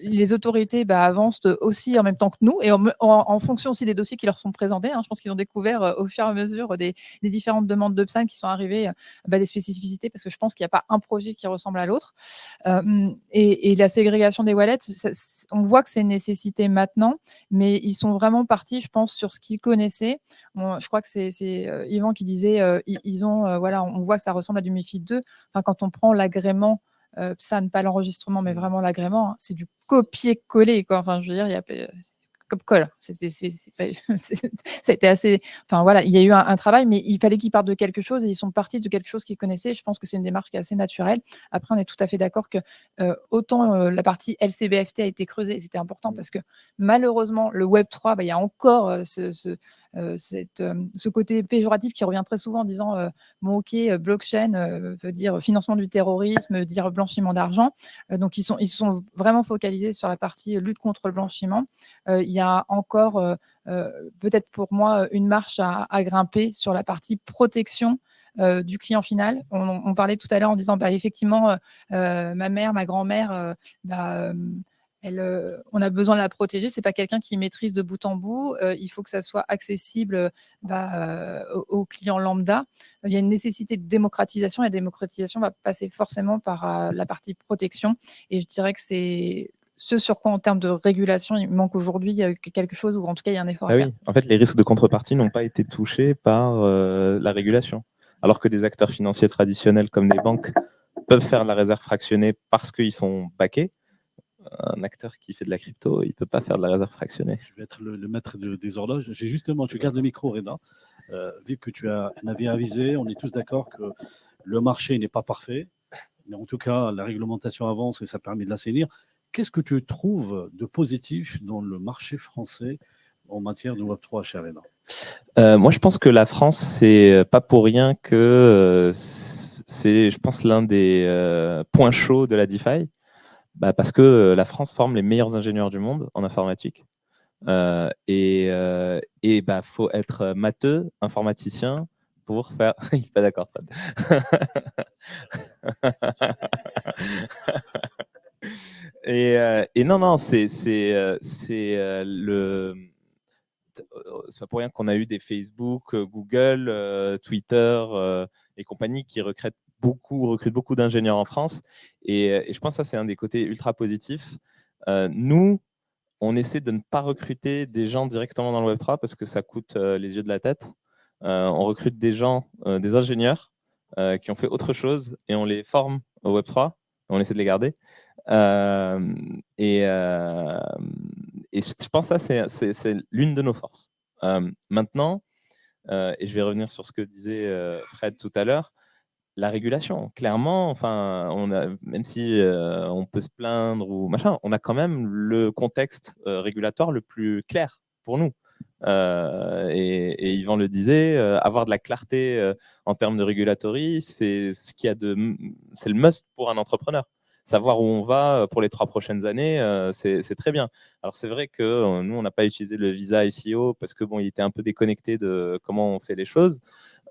les autorités avancent aussi en même temps que nous et en fonction aussi des dossiers qui leur sont présentés. Je pense qu'ils ont découvert au fur et à mesure des différentes demandes de PSAN qui sont arrivées des spécificités, parce que je pense qu'il n'y a pas un projet qui ressemble à l'autre. Et la ségrégation des wallets, on voit que c'est une nécessité maintenant, mais ils sont vraiment partis, je pense, sur ce qu'ils connaissaient. Je crois que c'est Yvan qui disait on voit que ça ressemble à du MiFID II. Quand on prend l'agrément, PSAN, pas l'enregistrement, mais vraiment l'agrément, c'est du copier-coller, quoi. Je veux dire, copier-coller. Ça a été assez. Enfin voilà, il y a eu un travail, mais il fallait qu'ils partent de quelque chose et ils sont partis de quelque chose qu'ils connaissaient. Je pense que c'est une démarche qui est assez naturelle. Après, on est tout à fait d'accord que autant la partie LCBFT a été creusée, c'était important parce que malheureusement, le Web 3, il y a encore ce côté péjoratif qui revient très souvent en disant bon, ok, blockchain veut dire financement du terrorisme, veut dire blanchiment d'argent. Donc, ils se sont vraiment focalisés sur la partie lutte contre le blanchiment. Il y a encore, peut-être pour moi, une marche à grimper sur la partie protection du client final. On parlait tout à l'heure en disant, effectivement, ma mère, ma grand-mère, on a besoin de la protéger. C'est pas quelqu'un qui maîtrise de bout en bout. Il faut que ça soit accessible aux clients lambda. Il y a une nécessité de démocratisation. Et la démocratisation va passer forcément par la partie protection. Et je dirais que c'est ce sur quoi, en termes de régulation, il manque aujourd'hui quelque chose, ou en tout cas, il y a un effort à faire. Oui. En fait, les risques de contrepartie n'ont pas été touchés par la régulation. Alors que des acteurs financiers traditionnels comme des banques peuvent faire de la réserve fractionnée parce qu'ils sont backés. Un acteur qui fait de la crypto, il ne peut pas faire de la réserve fractionnée. Je vais être le maître des horloges. Tu gardes le micro, Reda. Vu que tu as un avis avisé, on est tous d'accord que le marché n'est pas parfait. Mais en tout cas, la réglementation avance et ça permet de l'assainir. Qu'est-ce que tu trouves de positif dans le marché français en matière de Web3, cher Reda ? Moi, je pense que la France, c'est pas pour rien que c'est, je pense, l'un des points chauds de la DeFi. Parce que la France forme les meilleurs ingénieurs du monde en informatique. Et faut être matheux, informaticien pour faire. Il n'est pas d'accord, Fred. et non, c'est pas pour rien qu'on a eu des Facebook, Google, Twitter et compagnie qui recrutent beaucoup d'ingénieurs en France. Et je pense que ça, c'est un des côtés ultra positifs. Nous, on essaie de ne pas recruter des gens directement dans le Web3 parce que ça coûte les yeux de la tête. On recrute des gens, des ingénieurs qui ont fait autre chose et on les forme au Web3. On essaie de les garder. Et je pense que ça, c'est l'une de nos forces. Maintenant, et je vais revenir sur ce que disait Fred tout à l'heure, la régulation, clairement, même si on peut se plaindre ou machin, on a quand même le contexte régulatoire le plus clair pour nous. Et Yvan le disait, avoir de la clarté en termes de regulatory, c'est le must pour un entrepreneur. Savoir où on va pour les 3 prochaines années, c'est très bien. Alors c'est vrai que nous, on n'a pas utilisé le visa ICO parce que il était un peu déconnecté de comment on fait les choses.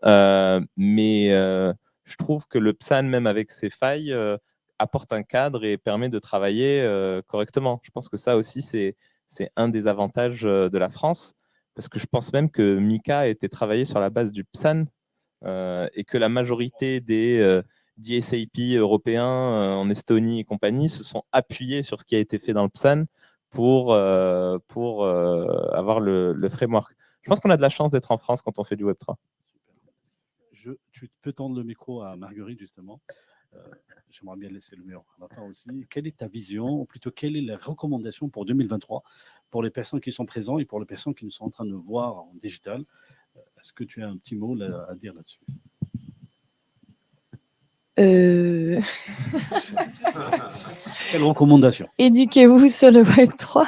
Mais je trouve que le PSAN, même avec ses failles, apporte un cadre et permet de travailler correctement. Je pense que ça aussi, c'est un des avantages de la France, parce que je pense même que Mika a été travaillé sur la base du PSAN et que la majorité des DSAP européens en Estonie et compagnie se sont appuyés sur ce qui a été fait dans le PSAN pour avoir le framework. Je pense qu'on a de la chance d'être en France quand on fait du Web3. Tu peux tendre le micro à Marguerite, justement. J'aimerais bien laisser le meilleur à la fin aussi. Quelle est ta vision, ou plutôt quelle est la recommandation pour 2023 pour les personnes qui sont présentes et pour les personnes qui nous sont en train de voir en digital? Est-ce que tu as un petit mot à dire là-dessus? Quelle recommandation? Éduquez-vous sur le Web3.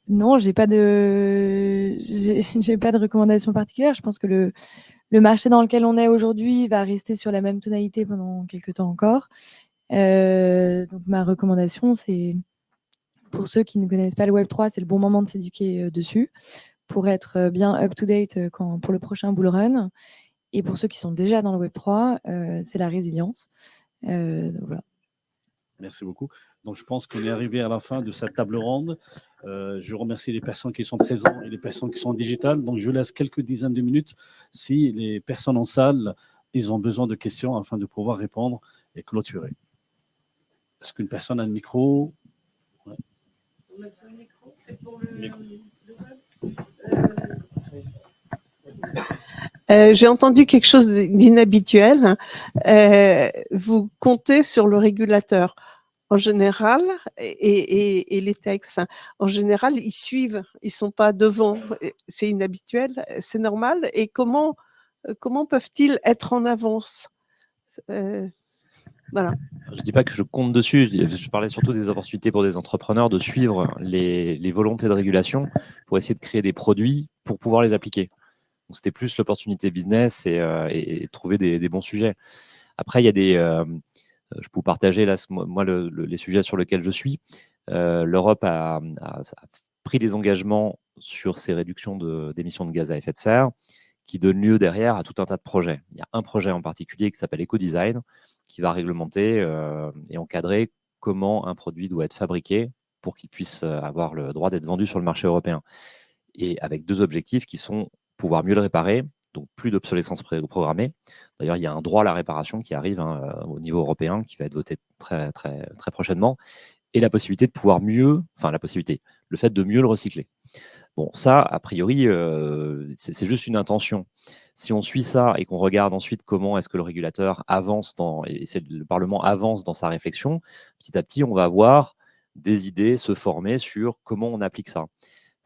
Non, j'ai pas de recommandation particulière. Je pense que le marché dans lequel on est aujourd'hui va rester sur la même tonalité pendant quelques temps encore. Donc ma recommandation, c'est pour ceux qui ne connaissent pas le Web3, c'est le bon moment de s'éduquer dessus pour être bien up-to-date pour le prochain bull run. Et pour ceux qui sont déjà dans le Web3, c'est la résilience. Voilà. Merci beaucoup. Donc, je pense qu'on est arrivé à la fin de cette table ronde. Je remercie les personnes qui sont présentes et les personnes qui sont en digital. Donc, je laisse quelques dizaines de minutes si les personnes en salle, ils ont besoin de questions afin de pouvoir répondre et clôturer. Est-ce qu'une personne a un micro? Ouais. Le micro, c'est pour le web. J'ai entendu quelque chose d'inhabituel. Vous comptez sur le régulateur. en général, et les textes, hein, en général, ils suivent, ils sont pas devant. C'est inhabituel, c'est normal. Et comment peuvent-ils être en avance? Voilà. Je ne dis pas que je compte dessus, je parlais surtout des opportunités pour des entrepreneurs de suivre les volontés de régulation pour essayer de créer des produits pour pouvoir les appliquer. Donc, c'était plus l'opportunité business et trouver des bons sujets. Après, il y a des... je peux vous partager là, moi, les sujets sur lesquels je suis. L'Europe a pris des engagements sur ces réductions d'émissions de gaz à effet de serre qui donnent lieu derrière à tout un tas de projets. Il y a un projet en particulier qui s'appelle Ecodesign qui va réglementer et encadrer comment un produit doit être fabriqué pour qu'il puisse avoir le droit d'être vendu sur le marché européen. Et avec deux objectifs qui sont pouvoir mieux le réparer, donc plus d'obsolescence programmée. D'ailleurs, il y a un droit à la réparation qui arrive au niveau européen, qui va être voté très, très, très prochainement, et la possibilité de pouvoir mieux, enfin la possibilité, le fait de mieux le recycler. Bon, ça, a priori, c'est juste une intention. Si on suit ça et qu'on regarde ensuite comment est-ce que le régulateur avance et le Parlement avance dans sa réflexion, petit à petit, on va voir des idées se former sur comment on applique ça.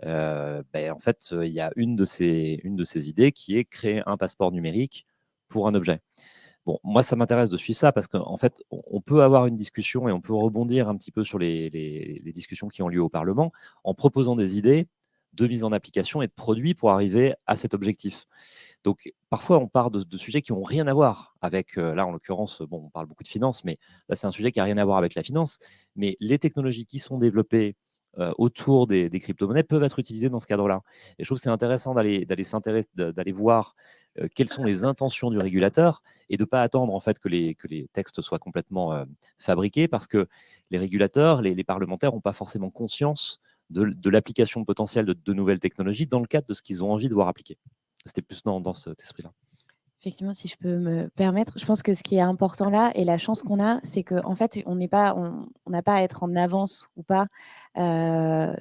En fait, il y a une de ces idées qui est créer un passeport numérique pour un objet. Bon, moi, ça m'intéresse de suivre ça parce qu'en fait, on peut avoir une discussion et on peut rebondir un petit peu sur les discussions qui ont lieu au Parlement en proposant des idées de mise en application et de produits pour arriver à cet objectif. Donc, parfois, on part de sujets qui n'ont rien à voir avec, là, en l'occurrence, bon, on parle beaucoup de finance, mais là, c'est un sujet qui n'a rien à voir avec la finance. Mais les technologies qui sont développées autour des crypto-monnaies peuvent être utilisées dans ce cadre-là. Et je trouve que c'est intéressant d'aller voir quelles sont les intentions du régulateur et de ne pas attendre en fait que les textes soient complètement fabriqués parce que les régulateurs, les parlementaires n'ont pas forcément conscience de l'application potentielle de nouvelles technologies dans le cadre de ce qu'ils ont envie de voir appliquer. C'était plus dans cet esprit-là. Effectivement, si je peux me permettre, je pense que ce qui est important là et la chance qu'on a, c'est qu'en fait, on n'a pas à être en avance ou pas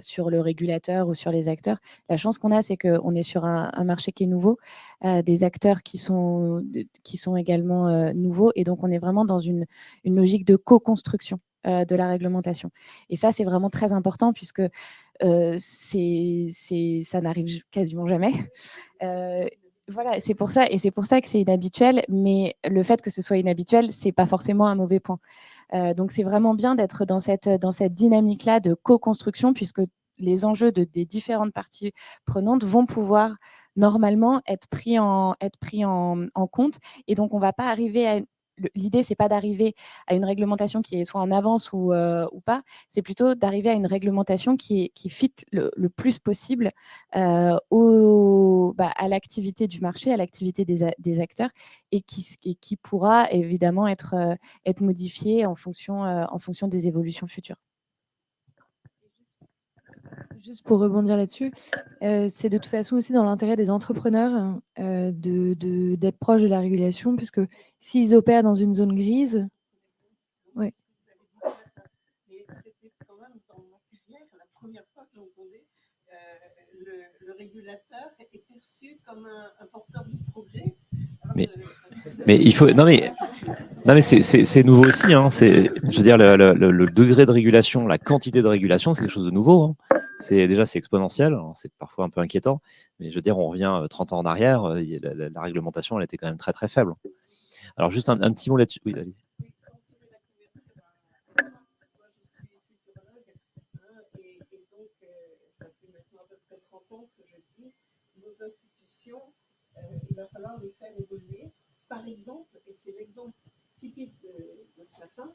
sur le régulateur ou sur les acteurs. La chance qu'on a, c'est qu'on est sur un marché qui est nouveau, des acteurs qui sont également nouveaux, et donc on est vraiment dans une logique de co-construction de la réglementation. Et ça, c'est vraiment très important puisque ça n'arrive quasiment jamais. Voilà, c'est pour ça que c'est inhabituel, mais le fait que ce soit inhabituel, c'est pas forcément un mauvais point. Donc c'est vraiment bien d'être dans cette dynamique-là de co-construction, puisque les enjeux des différentes parties prenantes vont pouvoir normalement être pris en compte, et donc on va pas arriver à l'idée, c'est pas d'arriver à une réglementation qui est soit en avance ou pas, c'est plutôt d'arriver à une réglementation qui fit le plus possible à l'activité du marché, à l'activité des acteurs, et qui pourra évidemment être modifiée en fonction des évolutions futures. Juste pour rebondir là-dessus, c'est de toute façon aussi dans l'intérêt des entrepreneurs d'être proches de la régulation, puisque s'ils opèrent dans une zone grise, oui. C'était quand même dans ma carrière la première fois que j'entendais le régulateur est perçu comme un porteur du progrès. Mais il faut non mais c'est nouveau aussi. Hein. Je veux dire le degré de régulation, la quantité de régulation, c'est quelque chose de nouveau. Hein. C'est exponentiel. C'est parfois un peu inquiétant. Mais je veux dire, on revient 30 ans en arrière. La réglementation, elle était quand même très très faible. Alors juste un petit mot là-dessus. Oui, allez. Nos institutions, il va falloir les faire évoluer. Par exemple, et c'est l'exemple typique de ce matin,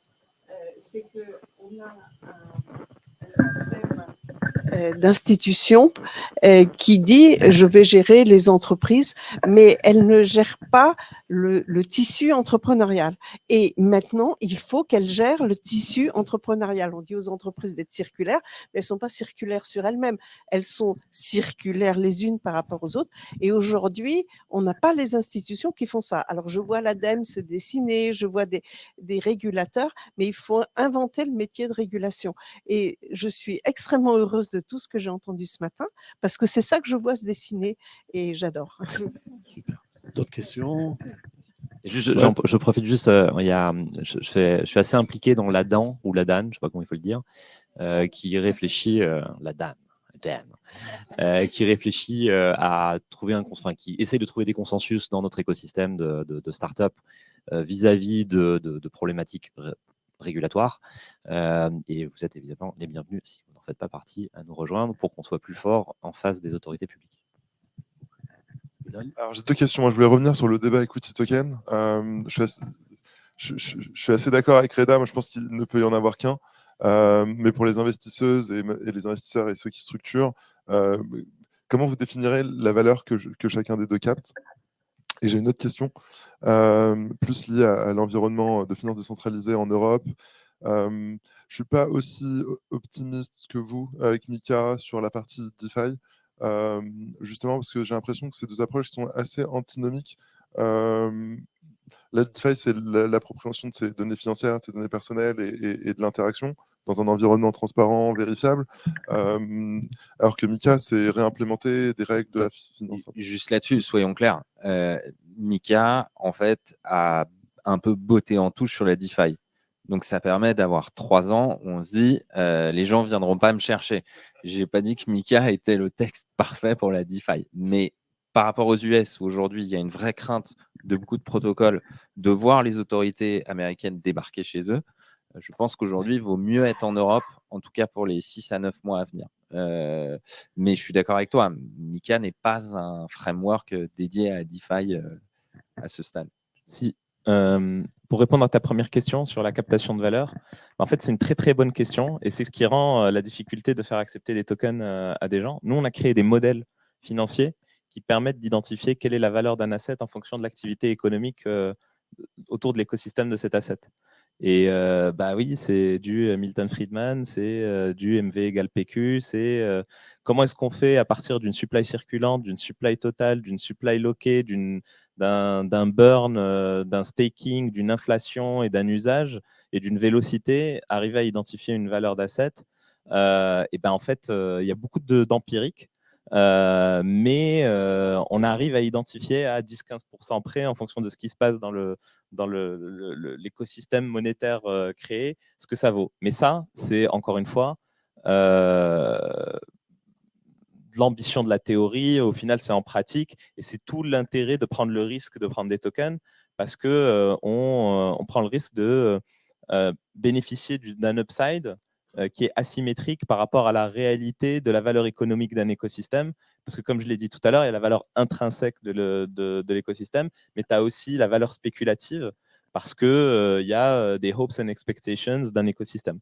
c'est qu'on a un système d'institution qui dit je vais gérer les entreprises, mais elle ne gère pas le tissu entrepreneurial. Et maintenant, il faut qu'elle gère le tissu entrepreneurial. On dit aux entreprises d'être circulaires, mais elles ne sont pas circulaires sur elles-mêmes. Elles sont circulaires les unes par rapport aux autres. Et aujourd'hui, on n'a pas les institutions qui font ça. Alors, je vois l'ADEME se dessiner, je vois des régulateurs, mais il faut inventer le métier de régulation. Et je suis extrêmement heureuse de tout ce que j'ai entendu ce matin, parce que c'est ça que je vois se dessiner et j'adore. Super. D'autres questions? Je profite juste, je suis assez impliqué dans l'ADAN ou l'ADAN, je ne sais pas comment il faut le dire, qui réfléchit, qui réfléchit à trouver qui essaie de trouver des consensus dans notre écosystème de start-up vis-à-vis de problématiques régulatoires. Et vous êtes évidemment les bienvenus, si vous n'en faites pas partie, à nous rejoindre pour qu'on soit plus fort en face des autorités publiques. Alors, j'ai 2 questions. Moi, je voulais revenir sur le débat equity token. Je suis assez d'accord avec Reda. Moi, je pense qu'il ne peut y en avoir qu'un. Mais pour les investisseuses et les investisseurs et ceux qui structurent, comment vous définirez la valeur que chacun des deux capte? Et j'ai une autre question, plus liée à l'environnement de finances décentralisées en Europe. Je ne suis pas aussi optimiste que vous avec Mika sur la partie DeFi. Justement parce que j'ai l'impression que ces deux approches sont assez antinomiques. La DeFi, c'est l'appropriation de ces données financières, de ces données personnelles et de l'interaction dans un environnement transparent, vérifiable, alors que Mika, c'est réimplémenter des règles de la finance. Juste là-dessus, soyons clairs, Mika, en fait, a un peu botté en touche sur la DeFi. Donc, ça permet d'avoir 3 ans où on se dit les gens ne viendront pas me chercher. Je n'ai pas dit que Mika était le texte parfait pour la DeFi. Mais par rapport aux US, où aujourd'hui, il y a une vraie crainte de beaucoup de protocoles de voir les autorités américaines débarquer chez eux, je pense qu'aujourd'hui, il vaut mieux être en Europe, en tout cas pour les 6 à 9 mois à venir. Mais je suis d'accord avec toi, Mika n'est pas un framework dédié à la DeFi à ce stade. Si. Pour répondre à ta première question sur la captation de valeur, en fait, c'est une très très bonne question et c'est ce qui rend la difficulté de faire accepter des tokens à des gens. Nous, on a créé des modèles financiers qui permettent d'identifier quelle est la valeur d'un asset en fonction de l'activité économique autour de l'écosystème de cet asset. Et oui, c'est du Milton Friedman, c'est du MV égale PQ, c'est comment est-ce qu'on fait à partir d'une supply circulante, d'une supply totale, d'une supply lockée, d'un burn, d'un staking, d'une inflation et d'un usage et d'une vélocité, arriver à identifier une valeur d'asset. En fait, il y a beaucoup d'empirique. Mais on arrive à identifier à 10-15% près, en fonction de ce qui se passe dans l'écosystème monétaire créé, ce que ça vaut. Mais ça, c'est encore une fois de l'ambition de la théorie. Au final, c'est en pratique. Et c'est tout l'intérêt de prendre le risque de prendre des tokens, parce qu'on prend le risque de bénéficier d'un upside qui est asymétrique par rapport à la réalité de la valeur économique d'un écosystème. Parce que comme je l'ai dit tout à l'heure, il y a la valeur intrinsèque de l'écosystème, mais tu as aussi la valeur spéculative parce qu'il y a des hopes and expectations d'un écosystème.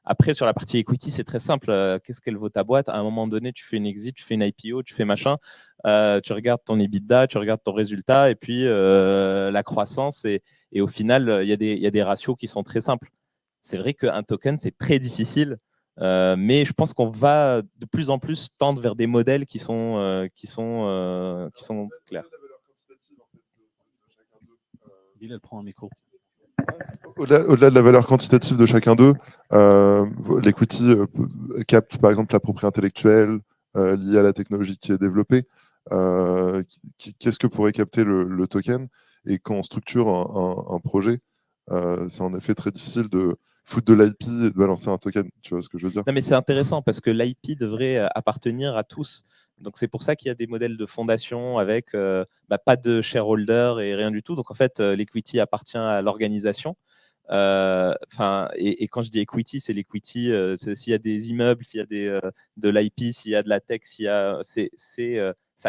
Après, sur la partie equity, c'est très simple. Qu'est-ce qu'elle vaut ta boîte? À un moment donné, tu fais une exit, tu fais une IPO, tu fais machin, tu regardes ton EBITDA, tu regardes ton résultat, et puis la croissance, et au final, il y a des ratios qui sont très simples. C'est vrai qu'un token, c'est très difficile, mais je pense qu'on va de plus en plus tendre vers des modèles qui sont clairs. Il prend un micro. Au-delà de la valeur quantitative de chacun d'eux, l'equity capte par exemple la propriété intellectuelle liée à la technologie qui est développée. Qu'est-ce que pourrait capter le token? Et quand on structure un projet, c'est en effet très difficile de foutre de l'IP et de balancer un token. Tu vois ce que je veux dire? Non, mais c'est intéressant parce que l'IP devrait appartenir à tous. Donc, c'est pour ça qu'il y a des modèles de fondation avec pas de shareholder et rien du tout. Donc, en fait, l'equity appartient à l'organisation. Et quand je dis equity, c'est l'equity. S'il y a des immeubles, s'il y a de l'IP, s'il y a de la tech, ça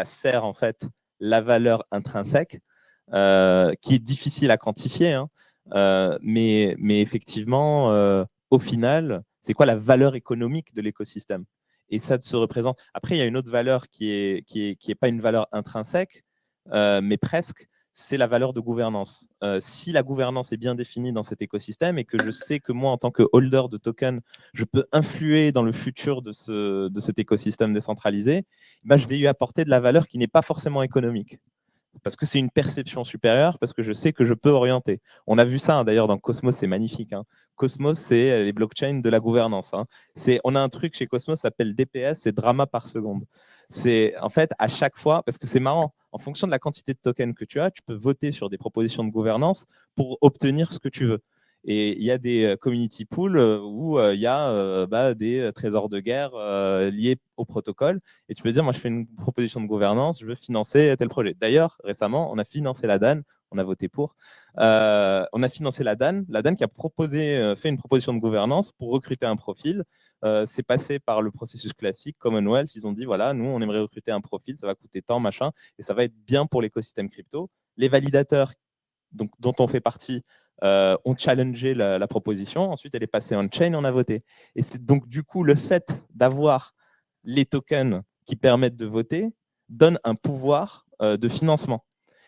sert en fait la valeur intrinsèque qui est difficile à quantifier. Hein. Mais effectivement, au final, c'est quoi la valeur économique de l'écosystème? Et ça se représente. Après, il y a une autre valeur qui est pas une valeur intrinsèque, mais presque, c'est la valeur de gouvernance. Si la gouvernance est bien définie dans cet écosystème et que je sais que moi, en tant que holder de token, je peux influer dans le futur de cet écosystème décentralisé, je vais lui apporter de la valeur qui n'est pas forcément économique. Parce que c'est une perception supérieure, parce que je sais que je peux orienter. On a vu ça, hein, d'ailleurs, dans Cosmos, c'est magnifique. Hein. Cosmos, c'est les blockchains de la gouvernance. Hein. On a un truc chez Cosmos qui s'appelle DPS, c'est drama par seconde. C'est en fait à chaque fois, parce que c'est marrant, en fonction de la quantité de tokens que tu as, tu peux voter sur des propositions de gouvernance pour obtenir ce que tu veux. Et il y a des community pools où il y a des trésors de guerre liés au protocole. Et tu peux dire, moi, je fais une proposition de gouvernance, je veux financer tel projet. D'ailleurs, récemment, on a financé la DAN, on a voté pour. On a financé la DAN qui a fait une proposition de gouvernance pour recruter un profil. C'est passé par le processus classique, Commonwealth. Ils ont dit, voilà, nous, on aimerait recruter un profil, ça va coûter tant, machin, et ça va être bien pour l'écosystème crypto. Les validateurs dont on fait partie ont challengé la proposition. Ensuite, elle est passée on-chain, on a voté. Et c'est donc du coup le fait d'avoir les tokens qui permettent de voter donne un pouvoir de financement.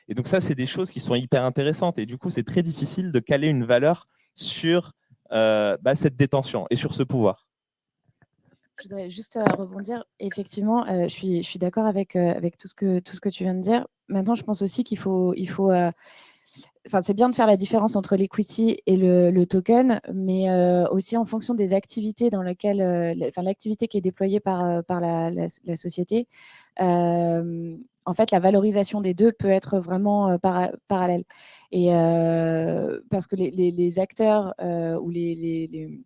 Et donc ça, c'est des choses qui sont hyper intéressantes. Et du coup, c'est très difficile de caler une valeur sur cette détention et sur ce pouvoir. Je voudrais juste rebondir. Effectivement, je suis d'accord avec tout ce que tu viens de dire. Maintenant, je pense aussi qu'il faut c'est bien de faire la différence entre l'equity et le token, mais aussi en fonction des activités dans lesquelles, l'activité qui est déployée par la société. En fait, la valorisation des deux peut être vraiment parallèle. Et parce que les acteurs ou les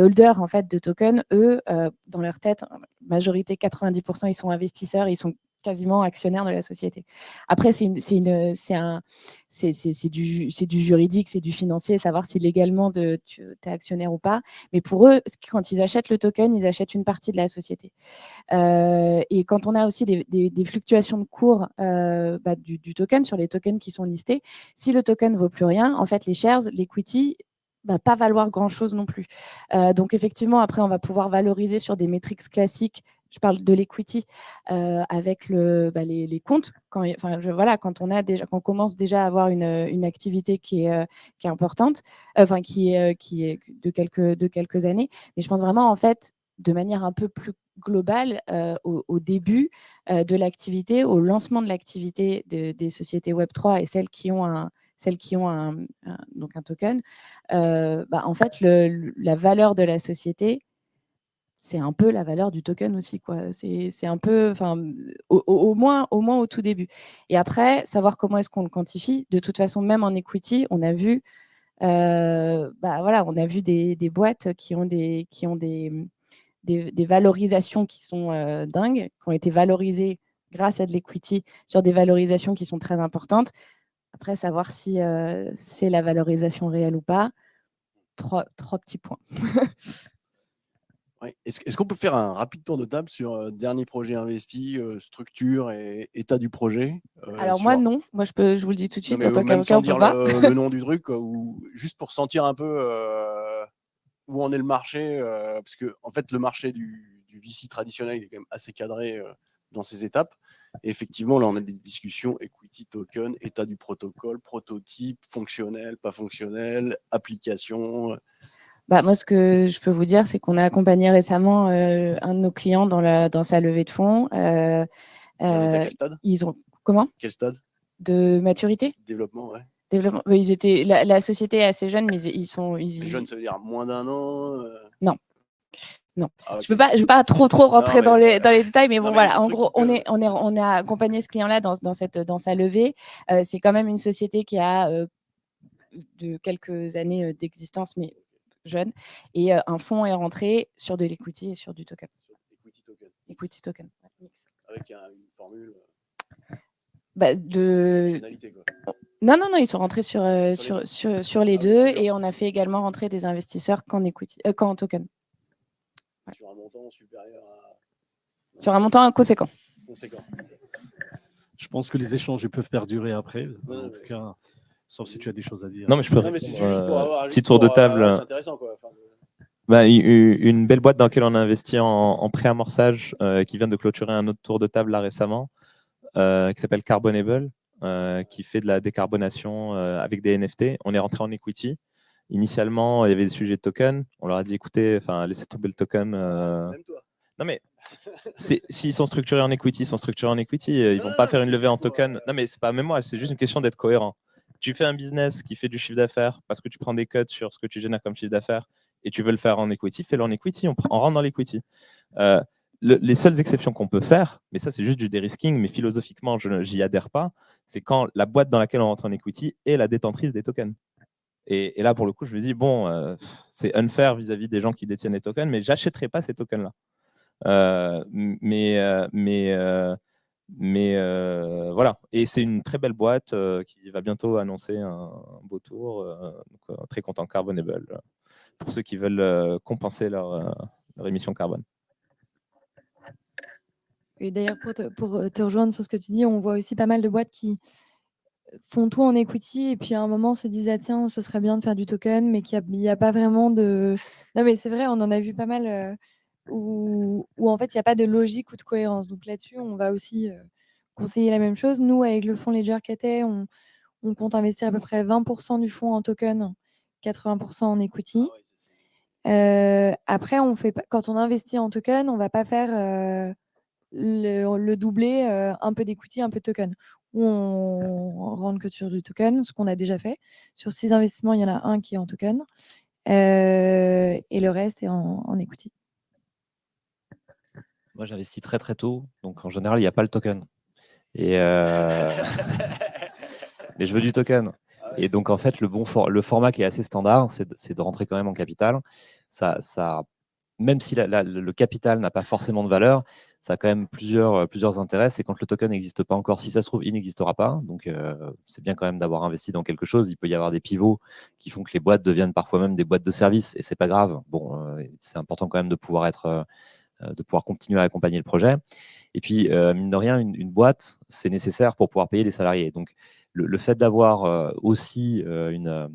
holders en fait de tokens, eux, dans leur tête, majorité 90%, ils sont investisseurs, ils sont quasiment actionnaires de la société. Après, c'est du juridique, c'est du financier, savoir si légalement tu es actionnaire ou pas. Mais pour eux, quand ils achètent le token, ils achètent une partie de la société. Et quand on a aussi des fluctuations de cours du token sur les tokens qui sont listés, si le token ne vaut plus rien, en fait, les shares, l'equity, pas valoir grand-chose non plus. Donc, effectivement, après, on va pouvoir valoriser sur des métriques classiques. Je parle de l'equity avec les comptes. Quand on commence déjà à avoir une activité qui est importante, qui est de quelques années. Mais je pense vraiment, en fait, de manière un peu plus globale, au début de l'activité, au lancement de l'activité des sociétés Web3 et celles qui ont un token, en fait, la valeur de la société, c'est un peu la valeur du token aussi, quoi. C'est un peu, au moins au tout début. Et après, savoir comment est-ce qu'on le quantifie. De toute façon, même en equity, on a vu, on a vu des boîtes qui ont des valorisations qui sont dingues, qui ont été valorisées grâce à de l'equity sur des valorisations qui sont très importantes. Après, savoir si c'est la valorisation réelle ou pas, trois petits points. Ouais. Est-ce qu'on peut faire un rapide tour de table sur dernier projet investi, structure et état du projet Alors moi, non. Moi, je vous le dis tout de suite, en tant même qu'avocat, sans on peut dire pas. le nom du truc, quoi, ou juste pour sentir un peu où en est le marché, parce que en fait, le marché du VC traditionnel il est quand même assez cadré dans ses étapes. Et effectivement, là, on a des discussions equity, token, état du protocole, prototype, fonctionnel, pas fonctionnel, application. Moi, ce que je peux vous dire, c'est qu'on a accompagné récemment un de nos clients dans sa levée de fonds. À quel stade ? Ils ont comment ? Quel stade ? De maturité ? Développement, ouais. Développement. La société est assez jeune, mais ils sont. Jeune, ça veut dire moins d'un an Non. Non. Ah, okay. Je veux pas trop rentrer dans les détails, mais bon, voilà. En gros, on a accompagné ce client-là dans sa levée. C'est quand même une société qui a de quelques années d'existence, mais jeune. Et un fonds est rentré sur de l'equity et sur du token. Equity token. Avec une formule. Fonctionnalité, quoi. Non, ils sont rentrés sur les deux, et on a fait également rentrer des investisseurs qu'en token. Ouais. Sur un montant supérieur à... Sur un montant conséquent. Je pense que les échanges peuvent perdurer après. En tout cas, sauf si tu as des choses à dire. Non, mais je peux c'est juste pour avoir petit tour de table. C'est intéressant, quoi. Une belle boîte dans laquelle on a investi en pré-amorçage qui vient de clôturer un autre tour de table là récemment, qui s'appelle Carbonable, qui fait de la décarbonation avec des NFT. On est rentré en equity. Initialement, il y avait des sujets de token. On leur a dit, écoutez, laissez tomber le token. Même toi. Non, mais s'ils sont structurés en equity, ils ne vont pas faire une levée en token. Non, mais c'est pas même moi, c'est juste une question d'être cohérent. Tu fais un business qui fait du chiffre d'affaires parce que tu prends des cuts sur ce que tu génères comme chiffre d'affaires et tu veux le faire en equity, fais-le en equity, on rentre dans l'equity. les seules exceptions qu'on peut faire, mais ça c'est juste du dérisking, mais philosophiquement j'y adhère pas, c'est quand la boîte dans laquelle on rentre en equity est la détentrice des tokens. Et là pour le coup je me dis bon, c'est unfair vis-à-vis des gens qui détiennent les tokens, mais j'achèterai pas ces tokens là. Voilà, et c'est une très belle boîte qui va bientôt annoncer un beau tour, donc, très content, Carbonable, pour ceux qui veulent compenser leur émission carbone. Et d'ailleurs, pour te rejoindre sur ce que tu dis, on voit aussi pas mal de boîtes qui font tout en equity et puis à un moment se disent ah, tiens, ce serait bien de faire du token, mais qu'il n'y a pas vraiment de. Non, mais c'est vrai, on en a vu pas mal où en fait, il n'y a pas de logique ou de cohérence. Donc là-dessus, on va aussi conseiller la même chose. Nous, avec le fonds Ledger Cathay, on compte investir à peu près 20% du fonds en token, 80% en equity. Après, quand on investit en token, on ne va pas faire le doubler, un peu d'equity, un peu de token. Ou on rentre que sur du token, ce qu'on a déjà fait. Sur 6 investissements, il y en a un qui est en token et le reste est en equity. Moi, j'investis très très tôt, donc en général, il n'y a pas le token. Et mais je veux du token. Et donc, en fait, le format qui est assez standard, c'est de rentrer quand même en capital. Même si le capital n'a pas forcément de valeur, ça a quand même plusieurs intérêts. C'est quand le token n'existe pas encore. Si ça se trouve, il n'existera pas. Donc, c'est bien quand même d'avoir investi dans quelque chose. Il peut y avoir des pivots qui font que les boîtes deviennent parfois même des boîtes de service. Et c'est pas grave. Bon, c'est important quand même de pouvoir continuer à accompagner le projet. Et puis, mine de rien, une boîte, c'est nécessaire pour pouvoir payer les salariés. Donc, le fait d'avoir aussi une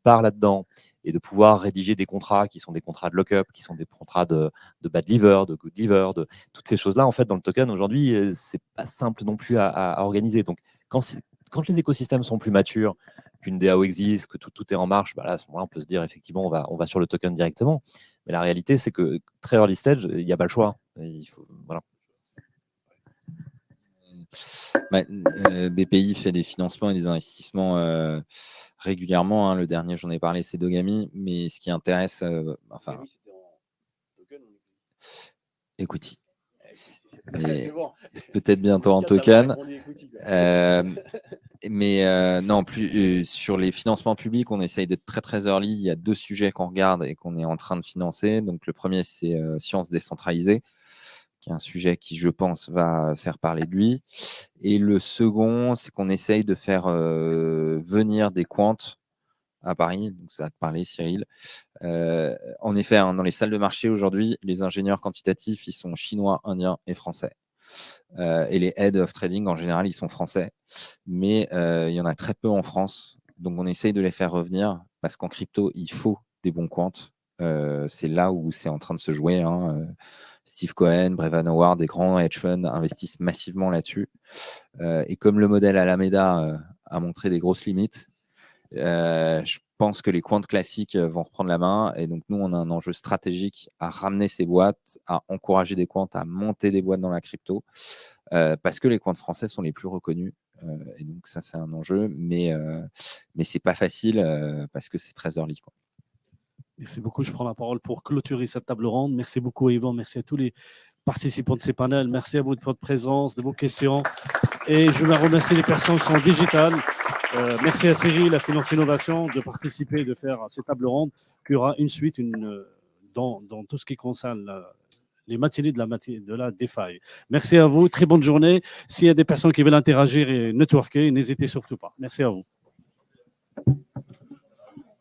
part là-dedans et de pouvoir rédiger des contrats qui sont des contrats de lock-up, qui sont des contrats de bad liver, de good liver, de toutes ces choses-là, en fait, dans le token, aujourd'hui, c'est pas simple non plus à organiser. Donc, quand les écosystèmes sont plus matures, qu'une DAO existe, que tout est en marche, bah là, à ce moment-là, on peut se dire, effectivement, on va sur le token directement. Mais la réalité, c'est que très early stage, il n'y a pas le choix. Voilà. BPI fait des financements et des investissements régulièrement. Hein. Le dernier, j'en ai parlé, c'est Dogami. Mais ce qui intéresse, equity. Bon. Peut-être bientôt en token. Non, plus sur les financements publics, on essaye d'être très très early. Il y a 2 sujets qu'on regarde et qu'on est en train de financer. Donc le premier, c'est sciences décentralisées, qui est un sujet qui, je pense, va faire parler de lui. Et le second, c'est qu'on essaye de faire venir des quants à Paris. Donc ça va te parler, Cyril. En effet, hein, dans les salles de marché aujourd'hui, les ingénieurs quantitatifs, ils sont chinois, indiens et français. Et les head of trading, en général, ils sont français. Mais il y en a très peu en France. Donc, on essaye de les faire revenir parce qu'en crypto, il faut des bons quants. C'est là où c'est en train de se jouer. Hein. Steve Cohen, Brevan Howard, des grands hedge funds investissent massivement là-dessus. Et comme le modèle Alameda a montré des grosses limites, je pense que les quants classiques vont reprendre la main. Et donc, nous, on a un enjeu stratégique à ramener ces boîtes, à encourager des quants, à monter des boîtes dans la crypto, parce que les quants français sont les plus reconnus. Et donc, ça, c'est un enjeu. Mais ce n'est pas facile parce que c'est très early, quoi. Merci beaucoup. Je prends la parole pour clôturer cette table ronde. Merci beaucoup, Yvan. Merci à tous les participants de ces panels. Merci à vous de votre présence, de vos questions. Et je veux remercier les personnes qui sont digitales. Merci à Thierry, la Finance Innovation, de participer, de faire ces tables rondes. Il y aura une suite dans tout ce qui concerne les matinées de la DeFi. Merci à vous. Très bonne journée. S'il y a des personnes qui veulent interagir et networker, n'hésitez surtout pas. Merci à vous.